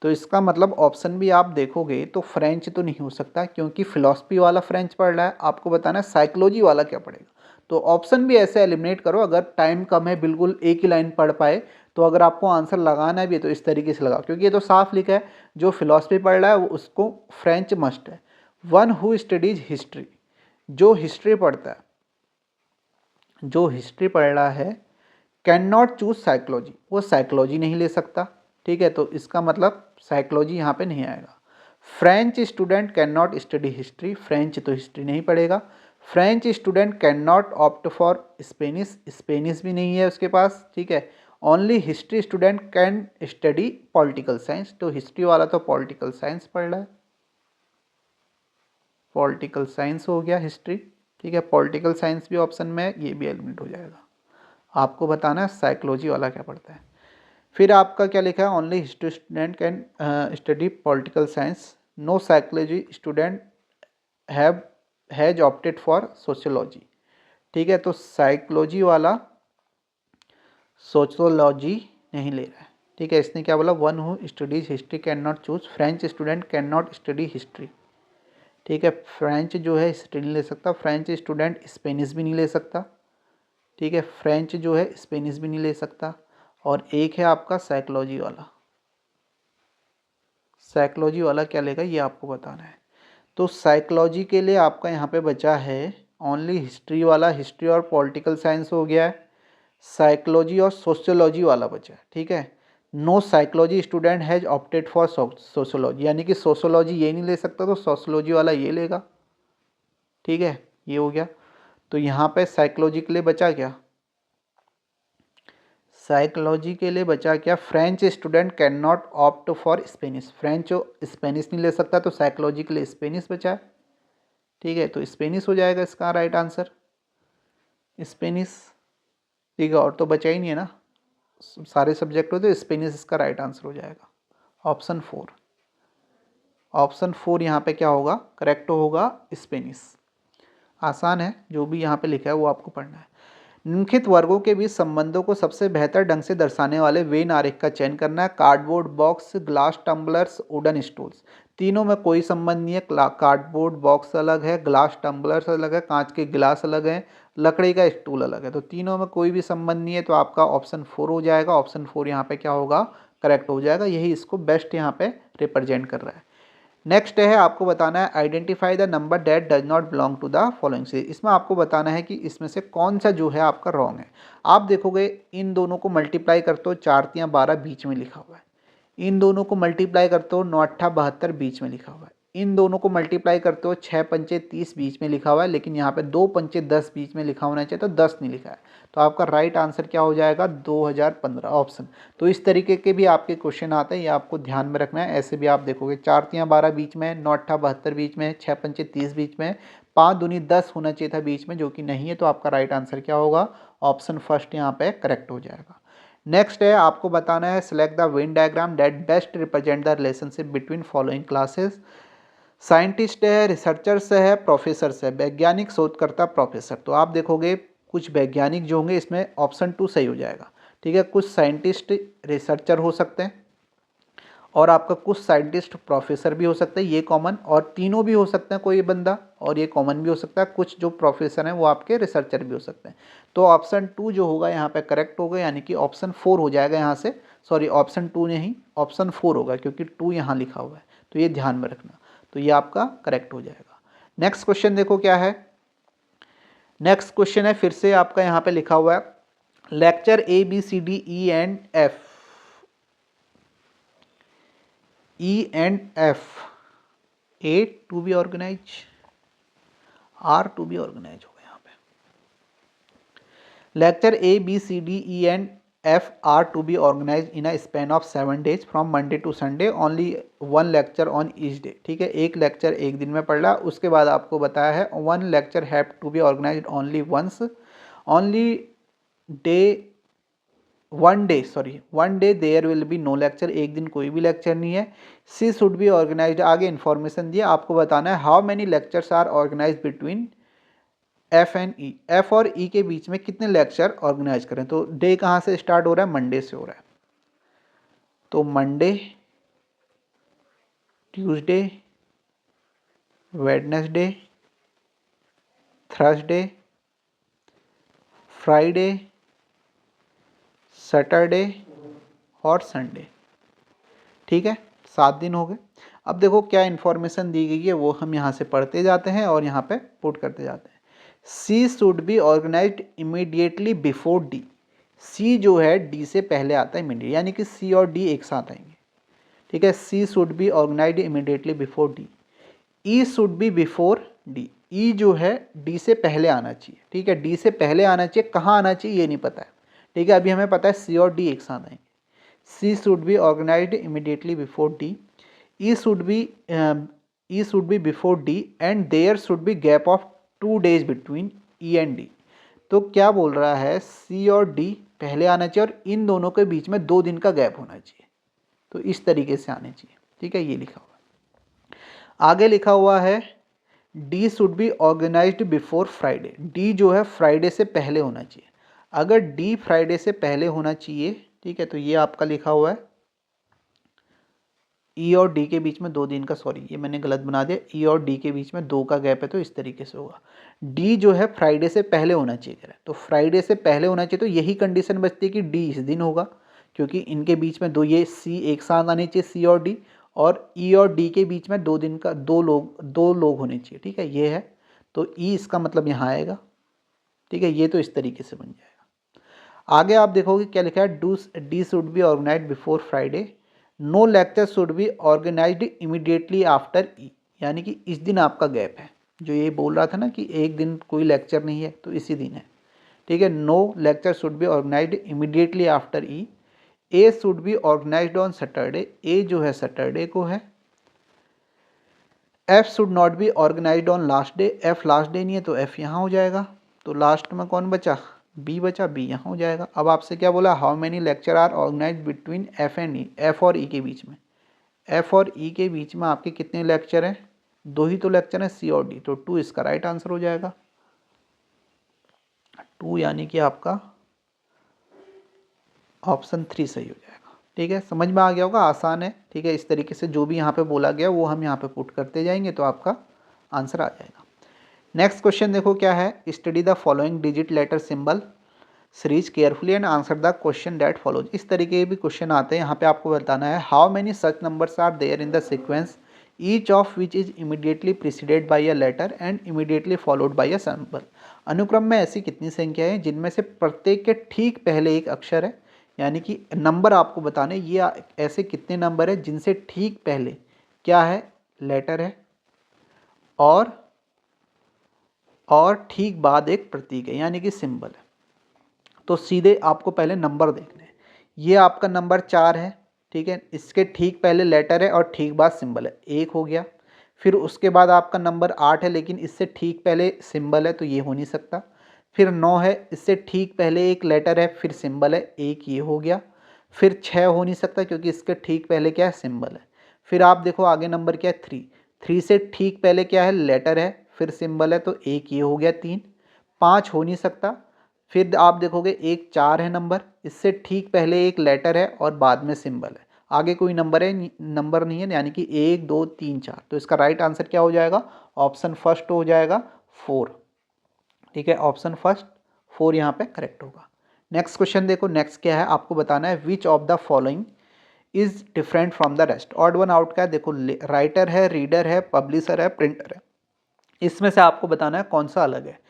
Speaker 1: तो इसका मतलब ऑप्शन भी आप देखोगे तो फ्रेंच तो नहीं हो सकता, क्योंकि फिलॉसफी वाला फ्रेंच पढ़ रहा है। आपको बताना है साइकोलॉजी वाला क्या पढ़ेगा। तो ऑप्शन भी ऐसे एलिमिनेट करो, अगर टाइम कम है, बिल्कुल एक ही लाइन पढ़ पाए, तो अगर आपको आंसर लगाना भी है तो इस तरीके से लगाओ, क्योंकि ये तो साफ लिखा है जो फिलॉसफी पढ़ रहा है उसको फ्रेंच मस्ट है। वन हु स्टडीज हिस्ट्री, जो हिस्ट्री पढ़ता है, जो हिस्ट्री पढ़ रहा है, कैन नॉट चूज साइकोलॉजी, वो साइकोलॉजी नहीं ले सकता। ठीक है, तो इसका मतलब साइकोलॉजी यहाँ पे नहीं आएगा। French student can not study history, French तो हिस्ट्री नहीं पढ़ेगा। French student can not opt for Spanish, Spanish भी नहीं है उसके पास। ठीक है, only history student can study political science, तो हिस्ट्री वाला तो पॉलिटिकल साइंस पढ़ रहा है, पॉलिटिकल साइंस हो गया हिस्ट्री। ठीक है, पॉलिटिकल साइंस भी ऑप्शन में है, ये भी एलिमिनेट हो जाएगा। आपको बताना है साइकोलॉजी वाला क्या पढ़ता है। फिर आपका क्या लिखा है, only history student can study political science, no psychology student has opted for sociology. ठीक है, तो साइकोलॉजी वाला सोशियोलॉजी नहीं ले रहा है। ठीक है, इसने क्या बोला, one who studies history can not choose, French student can not study history. ठीक है, फ्रेंच जो है हिस्ट्री नहीं ले सकता, फ्रेंच स्टूडेंट स्पेनिश भी नहीं ले सकता। ठीक है, फ्रेंच जो है स्पेनिश भी नहीं ले सकता। और एक है आपका साइकोलॉजी वाला, साइकोलॉजी वाला क्या लेगा ये आपको बताना है। तो साइकोलॉजी के लिए आपका यहाँ पे बचा है ओनली हिस्ट्री वाला, हिस्ट्री और पॉलिटिकल साइंस हो गया है, साइकोलॉजी और सोशियोलॉजी वाला बचा है। ठीक है, no psychology student has opted for sociology, यानी कि सोशियोलॉजी ये नहीं ले सकता, तो सोशियोलॉजी वाला ये लेगा। ठीक है, ये हो गया। तो यहाँ पे साइकोलॉजी के लिए बचा क्या, साइकोलॉजी के लिए बचा क्या, French student can not opt for Spanish, French Spanish नहीं ले सकता, तो साइकोलॉजी के लिए स्पेनिश बचा है। ठीक है, तो स्पेनिश हो जाएगा इसका राइट आंसर, स्पेनिश। ठीक है, और तो बचा ही नहीं है ना, सारे सब्जेक्ट हो तो स्पेनिश इसका राइट आंसर हो जाएगा, ऑप्शन 4। ऑप्शन 4 यहाँ पे क्या होगा, करेक्ट होगा स्पेनिश। आसान है, जो भी यहाँ पे लिखा है वो आपको पढ़ना है। निम्नलिखित वर्गों के बीच संबंधों को सबसे बेहतर ढंग से दर्शाने वाले वेन आरेख का चयन करना है। Cardboard box, glass tumblers, wooden stools. तीनों में कोई संबंध नहीं है। कार्डबोर्ड बॉक्स अलग है, ग्लास टम्बलर्स अलग है, कांच के गिलास अलग है, लकड़ी का स्टूल अलग है। तो तीनों में कोई भी संबंध नहीं है, तो आपका ऑप्शन 4 हो जाएगा। ऑप्शन 4 यहाँ पे क्या होगा, करेक्ट हो जाएगा। यही इसको बेस्ट यहाँ पे रिप्रेजेंट कर रहा है। नेक्स्ट है, आपको बताना है identify the number that does not belong to the following से। इसमें आपको बताना है कि इसमें से कौन सा जो है आपका रॉन्ग है। आप देखोगे इन दोनों को मल्टीप्लाई करते हो, 4 3 12 बीच में लिखा हुआ है। इन दोनों को मल्टीप्लाई करते हो, 9 8 72 बीच में लिखा हुआ है। इन दोनों को मल्टीप्लाई करते हो, 6 पंचे 30 बीच में लिखा हुआ है, लेकिन यहाँ पे 2 पंचे 10 बीच में लिखा होना चाहिए, तो 10 नहीं लिखा है। तो आपका राइट आंसर क्या हो जाएगा, 2015 ऑप्शन। तो इस तरीके के भी आपके क्वेश्चन आते हैं, ये आपको ध्यान में रखना है। ऐसे भी आप देखोगे 4 3 12 बीच में, 9 8 72 बीच में, 6 पंचे 30 बीच में, 5 दूनी 10 होना चाहिए था बीच में, जो कि नहीं है। तो आपका राइट आंसर क्या होगा, ऑप्शन फर्स्ट यहाँ पे करेक्ट हो जाएगा। नेक्स्ट है, आपको बताना है select the Venn diagram that best represent the relationship between following classes. Scientist है, रिसर्चर्स है, प्रोफेसर्स है। वैज्ञानिक, शोधकर्ता, प्रोफेसर। तो आप देखोगे कुछ वैज्ञानिक जो होंगे, इसमें ऑप्शन 2 सही हो जाएगा। ठीक है, कुछ साइंटिस्ट रिसर्चर हो सकते हैं, और आपका कुछ साइंटिस्ट प्रोफेसर भी हो सकते हैं, ये कॉमन। और तीनों भी हो सकते हैं कोई बंदा, और ये कॉमन भी हो सकता है। कुछ जो प्रोफेसर हैं वो आपके रिसर्चर भी हो सकते हैं। तो ऑप्शन 2 जो होगा यहाँ पे करेक्ट होगा, यानी कि ऑप्शन 4 हो जाएगा यहाँ से। सॉरी, ऑप्शन 2 नहीं, ऑप्शन 4 होगा, क्योंकि 2 यहाँ लिखा हुआ है, तो ये ध्यान में रखना। तो ये आपका करेक्ट हो जाएगा। नेक्स्ट क्वेश्चन देखो क्या है। नेक्स्ट क्वेश्चन है, फिर से आपका यहाँ पे लिखा हुआ है lecture A B C D E and F, E and F, A to be organized, R to be organized होगा यहाँ पे। Lecture A B C D E and F are to be organized in a span of 7 days from Monday to Sunday, only one lecture on each day। ठीक है, एक lecture एक दिन में पढ़ रहा। उसके बाद आपको बताया है one lecture have to be organized only once, only day one day there will be no lecture, एक दिन कोई भी लेक्चर नहीं है। सी शुड बी ऑर्गेनाइज्ड, आगे इन्फॉर्मेशन दिया, आपको बताना है how many lectures are organise between F and E. F और ई के बीच में कितने लेक्चर ऑर्गेनाइज करें। तो डे कहाँ से स्टार्ट हो रहा है, मंडे से हो रहा है। तो Monday, Tuesday, Wednesday, Thursday, Friday, Saturday और संडे। ठीक है, 7 दिन हो गए। अब देखो क्या इन्फॉर्मेशन दी गई है, वो हम यहाँ से पढ़ते जाते हैं और यहाँ पे पुट करते जाते हैं। C should be organised immediately before D. C जो है डी से पहले आता है इमीडिएट, यानी कि सी और डी एक साथ आएंगे। ठीक है, C should be organised immediately before D. E should be before D. E जो है डी से पहले आना चाहिए। ठीक है, डी से पहले आना चाहिए, कहाँ आना चाहिए ये नहीं पता है। ठीक है, अभी हमें पता है सी और डी एक साथ आएंगे। C should be organized immediately before D. E should be before D and there should be gap of 2 days between E and D. तो क्या बोल रहा है, C और D पहले आना चाहिए और इन दोनों के बीच में 2 दिन का गैप होना चाहिए। तो इस तरीके से आने चाहिए। ठीक है, ये लिखा हुआ है। आगे लिखा हुआ है D should be organized before Friday. D जो है फ्राइडे से पहले होना चाहिए। अगर D फ्राइडे से पहले होना चाहिए, ठीक है, तो ये आपका लिखा हुआ है ई और डी के बीच में 2 दिन का, सॉरी ये मैंने गलत बना दिया, ई और डी के बीच में 2 का गैप है, तो इस तरीके से होगा। डी जो है फ्राइडे से पहले होना चाहिए कह रहा है, तो फ्राइडे से पहले होना चाहिए, तो यही कंडीशन बचती है कि डी इस दिन होगा, क्योंकि इनके बीच में दो, ये सी एक साथ आने चाहिए, सी और डी, और ई और डी के बीच में 2 दिन का, दो लोग होने चाहिए। ठीक है, ये है, तो ई इसका मतलब यहाँ आएगा। ठीक है, ये तो इस तरीके से बन जाएगा। आगे आप देखोगे क्या लिखा है, D should be organised before Friday, no lecture should be organised immediately after E, यानी कि इस दिन आपका गैप है। जो ये बोल रहा था ना कि एक दिन कोई लेक्चर नहीं है, तो इसी दिन है। ठीक है, no lecture should be organised immediately after E. A should be organised on Saturday, A जो है सैटरडे को है। F should not be organised on last day, F last day नहीं है, तो एफ यहाँ हो जाएगा। तो लास्ट में कौन बचा, बी बचा, बी यहाँ हो जाएगा। अब आपसे क्या बोला, how many lecture are organised between F and E, F और ई के बीच में। एफ और ई के बीच में आपके कितने लेक्चर हैं, 2 ही तो लेक्चर हैं, सी और डी, तो 2 इसका राइट आंसर हो जाएगा। 2 यानी कि आपका ऑप्शन 3 सही हो जाएगा। ठीक है, समझ में आ गया होगा, आसान है। ठीक है, इस तरीके से जो भी यहाँ पे बोला गया वो हम यहाँ पे पुट करते जाएंगे तो आपका आंसर आ जाएगा। नेक्स्ट क्वेश्चन देखो क्या है, study the following digit letter symbol series carefully and answer the question that follows. इस तरीके के भी क्वेश्चन आते हैं, यहाँ पे आपको बताना है how many such numbers are there in the sequence each of which is immediately preceded by a letter and immediately followed by a symbol. अनुक्रम में ऐसी कितनी संख्या है जिनमें से प्रत्येक के ठीक पहले एक अक्षर है, यानी कि नंबर आपको बताने, ये ऐसे कितने नंबर है जिनसे ठीक पहले क्या है, लेटर है और ठीक बाद एक प्रतीक है यानी कि सिंबल है। तो सीधे आपको पहले नंबर देखने हैं। ये आपका नंबर 4 है, ठीक है, इसके ठीक पहले लेटर है और ठीक बाद सिंबल है, 1 हो गया। फिर उसके बाद आपका नंबर 8 है लेकिन इससे ठीक पहले सिंबल है तो ये हो नहीं सकता। फिर 9 है, इससे ठीक पहले एक लेटर है फिर सिंबल है, 1 ये हो गया। फिर 6 हो नहीं सकता क्योंकि इसके ठीक पहले क्या है, सिंबल है। फिर आप देखो आगे नंबर क्या है, 3 से ठीक पहले क्या है, लेटर है फिर सिंबल है तो 1 ये हो गया, 3। 5 हो नहीं सकता। फिर आप देखोगे एक 4 है नंबर, इससे ठीक पहले एक लेटर है और बाद में सिंबल है, आगे कोई नंबर नहीं है यानी कि 1 2 3 4। तो इसका राइट आंसर क्या हो जाएगा, ऑप्शन फर्स्ट हो जाएगा 4। ठीक है, ऑप्शन फर्स्ट 4 यहाँ पे करेक्ट होगा। नेक्स्ट क्वेश्चन देखो, नेक्स्ट क्या है, आपको बताना है which of the following is different from the rest. Odd one out का है, देखो राइटर है, रीडर है, पब्लिशर है, प्रिंटर है, इसमें से आपको बताना है कौन सा अलग है।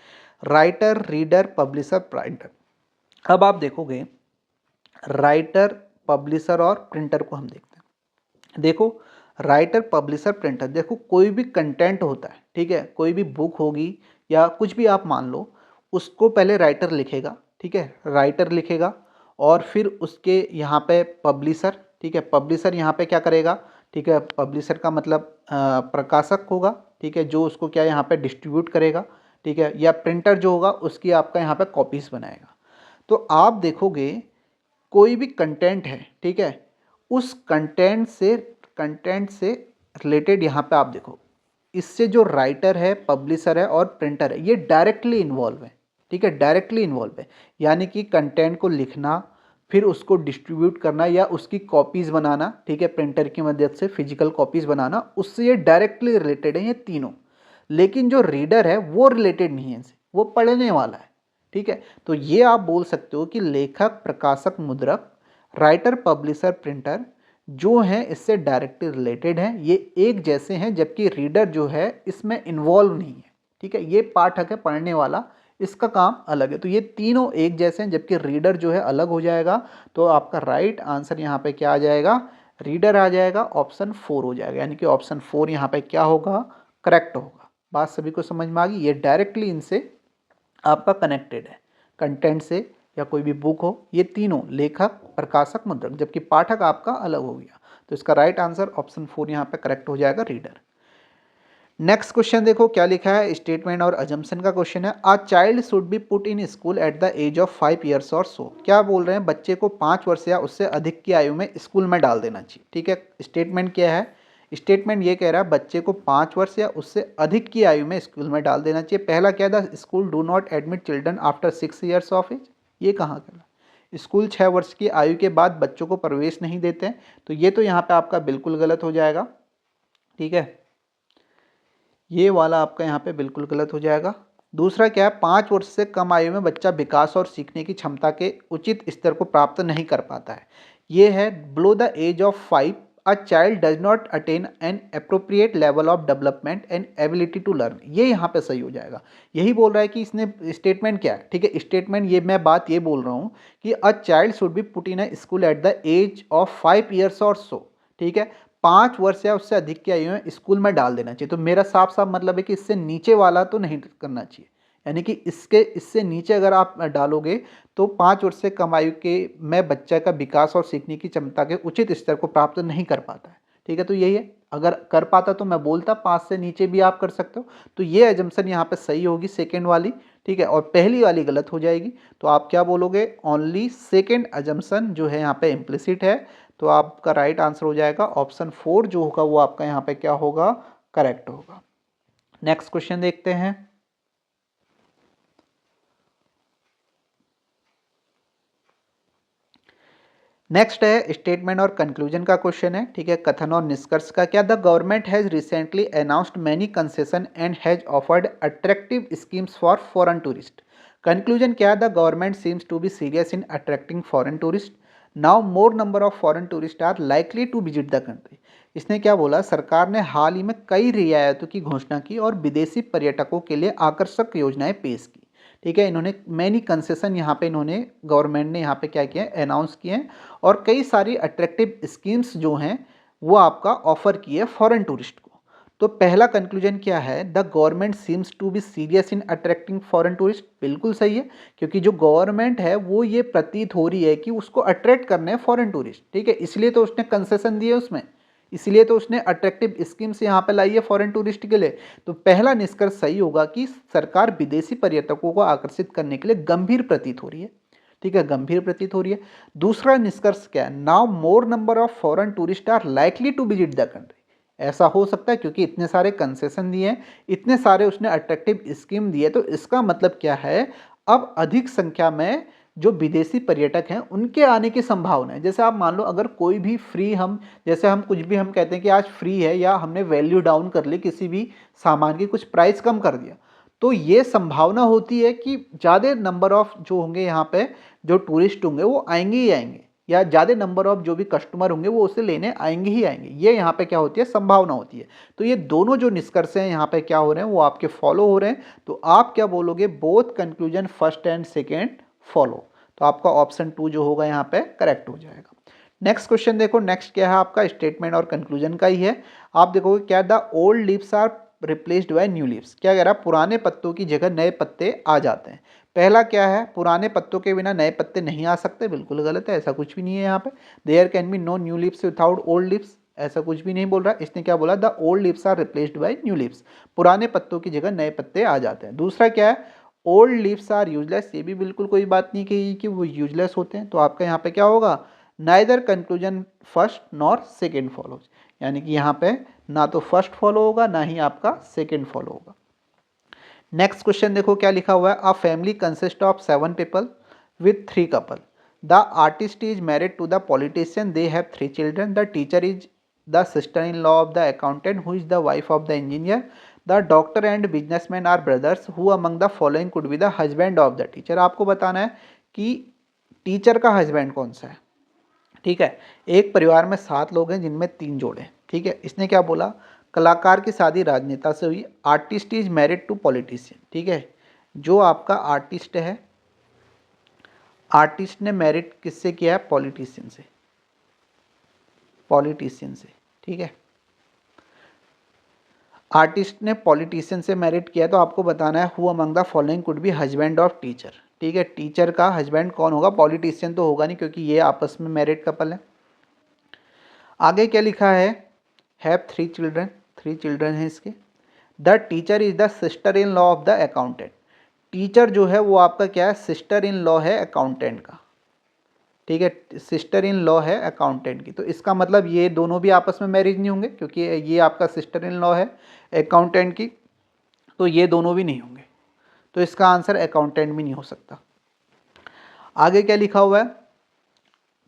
Speaker 1: Writer, reader, publisher, printer. अब आप देखोगे राइटर, पब्लिशर और प्रिंटर को हम देखते हैं। देखो राइटर, पब्लिशर, प्रिंटर, देखो कोई भी कंटेंट होता है, ठीक है, कोई भी बुक होगी या कुछ भी आप मान लो, उसको पहले राइटर लिखेगा, ठीक है, राइटर लिखेगा और फिर उसके यहाँ पे पब्लिशर, ठीक है, पब्लिशर यहाँ पे क्या करेगा, ठीक है, पब्लिशर का मतलब प्रकाशक होगा, ठीक है, जो उसको क्या यहाँ पे डिस्ट्रीब्यूट करेगा, ठीक है, या प्रिंटर जो होगा उसकी आपका यहाँ पे कॉपीज बनाएगा। तो आप देखोगे कोई भी कंटेंट है, ठीक है, उस कंटेंट से रिलेटेड यहाँ पे आप देखो, इससे जो राइटर है, पब्लिशर है और प्रिंटर है ये डायरेक्टली इन्वॉल्व है, ठीक है, डायरेक्टली इन्वॉल्व है, यानी कि कंटेंट को लिखना फिर उसको डिस्ट्रीब्यूट करना या उसकी कॉपीज़ बनाना, ठीक है, प्रिंटर की मदद से फिजिकल कॉपीज़ बनाना, उससे ये डायरेक्टली रिलेटेड है ये तीनों। लेकिन जो रीडर है वो रिलेटेड नहीं है इनसे, वो पढ़ने वाला है, ठीक है। तो ये आप बोल सकते हो कि लेखक, प्रकाशक, मुद्रक, राइटर, पब्लिशर, प्रिंटर जो हैं इससे डायरेक्टली रिलेटेड हैं, ये एक जैसे हैं, जबकि रीडर जो है इसमें इन्वॉल्व नहीं है, ठीक है, ये पाठक है पढ़ने वाला, इसका काम अलग है। तो ये तीनों एक जैसे हैं जबकि रीडर जो है अलग हो जाएगा। तो आपका राइट आंसर यहाँ पे क्या आ जाएगा, रीडर आ जाएगा, ऑप्शन 4 हो जाएगा, यानी कि ऑप्शन 4 यहाँ पे क्या होगा, करेक्ट होगा। बात सभी को समझ में आ गई, ये डायरेक्टली इनसे आपका कनेक्टेड है, कंटेंट से या कोई भी बुक हो, ये तीनों लेखक, प्रकाशक, मुद्रक, जबकि पाठक आपका अलग हो गया। तो इसका राइट आंसर ऑप्शन 4 यहाँ पे करेक्ट हो जाएगा, रीडर। नेक्स्ट क्वेश्चन देखो क्या लिखा है, स्टेटमेंट और अजम्पशन का क्वेश्चन है। A child should be put in school at the age of 5 years और सो। क्या बोल रहे हैं, बच्चे को 5 वर्ष या उससे अधिक की आयु में स्कूल में डाल देना चाहिए, ठीक है। स्टेटमेंट क्या है, स्टेटमेंट ये कह रहा है बच्चे को 5 वर्ष या उससे अधिक की आयु में स्कूल में डाल देना चाहिए। पहला क्या था, school do not admit children after 6 years of age, ये कहाँ का, स्कूल 6 वर्ष की आयु के बाद बच्चों को प्रवेश नहीं देते हैं, तो ये तो यहाँ पे आपका बिल्कुल गलत हो जाएगा, ठीक है, ये वाला आपका यहाँ पे बिल्कुल गलत हो जाएगा। दूसरा क्या है, 5 वर्ष से कम आयु में बच्चा विकास और सीखने की क्षमता के उचित स्तर को प्राप्त नहीं कर पाता है। ये है below the age of 5 a child does not attain an appropriate level of development and ability to learn, ये यहाँ पे सही हो जाएगा। यही बोल रहा है कि इसने स्टेटमेंट क्या है, ठीक है, स्टेटमेंट ये मैं बात ये बोल रहा हूँ कि a child should be put in a school at the age of 5 years और सो, ठीक है, 5 वर्ष या उससे अधिक की आयु में स्कूल में डाल देना चाहिए। तो मेरा साफ साफ मतलब है कि इससे नीचे वाला तो नहीं करना चाहिए, यानी कि इससे नीचे अगर आप डालोगे तो 5 वर्ष से कम आयु के में बच्चे का विकास और सीखने की क्षमता के उचित स्तर को प्राप्त नहीं कर पाता है, ठीक है। तो यही है, अगर कर पाता तो मैं बोलता 5 से नीचे भी आप कर सकते हो। तो ये एजम्पशन यहाँ पे सही होगी, सेकेंड वाली, ठीक है, और पहली वाली गलत हो जाएगी। तो आप क्या बोलोगे, ओनली सेकेंड एजम्पशन जो है यहाँ पे इम्प्लिसिट है। तो आपका राइट आंसर हो जाएगा ऑप्शन 4 जो होगा वो आपका यहाँ पे क्या होगा, करेक्ट होगा। नेक्स्ट क्वेश्चन देखते हैं। नेक्स्ट है स्टेटमेंट और कंक्लूजन का क्वेश्चन है, ठीक है, कथन और निष्कर्ष का। क्या the government has recently announced many concession and has offered attractive schemes for foreign tourist. Conclusion क्या है, the government seems to be serious in attracting foreign tourist. Now more number of foreign tourist are likely to visit the country. इसने क्या बोला, सरकार ने हाल ही में कई रियायतों की घोषणा की और विदेशी पर्यटकों के लिए आकर्षक योजनाएं पेश की, ठीक है। इन्होंने मैनी कंसेशन यहाँ पे इन्होंने गवर्नमेंट ने यहाँ पे क्या किया है, अनाउंस किए हैं और कई सारी अट्रैक्टिव स्कीम्स जो हैं वो आपका ऑफर की है फॉरेन टूरिस्ट को। तो पहला कंक्लूजन क्या है, the government seems to be serious in attracting foreign tourist. बिल्कुल सही है, क्योंकि जो गवर्नमेंट है वो ये प्रतीत हो रही है कि उसको अट्रैक्ट करने हैं फॉरेन टूरिस्ट, ठीक है, इसलिए तो उसने कंसेशन दिए उसमें, इसलिए तो उसने अट्रैक्टिव स्कीम्स यहाँ पे लाई है फॉरेन टूरिस्ट के लिए। तो पहला निष्कर्ष सही होगा कि सरकार विदेशी पर्यटकों को आकर्षित करने के लिए गंभीर प्रतीत हो रही है, ठीक है, गंभीर प्रतीत हो रही है। दूसरा निष्कर्ष क्या है, now more number of foreign tourist are likely to visit the country. ऐसा हो सकता है क्योंकि इतने सारे कंसेशन दिए हैं, इतने सारे उसने अट्रैक्टिव स्कीम दिए, तो इसका मतलब क्या है, अब अधिक संख्या में जो विदेशी पर्यटक हैं उनके आने की संभावना है। जैसे आप मान लो अगर कोई भी फ्री, हम जैसे हम कुछ भी हम कहते हैं कि आज फ्री है या हमने वैल्यू डाउन कर ली, किसी भी सामान की कुछ प्राइस कम कर दिया, तो ये संभावना होती है कि ज़्यादा नंबर ऑफ जो होंगे यहाँ पे जो टूरिस्ट होंगे वो आएंगे ही आएंगे, या ज़्यादा नंबर ऑफ जो भी कस्टमर होंगे वो उसे लेने आएंगे ही आएंगे। ये यहाँ पे क्या होती है, संभावना होती है। तो ये दोनों जो निष्कर्ष हैं यहाँ पे क्या हो रहे हैं, वो आपके फॉलो हो रहे हैं। तो आप क्या बोलोगे, both conclusion first and second follow. तो आपका ऑप्शन 2 जो होगा यहाँ पे करेक्ट हो जाएगा। नेक्स्ट क्वेश्चन देखो, नेक्स्ट क्या है आपका, स्टेटमेंट और कंक्लूजन का ही है। आप देखोगे क्या, the old leaves are replaced by new leaves. क्या कह रहा है, पुराने पत्तों की जगह नए पत्ते आ जाते हैं। पहला क्या है, पुराने पत्तों के बिना नए पत्ते नहीं आ सकते, बिल्कुल गलत है, ऐसा कुछ भी नहीं है यहाँ पे। There can be no new leaves without old leaves, ऐसा कुछ भी नहीं बोल रहा। इसने क्या बोला, the old leaves are replaced by new leaves, पुराने पत्तों की जगह नए पत्ते आ जाते हैं। दूसरा क्या है, ओल्ड लीव्स आर यूजलेस, ये भी बिल्कुल कोई बात नहीं कही कि वो यूजलेस होते हैं। तो आपका यहाँ पे क्या होगा, neither conclusion first nor second follows, यानी कि यहाँ पे ना तो फर्स्ट फॉलो होगा ना ही आपका सेकेंड फॉलो होगा। नेक्स्ट क्वेश्चन देखो क्या लिखा हुआ है, a family consist of 7 people with 3 couple. The artist is married to the politician, they have 3 children. The teacher is the sister in law of the accountant who is the wife of the engineer. The doctor and businessman are brothers, who among the following could be the husband of the teacher. आपको बताना है कि teacher का husband कौन सा है, ठीक है। एक परिवार में 7 लोग हैं जिनमें 3 जोड़े, ठीक है। इसने क्या बोला, कलाकार की शादी राजनेता से हुई, artist is married to politician, ठीक है। जो आपका आर्टिस्ट है, आर्टिस्ट ने मैरिड किससे किया है, पॉलिटिशियन से, पॉलिटिशियन से, ठीक है। आर्टिस्ट ने पॉलिटिशियन से मैरिड किया, तो आपको बताना है who among the following could be husband of teacher, ठीक है। टीचर का हस्बैंड कौन होगा, पॉलिटिशियन तो होगा नहीं क्योंकि ये आपस में मैरिड कपल है। आगे क्या लिखा है, हैव 3 चिल्ड्रन, 3 चिल्ड्रन हैं इसके। The teacher is the sister in law of the accountant. Teacher जो है वो आपका क्या है, सिस्टर इन लॉ है अकाउंटेंट का, ठीक है, सिस्टर इन लॉ है अकाउंटेंट की। तो इसका मतलब ये दोनों भी आपस में मैरिज नहीं होंगे क्योंकि ये आपका सिस्टर इन लॉ है अकाउंटेंट की, तो ये दोनों भी नहीं होंगे। तो इसका आंसर अकाउंटेंट भी नहीं हो सकता। आगे क्या लिखा हुआ है,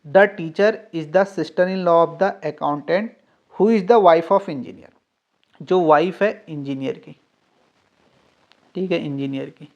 Speaker 1: the teacher is the sister in law of the accountant who is the wife of engineer. जो वाइफ है इंजीनियर की, ठीक है, इंजीनियर की,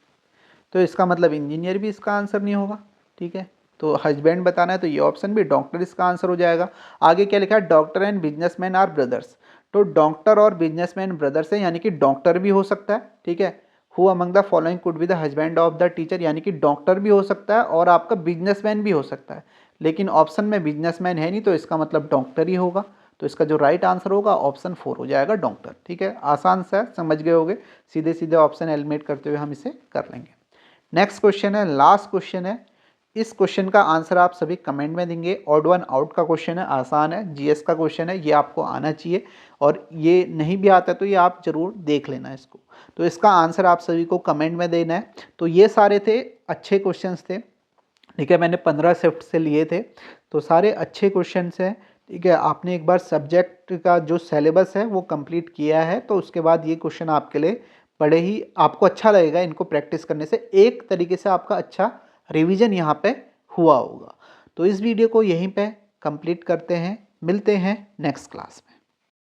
Speaker 1: तो इसका मतलब इंजीनियर भी इसका आंसर नहीं होगा, ठीक है। तो हस्बैंड बताना है तो ये ऑप्शन भी, डॉक्टर इसका आंसर हो जाएगा। आगे क्या लिखा है, doctor and businessman are brothers. तो डॉक्टर और बिजनेसमैन ब्रदर्स है, यानी कि डॉक्टर भी हो सकता है, ठीक है। Who among the following could be the husband of the teacher, यानी कि डॉक्टर भी हो सकता है और आपका बिजनेसमैन भी हो सकता है, लेकिन ऑप्शन में बिजनेसमैन है नहीं, तो इसका मतलब डॉक्टर ही होगा। तो इसका जो राइट आंसर होगा ऑप्शन 4 हो जाएगा, डॉक्टर, ठीक है। आसान सा समझ गए होगे, सीधे सीधे ऑप्शन एलिमिनेट करते हुए हम इसे कर लेंगे। नेक्स्ट क्वेश्चन है, लास्ट क्वेश्चन है। इस क्वेश्चन का आंसर आप सभी कमेंट में देंगे। ऑड वन आउट का क्वेश्चन है, आसान है, जीएस का क्वेश्चन है, ये आपको आना चाहिए, और ये नहीं भी आता तो ये आप जरूर देख लेना इसको। तो इसका आंसर आप सभी को कमेंट में देना है। तो ये सारे थे अच्छे क्वेश्चंस थे, ठीक है। मैंने 15 शिफ्ट से लिए थे, तो सारे अच्छे क्वेश्चंस हैं, ठीक है। आपने एक बार सब्जेक्ट का जो सिलेबस है वो कंप्लीट किया है, तो उसके बाद ये क्वेश्चन आपके लिए बड़े ही आपको अच्छा लगेगा। इनको प्रैक्टिस करने से एक तरीके से आपका अच्छा रिवीजन यहाँ पे हुआ होगा। तो इस वीडियो को यहीं पे कंप्लीट करते हैं। मिलते हैं नेक्स्ट क्लास में।